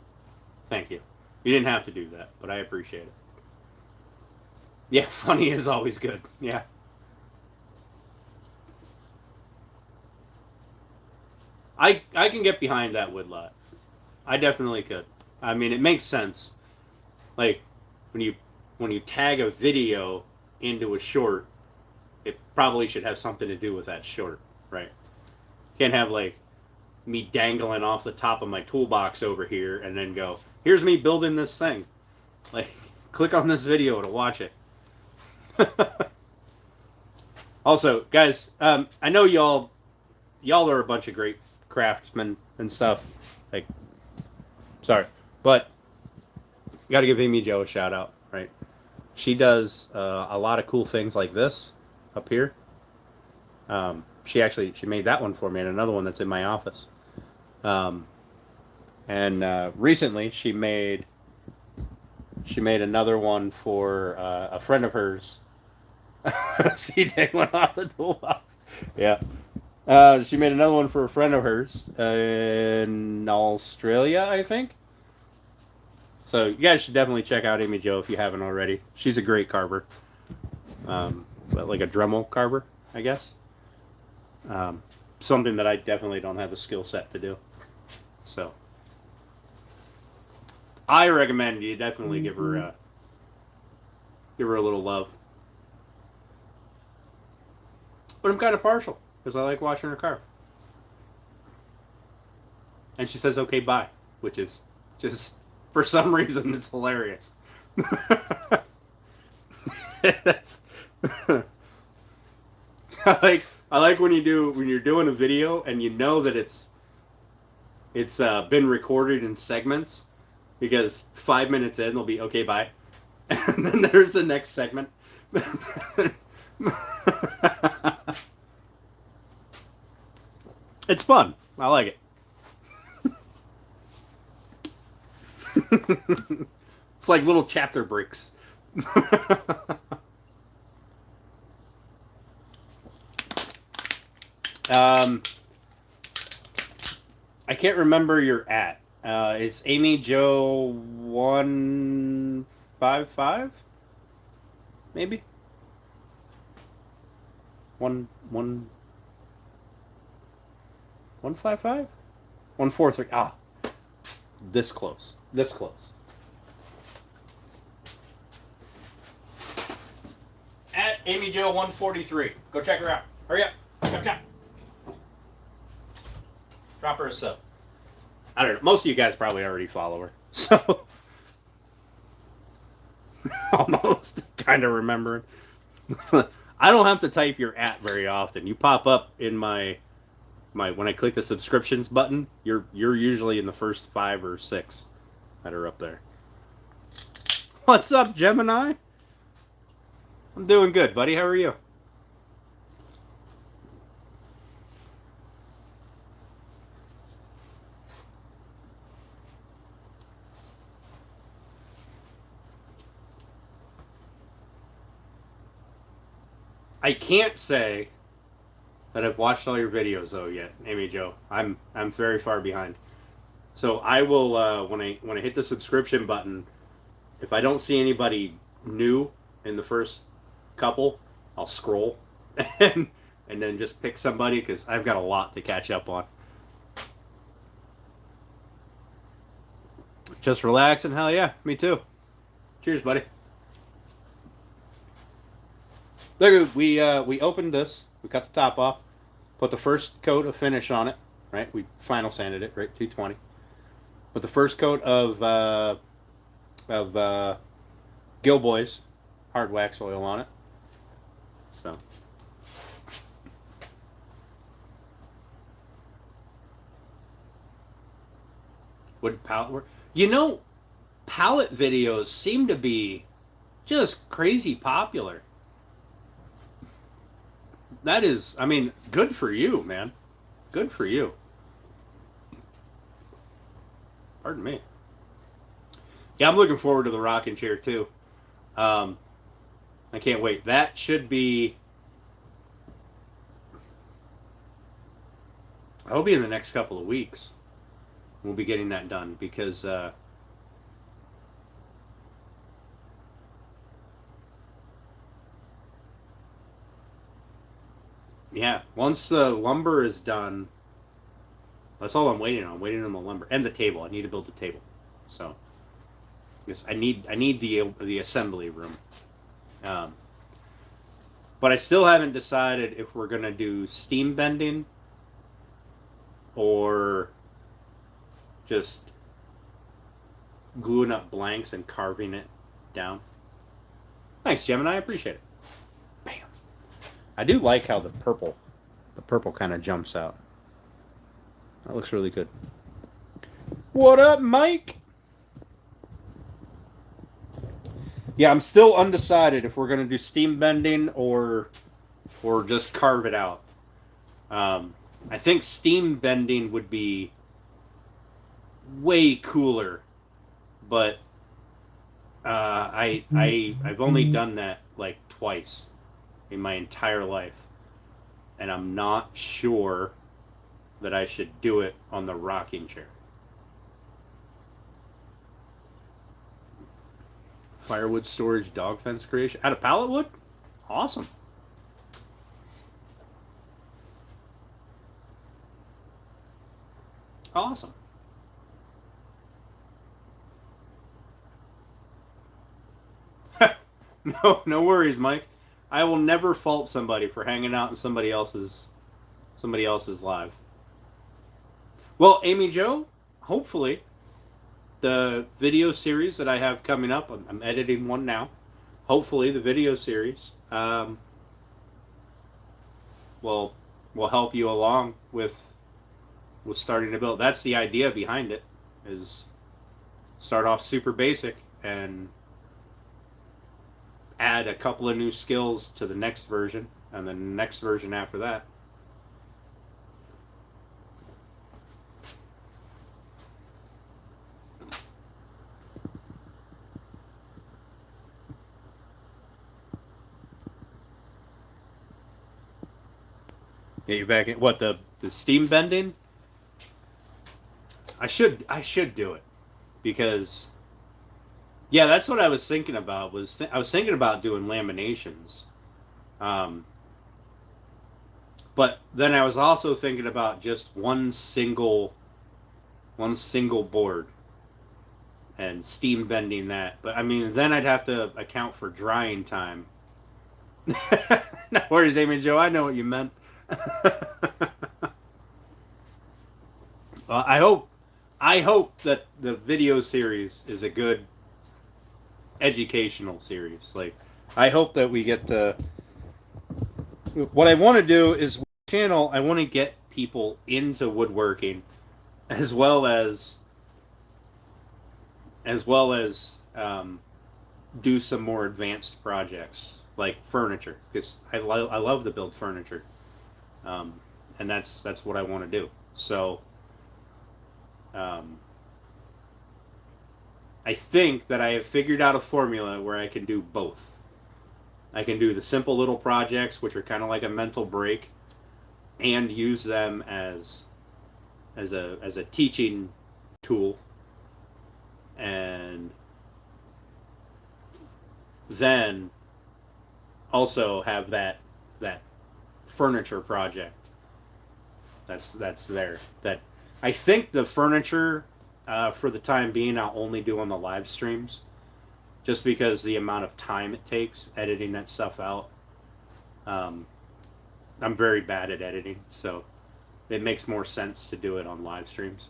A: Thank you. You didn't have to do that, but I appreciate it. Yeah, funny is always good. Yeah. I can get behind that, Woodlot. I definitely could. I mean, it makes sense. Like when you tag a video into a short, it probably should have something to do with that short, right? You can't have like me dangling off the top of my toolbox over here and then go, here's me building this thing. Like, click on this video to watch it. Also, guys, I know y'all are a bunch of great craftsmen and stuff. Like, sorry, but you got to give Amy Jo a shout out, right? She does a lot of cool things like this up here. She made that one for me, and another one that's in my office. And recently she made another one for a friend of hers. CJ went off the toolbox. Yeah. She made another one for a friend of hers in Australia, I think. So you guys should definitely check out Amy Jo if you haven't already. She's a great carver. But like a Dremel carver, I guess. Something that I definitely don't have the skill set to do. So I recommend you definitely give her Give her a little love. But I'm kind of partial because I like washing her car. And she says, okay, bye. Which is just, for some reason, it's hilarious. That's, I like when you're doing a video and you know that it's been recorded in segments, because 5 minutes in they'll be okay, bye, and then there's the next segment. It's fun. I like it. It's like little chapter breaks. I can't remember your at. It's Amy Joe 155, maybe 155 143. Ah, this close. This close. At Amy Joe 143. Go check her out. Hurry up. Chop. Drop her a sub. I don't know. Most of you guys probably already follow her. So, almost kind of remembering. I don't have to type your at very often. You pop up in my when I click the subscriptions button, you're usually in the first 5 or 6 that are up there. What's up, Gemini? I'm doing good, buddy. How are you? I can't say that I've watched all your videos though yet, Amy Joe. I'm very far behind. So I will when I hit the subscription button, if I don't see anybody new in the first couple, I'll scroll and then just pick somebody, because I've got a lot to catch up on. Just relaxing, hell yeah, me too. Cheers, buddy. Look, we opened this. We cut the top off, put the first coat of finish on it. Right, we final sanded it. Right, 220. Put the first coat of Gilboy's hard wax oil on it. So. Would palette work? You know, palette videos seem to be just crazy popular. That is, I mean, good for you, man. Good for you. Pardon me. Yeah, I'm looking forward to the rocking chair too. I can't wait. That should be. That'll be in the next couple of weeks. We'll be getting that done because. Yeah, once the lumber is done, that's all I'm waiting on. I'm waiting on the lumber and the table. I need to build the table, so yes, I need the assembly room. But I still haven't decided if we're gonna do steam bending or just gluing up blanks and carving it down. Thanks, Gemini. I appreciate it. I do like how the purple kind of jumps out. That looks really good. What up, Mike? Yeah, I'm still undecided if we're going to do steam bending or just carve it out. I think steam bending would be way cooler, but I've only done that like twice in my entire life, and I'm not sure that I should do it on the rocking chair. Firewood storage dog fence creation out of pallet wood? Awesome. Awesome. No worries, Mike. I will never fault somebody for hanging out in somebody else's live. Well, Amy Joe, hopefully the video series that I have coming up, I'm editing one now. Hopefully the video series will help you along with starting to build. That's the idea behind it. Is start off super basic and add a couple of new skills to the next version and the next version after that. Yeah, you back in what the steam bending? I should do it because yeah, that's what I was thinking about. I was thinking about doing laminations, um, but then I was also thinking about just one single board and steam bending that. But I mean, then I'd have to account for drying time. No worries, Amy Joe. I know what you meant. I hope that the video series is a good educational series. Like, I hope that we get to. What I want to do is channel. I want to get people into woodworking, as well as do some more advanced projects like furniture because I love to build furniture, and that's what I want to do. So. I think that I have figured out a formula where I can do both. I can do the simple little projects, which are kind of like a mental break, and use them as a teaching tool, and then also have that furniture project that's there. That I think the furniture, for the time being, I'll only do on the live streams, just because the amount of time it takes editing that stuff out. I'm very bad at editing, so it makes more sense to do it on live streams.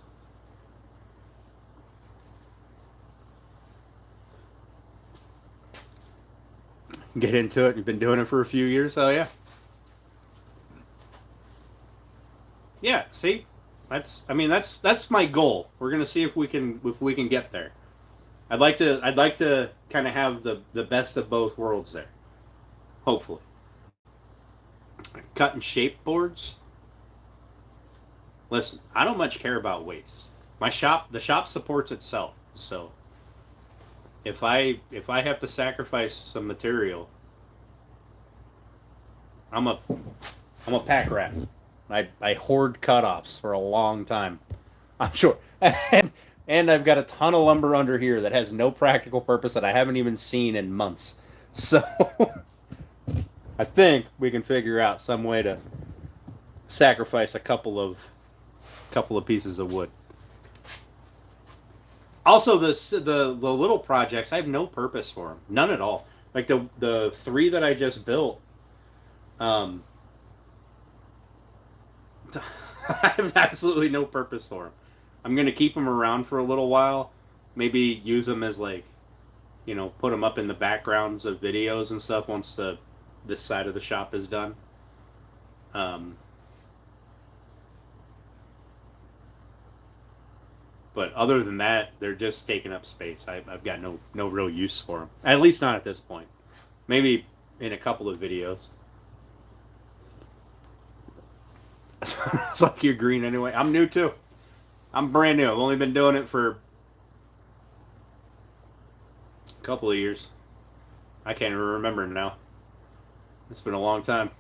A: Get into it. You've been doing it for a few years. Oh yeah, yeah. See, that's my goal. We're gonna see if we can get there. I'd like to kind of have the best of both worlds there. Hopefully, cut and shape boards. Listen, I don't much care about waste. The shop supports itself. So if I have to sacrifice some material, I'm a pack rat. I hoard cutoffs for a long time. I'm sure. And I've got a ton of lumber under here that has no practical purpose that I haven't even seen in months. So I think we can figure out some way to sacrifice a couple of pieces of wood. Also, the little projects, I have no purpose for them, none at all. Like the three that I just built, um, I have absolutely no purpose for them. I'm gonna keep them around for a little while, maybe use them as like, put them up in the backgrounds of videos and stuff once this side of the shop is done. Um, but other than that, they're just taking up space. I've got no real use for them, at least not at this point. Maybe in a couple of videos. It's like you're green anyway. I'm new too. I'm brand new. I've only been doing it for a couple of years. I can't even remember now. It's been a long time.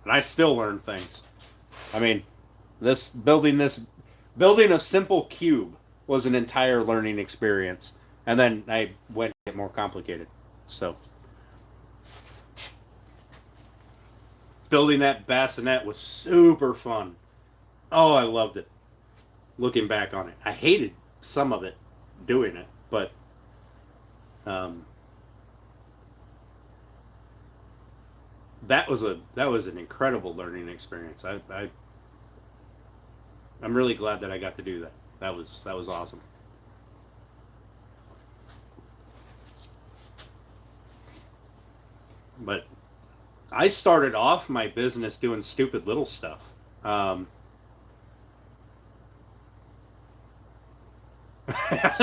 A: And I still learn things. I mean, building a simple cube was an entire learning experience. And then I went to get more complicated. So building that bassinet was super fun. Oh, I loved it. Looking back on it, I hated some of it doing it, but that was an incredible learning experience. I'm really glad that I got to do that. That was awesome. But I started off my business doing stupid little stuff. Um,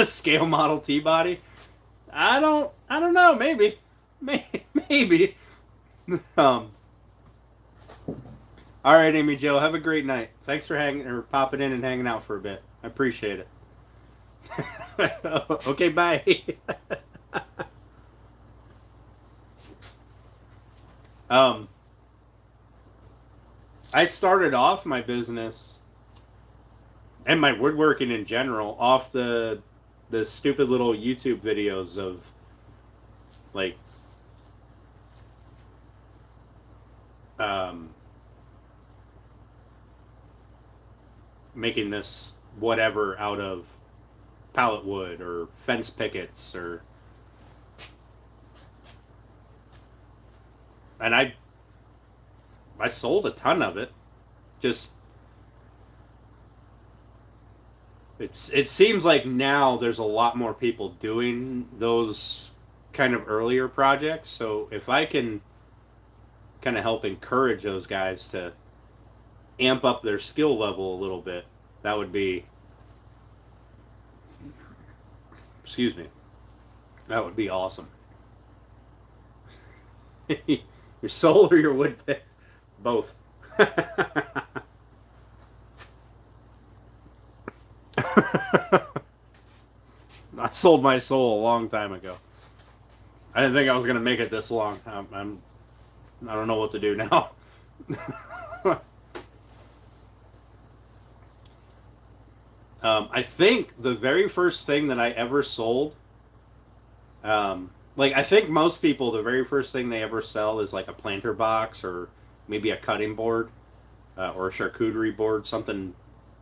A: Scale model T body. I don't know. Maybe, maybe. Um, all right, Amy Joe. Have a great night. Thanks for hanging or popping in and hanging out for a bit. I appreciate it. Okay, bye. um, I started off my business and my woodworking in general off the stupid little YouTube videos of like um, making this whatever out of pallet wood or fence pickets or and I sold a ton of it. Just it seems like now there's a lot more people doing those kind of earlier projects. So if I can kind of help encourage those guys to amp up their skill level a little bit, that would be, excuse me, that would be awesome. Your soul or your wood picks? Both. I sold my soul a long time ago. I didn't think I was going to make it this long. I don't know what to do now. I think the very first thing that I ever sold, like I think most people, the very first thing they ever sell is like a planter box or maybe a cutting board or a charcuterie board, something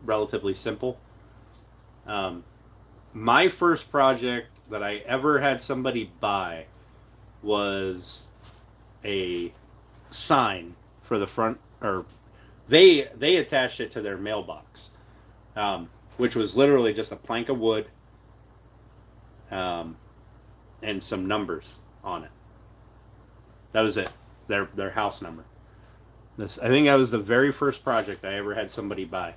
A: relatively simple. Um, my first project that I ever had somebody buy was a sign for the front, or they attached it to their mailbox, which was literally just a plank of wood um, and some numbers on it. That was it. Their house number. This, I think that was the very first project I ever had somebody buy.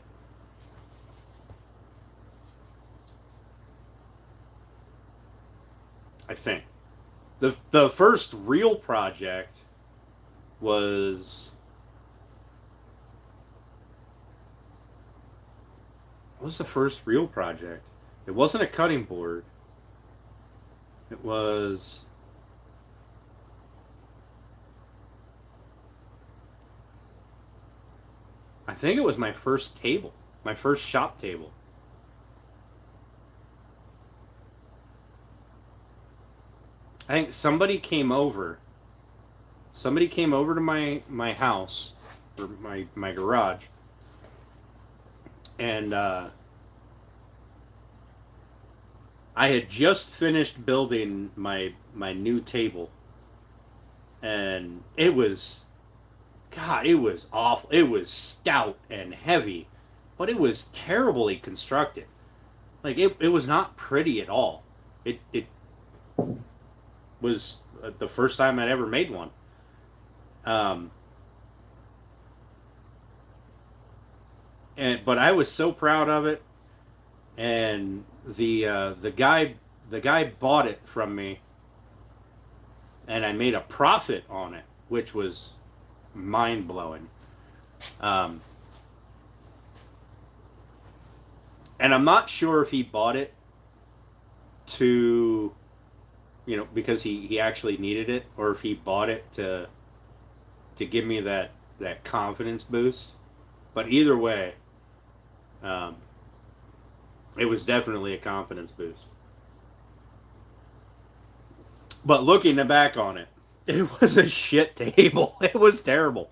A: I think the first real project was what was the first real project? It wasn't a cutting board. It was I think it was my first table, my first shop table. I think somebody came over. Somebody came over to my house or my garage, and I had just finished building my new table, and it was, God, it was awful. It was stout and heavy, but it was terribly constructed. Like it was not pretty at all. It was the first time I'd ever made one. Um, but I was so proud of it, and the guy bought it from me, and I made a profit on it, which was mind blowing. Um, and I'm not sure if he bought it to, because he actually needed it, or if he bought it to give me that confidence boost. But either way, um, it was definitely a confidence boost. But looking back on it, it was a shit table. It was terrible.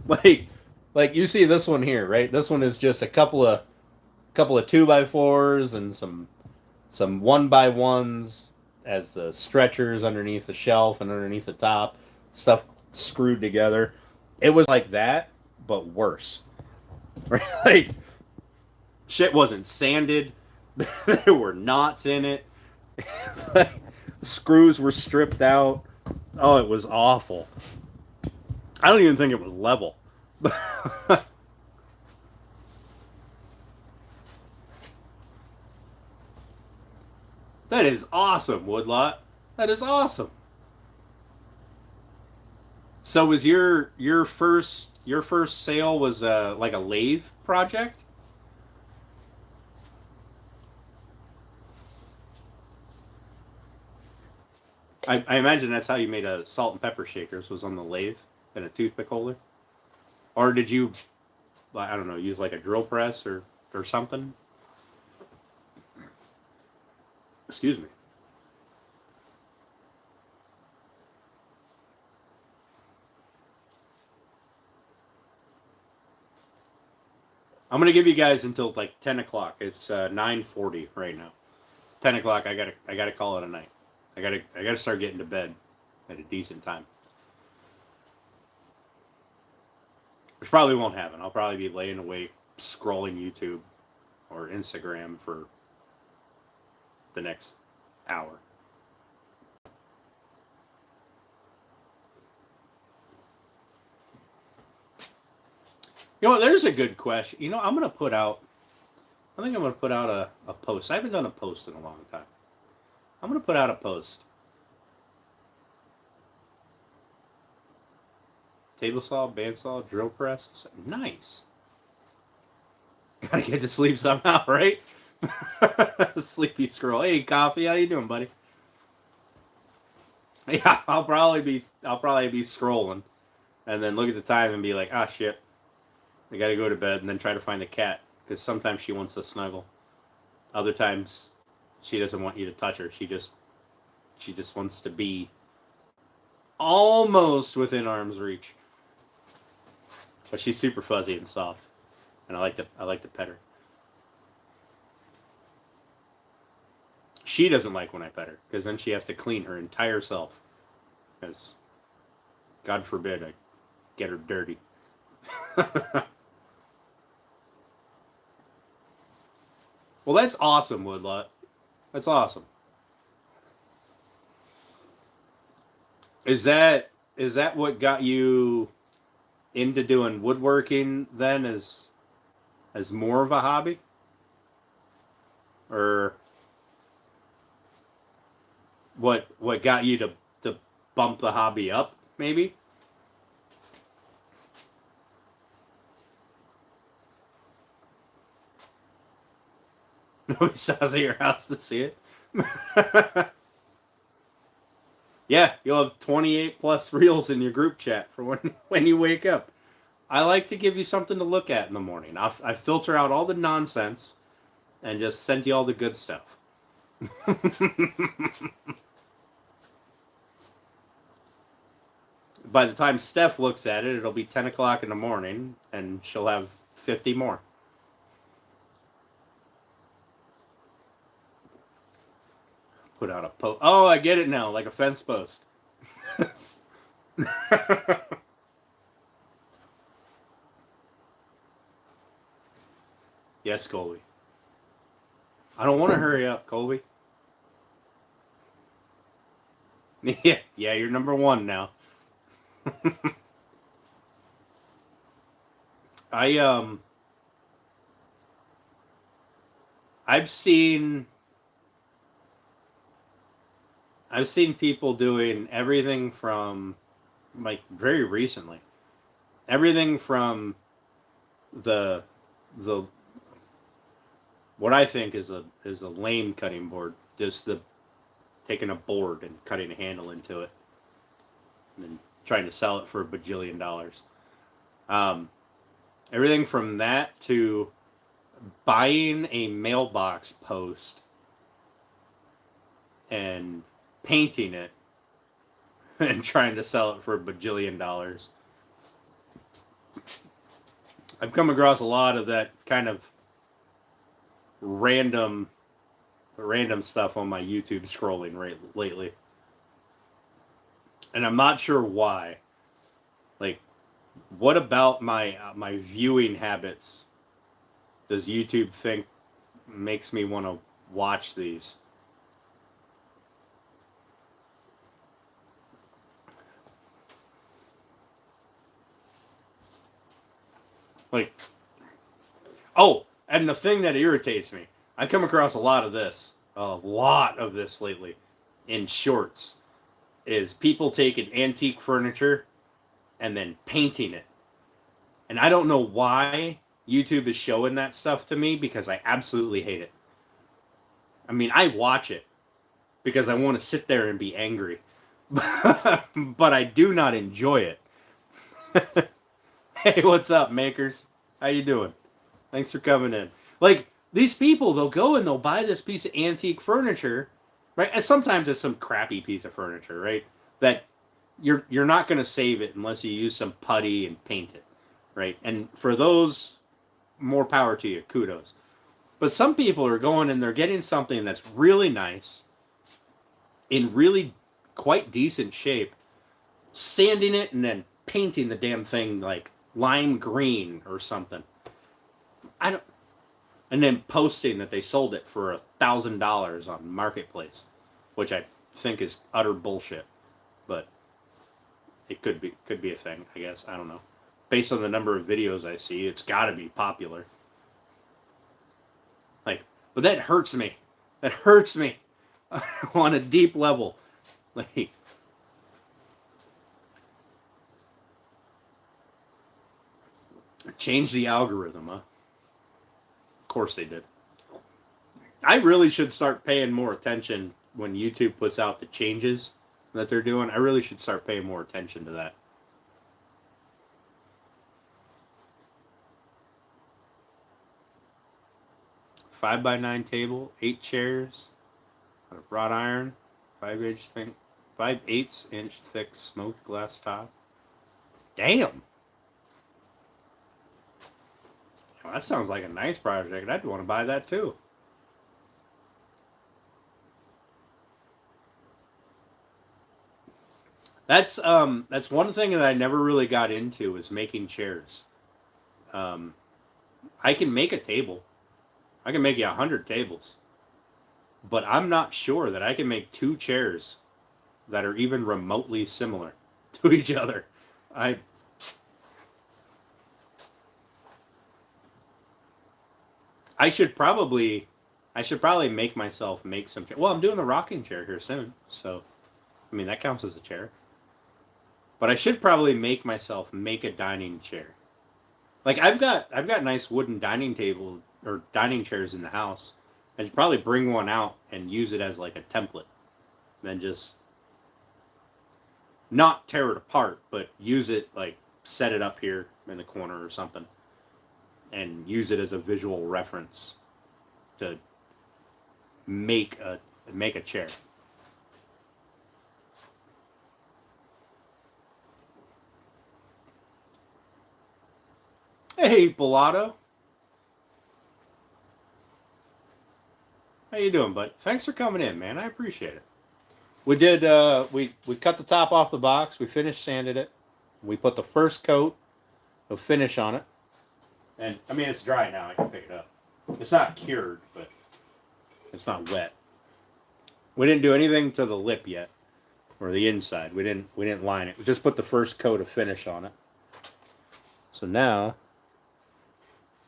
A: Like, like you see this one here, right? This one is just a couple of 2x4s and some 1x1s as the stretchers underneath the shelf and underneath the top. Stuff screwed together. It was like that, but worse. Like, shit wasn't sanded. There were knots in it. Screws were stripped out. Oh, it was awful. I don't even think it was level. That is awesome, Woodlot. That is awesome. So was your first sale was like a lathe project? I imagine that's how you made a salt and pepper shakers, was on the lathe and a toothpick holder. Or did you, I don't know, use like a drill press or something? Excuse me. I'm gonna give you guys until like 10 o'clock. It's 9:40 right now. 10 o'clock. I gotta call it a night. I gotta start getting to bed at a decent time. Which probably won't happen. I'll probably be laying awake scrolling YouTube or Instagram for the next hour. You know what? There's a good question. You know, I'm gonna put out. I think I'm gonna put out a post. I haven't done a post in a long time. I'm gonna put out a post. Table saw, bandsaw, drill press. Nice. Gotta get to sleep somehow, right? Sleepy squirrel. Hey, coffee. How you doing, buddy? Yeah, I'll probably be scrolling, and then look at the time and be like, ah, shit. I gotta go to bed, and then try to find the cat because sometimes she wants to snuggle. Other times, she doesn't want you to touch her. She just wants to be almost within arm's reach. But she's super fuzzy and soft, and I like to pet her. She doesn't like when I pet her because then she has to clean her entire self. Because God forbid I get her dirty. Well, that's awesome, Woodlot. That's awesome. Is that what got you into doing woodworking then, as more of a hobby, or what got you to bump the hobby up? Maybe. Nobody stops at your house to see it. Yeah, you'll have 28 plus reels in your group chat for when you wake up. I like to give you something to look at in the morning. I filter out all the nonsense and just send you all the good stuff. By the time Steph looks at it, it'll be 10 o'clock in the morning, and she'll have 50 more. Put out a post. Oh, I get it now, like a fence post. Yes, Colby. I don't want to hurry up, Colby. Yeah, you're number one now. I I've seen I've seen people doing everything from, like, very recently. Everything from the the what I think is a lame cutting board, just the taking a board and cutting a handle into it and then trying to sell it for a bajillion dollars. Um, Everything from that to buying a mailbox post and painting it and trying to sell it for a bajillion dollars. I've come across a lot of that kind of random stuff on my YouTube scrolling lately. And I'm not sure why. What about my viewing habits does YouTube think makes me want to watch these? Like, oh, and the thing that irritates me, I come across a lot of this lately in shorts, is people taking antique furniture and then painting it. And I don't know why YouTube is showing that stuff to me, because I absolutely hate it. I mean, I watch it because I want to sit there and be angry. But I do not enjoy it. Hey, what's up, makers? How you doing? Thanks for coming in. Like, these people, they'll go and they'll buy this piece of antique furniture, right? And sometimes it's some crappy piece of furniture, right? That you're not going to save it unless you use some putty and paint it, right? And for those, more power to you, kudos. But some people are going and they're getting something that's really nice, in really quite decent shape, sanding it and then painting the damn thing like lime green or something. I don't, and then posting that they sold it for $1,000 on Marketplace, which I think is utter bullshit. But it could be a thing, I guess. I don't know. Based on the number of videos I see, it's got to be popular. Like, but that hurts me. That hurts me on a deep level. Like, change the algorithm, huh? Of course they did. I really should start paying more attention when YouTube puts out the changes that they're doing. I really should start paying more attention to that. Five by 9 table, 8 chairs, a wrought iron, 5/8 inch thick smoked glass top. Damn. Well, that sounds like a nice project. I'd want to buy that too. That's one thing that I never really got into, is making chairs. I can make a table. I can make you 100 tables. But I'm not sure that I can make 2 chairs that are even remotely similar to each other. I should probably make myself make some chairs. Well, I'm doing the rocking chair here soon, so I mean that counts as a chair. But I should probably make myself make a dining chair. Like, I've got nice wooden dining table or dining chairs in the house. I should probably bring one out and use it as like a template. Then just not tear it apart, but use it, like set it up here in the corner or something, and use it as a visual reference to make a chair. Hey, Bellotto. How you doing, bud? Thanks for coming in, man. I appreciate it. We did. We cut the top off the box. We finished sanded it. We put the first coat of finish on it, and I mean it's dry now. I can pick it up. It's not cured, but it's not wet. We didn't do anything to the lip yet, or the inside. We didn't line it. We just put the first coat of finish on it. So now,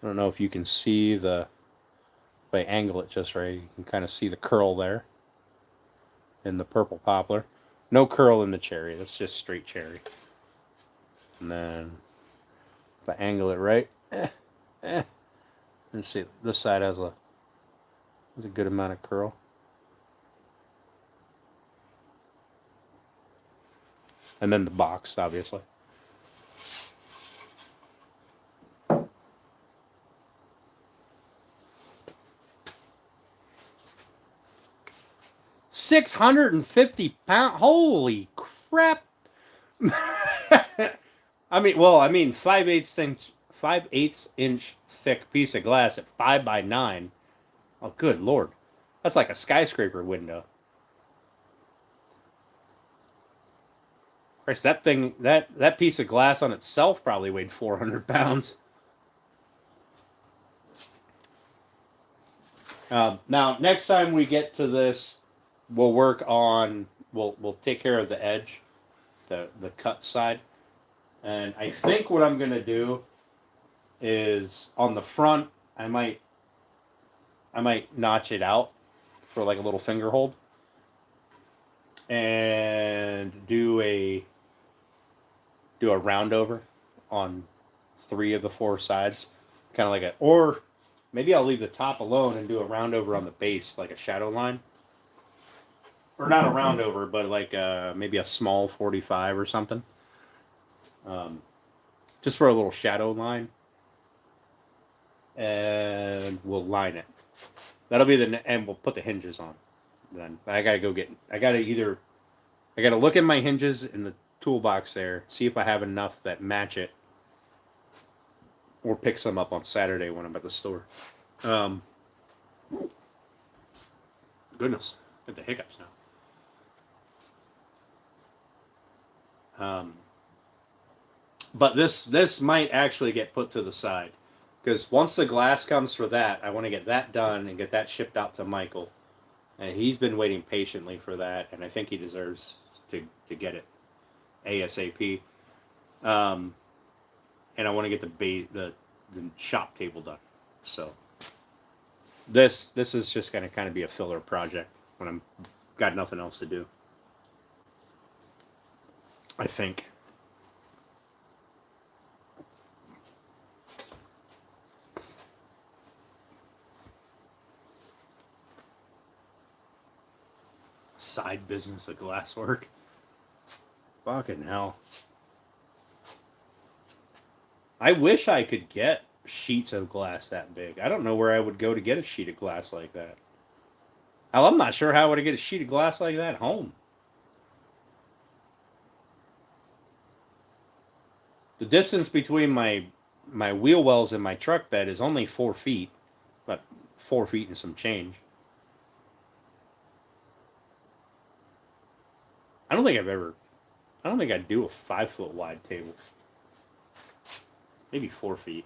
A: I don't know if you can see if I angle it just right, you can kind of see the curl there in the purple poplar. No curl in the cherry. That's just straight cherry. And then if I angle it right, let's see. This side has a good amount of curl. And then the box, obviously. £650. Holy crap! I mean 5/8 inch thick piece of glass at 5 by 9. Oh, good lord, that's like a skyscraper window. Christ, that thing, that piece of glass on itself probably weighed 400 pounds. Now, next time we get to this, we'll work on, we'll take care of the edge, the cut side. And I think what I'm going to do is on the front, I might notch it out for like a little finger hold. And do a round over on 3 of the 4 sides. Kind of like or maybe I'll leave the top alone and do a round over on the base, like a shadow line. Or not a round over, but like maybe a small 45 or something. Just for a little shadow line. And we'll line it. That'll be and we'll put the hinges on. Then I gotta look at my hinges in the toolbox there, see if I have enough that match it, or pick some up on Saturday when I'm at the store. Goodness, get the hiccups now. But this might actually get put to the side, because once the glass comes for that, I want to get that done and get that shipped out to Michael. And he's been waiting patiently for that, and I think he deserves to get it ASAP. And I want to get the shop table done. So this is just going to kind of be a filler project when I'm got nothing else to do, I think. Side business of glasswork. Fucking hell. I wish I could get sheets of glass that big. I don't know where I would go to get a sheet of glass like that. Hell, I'm not sure how I would get a sheet of glass like that at home. The distance between my wheel wells and my truck bed is only 4 feet. About 4 feet and some change. I don't think I'd do a 5-foot wide table. Maybe 4 feet.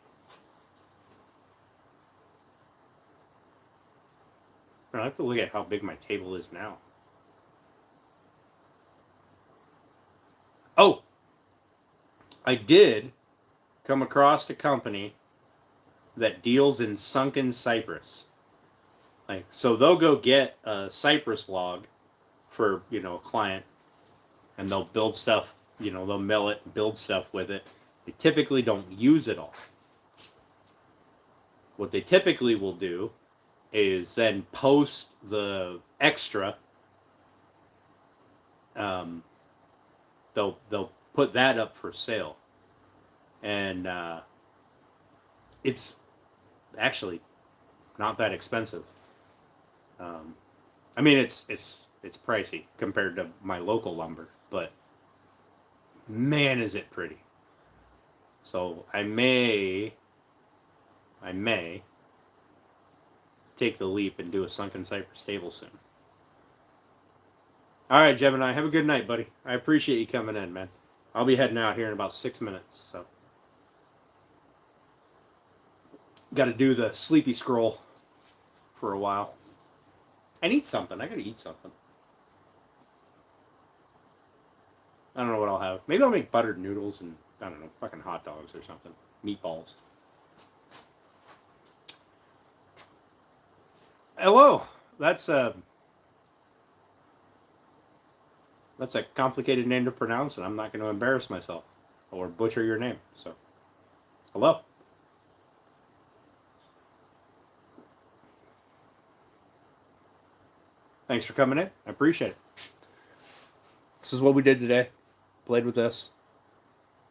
A: I have to look at how big my table is now. Oh! I did come across a company that deals in sunken cypress. So they'll go get a cypress log for, a client. And they'll build stuff, they'll mill it, build stuff with it. They typically don't use it all. What they typically will do is then post the extra. They'll put that up for sale. And it's actually not that expensive. I mean, it's pricey compared to my local lumber. But man, is it pretty. So I may take the leap and do a sunken cypress table soon. All right, Gemini, have a good night, buddy. I appreciate you coming in, man. I'll be heading out here in about 6 minutes. So got to do the sleepy scroll for a while. I need something. I got to eat something. I don't know what I'll have. Maybe I'll make buttered noodles and, I don't know, fucking hot dogs or something. Meatballs. Hello. That's a complicated name to pronounce, and I'm not going to embarrass myself or butcher your name. So, hello. Thanks for coming in. I appreciate it. This is what we did today. Played with this.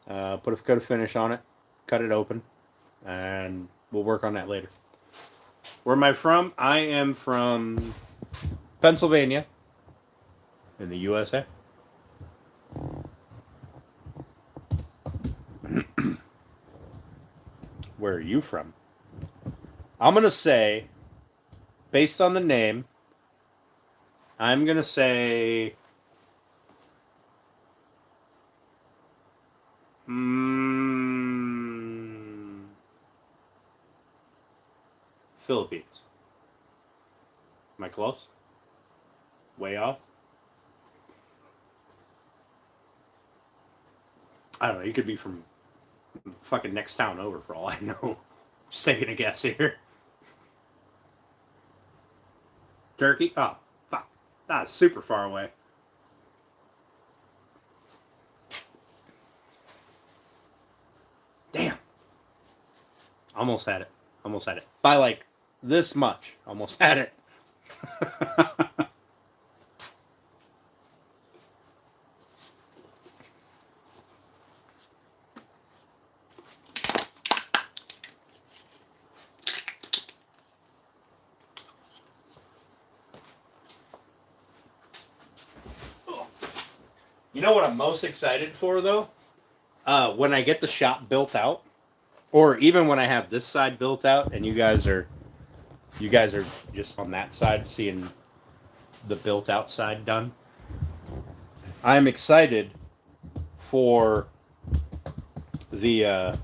A: Put a finish on it. Cut it open. And we'll work on that later. Where am I from? I am from Pennsylvania in the USA. Where are you from? I'm going to say, based on the name, I'm going to say Philippines. Am I close? Way off? I don't know. You could be from fucking next town over for all I know. Just taking a guess here. Turkey? Oh, fuck. That's super far away. Damn. Almost had it. Almost had it. By like this much. Almost had it. You know what I'm most excited for, though? When I get the shop built out, or even when I have this side built out, and you guys are just on that side seeing the built out side done. I'm excited for the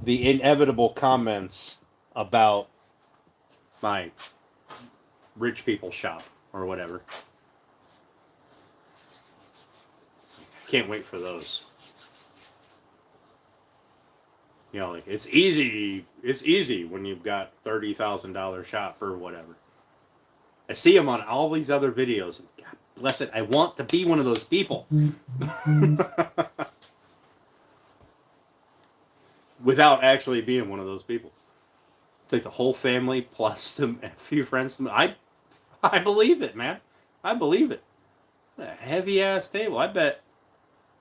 A: inevitable comments about my rich people shop or whatever. Can't wait for those. You know, like it's easy when you've got $30,000 shop or whatever. I see them on all these other videos. And God bless it, I want to be one of those people. Without actually being one of those people. Take the whole family plus a few friends. I believe it, man. I believe it. A heavy ass table. I bet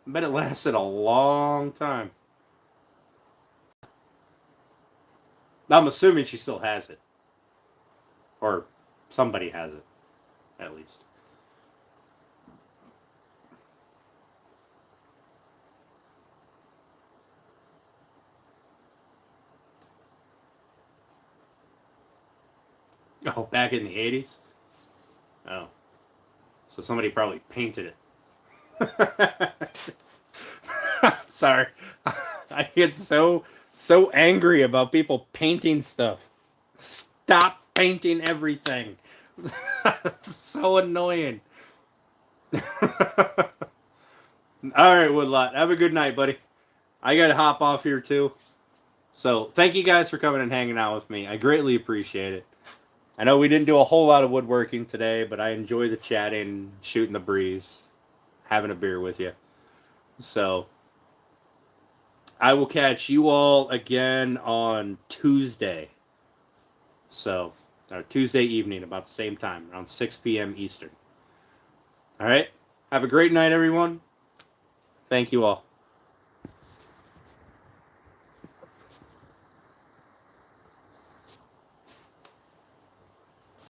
A: it lasted a long time. I'm assuming she still has it. Or somebody has it, at least. Oh, back in the 80s? Oh. So somebody probably painted it. Sorry. I get so angry about people painting stuff. Stop painting everything. So annoying. Alright, Woodlot. Have a good night, buddy. I gotta hop off here too. So, thank you guys for coming and hanging out with me. I greatly appreciate it. I know we didn't do a whole lot of woodworking today, but I enjoy the chatting, shooting the breeze, having a beer with you. So, I will catch you all again on Tuesday. So, Tuesday evening, about the same time, around 6 p.m. Eastern. All right? Have a great night, everyone. Thank you all.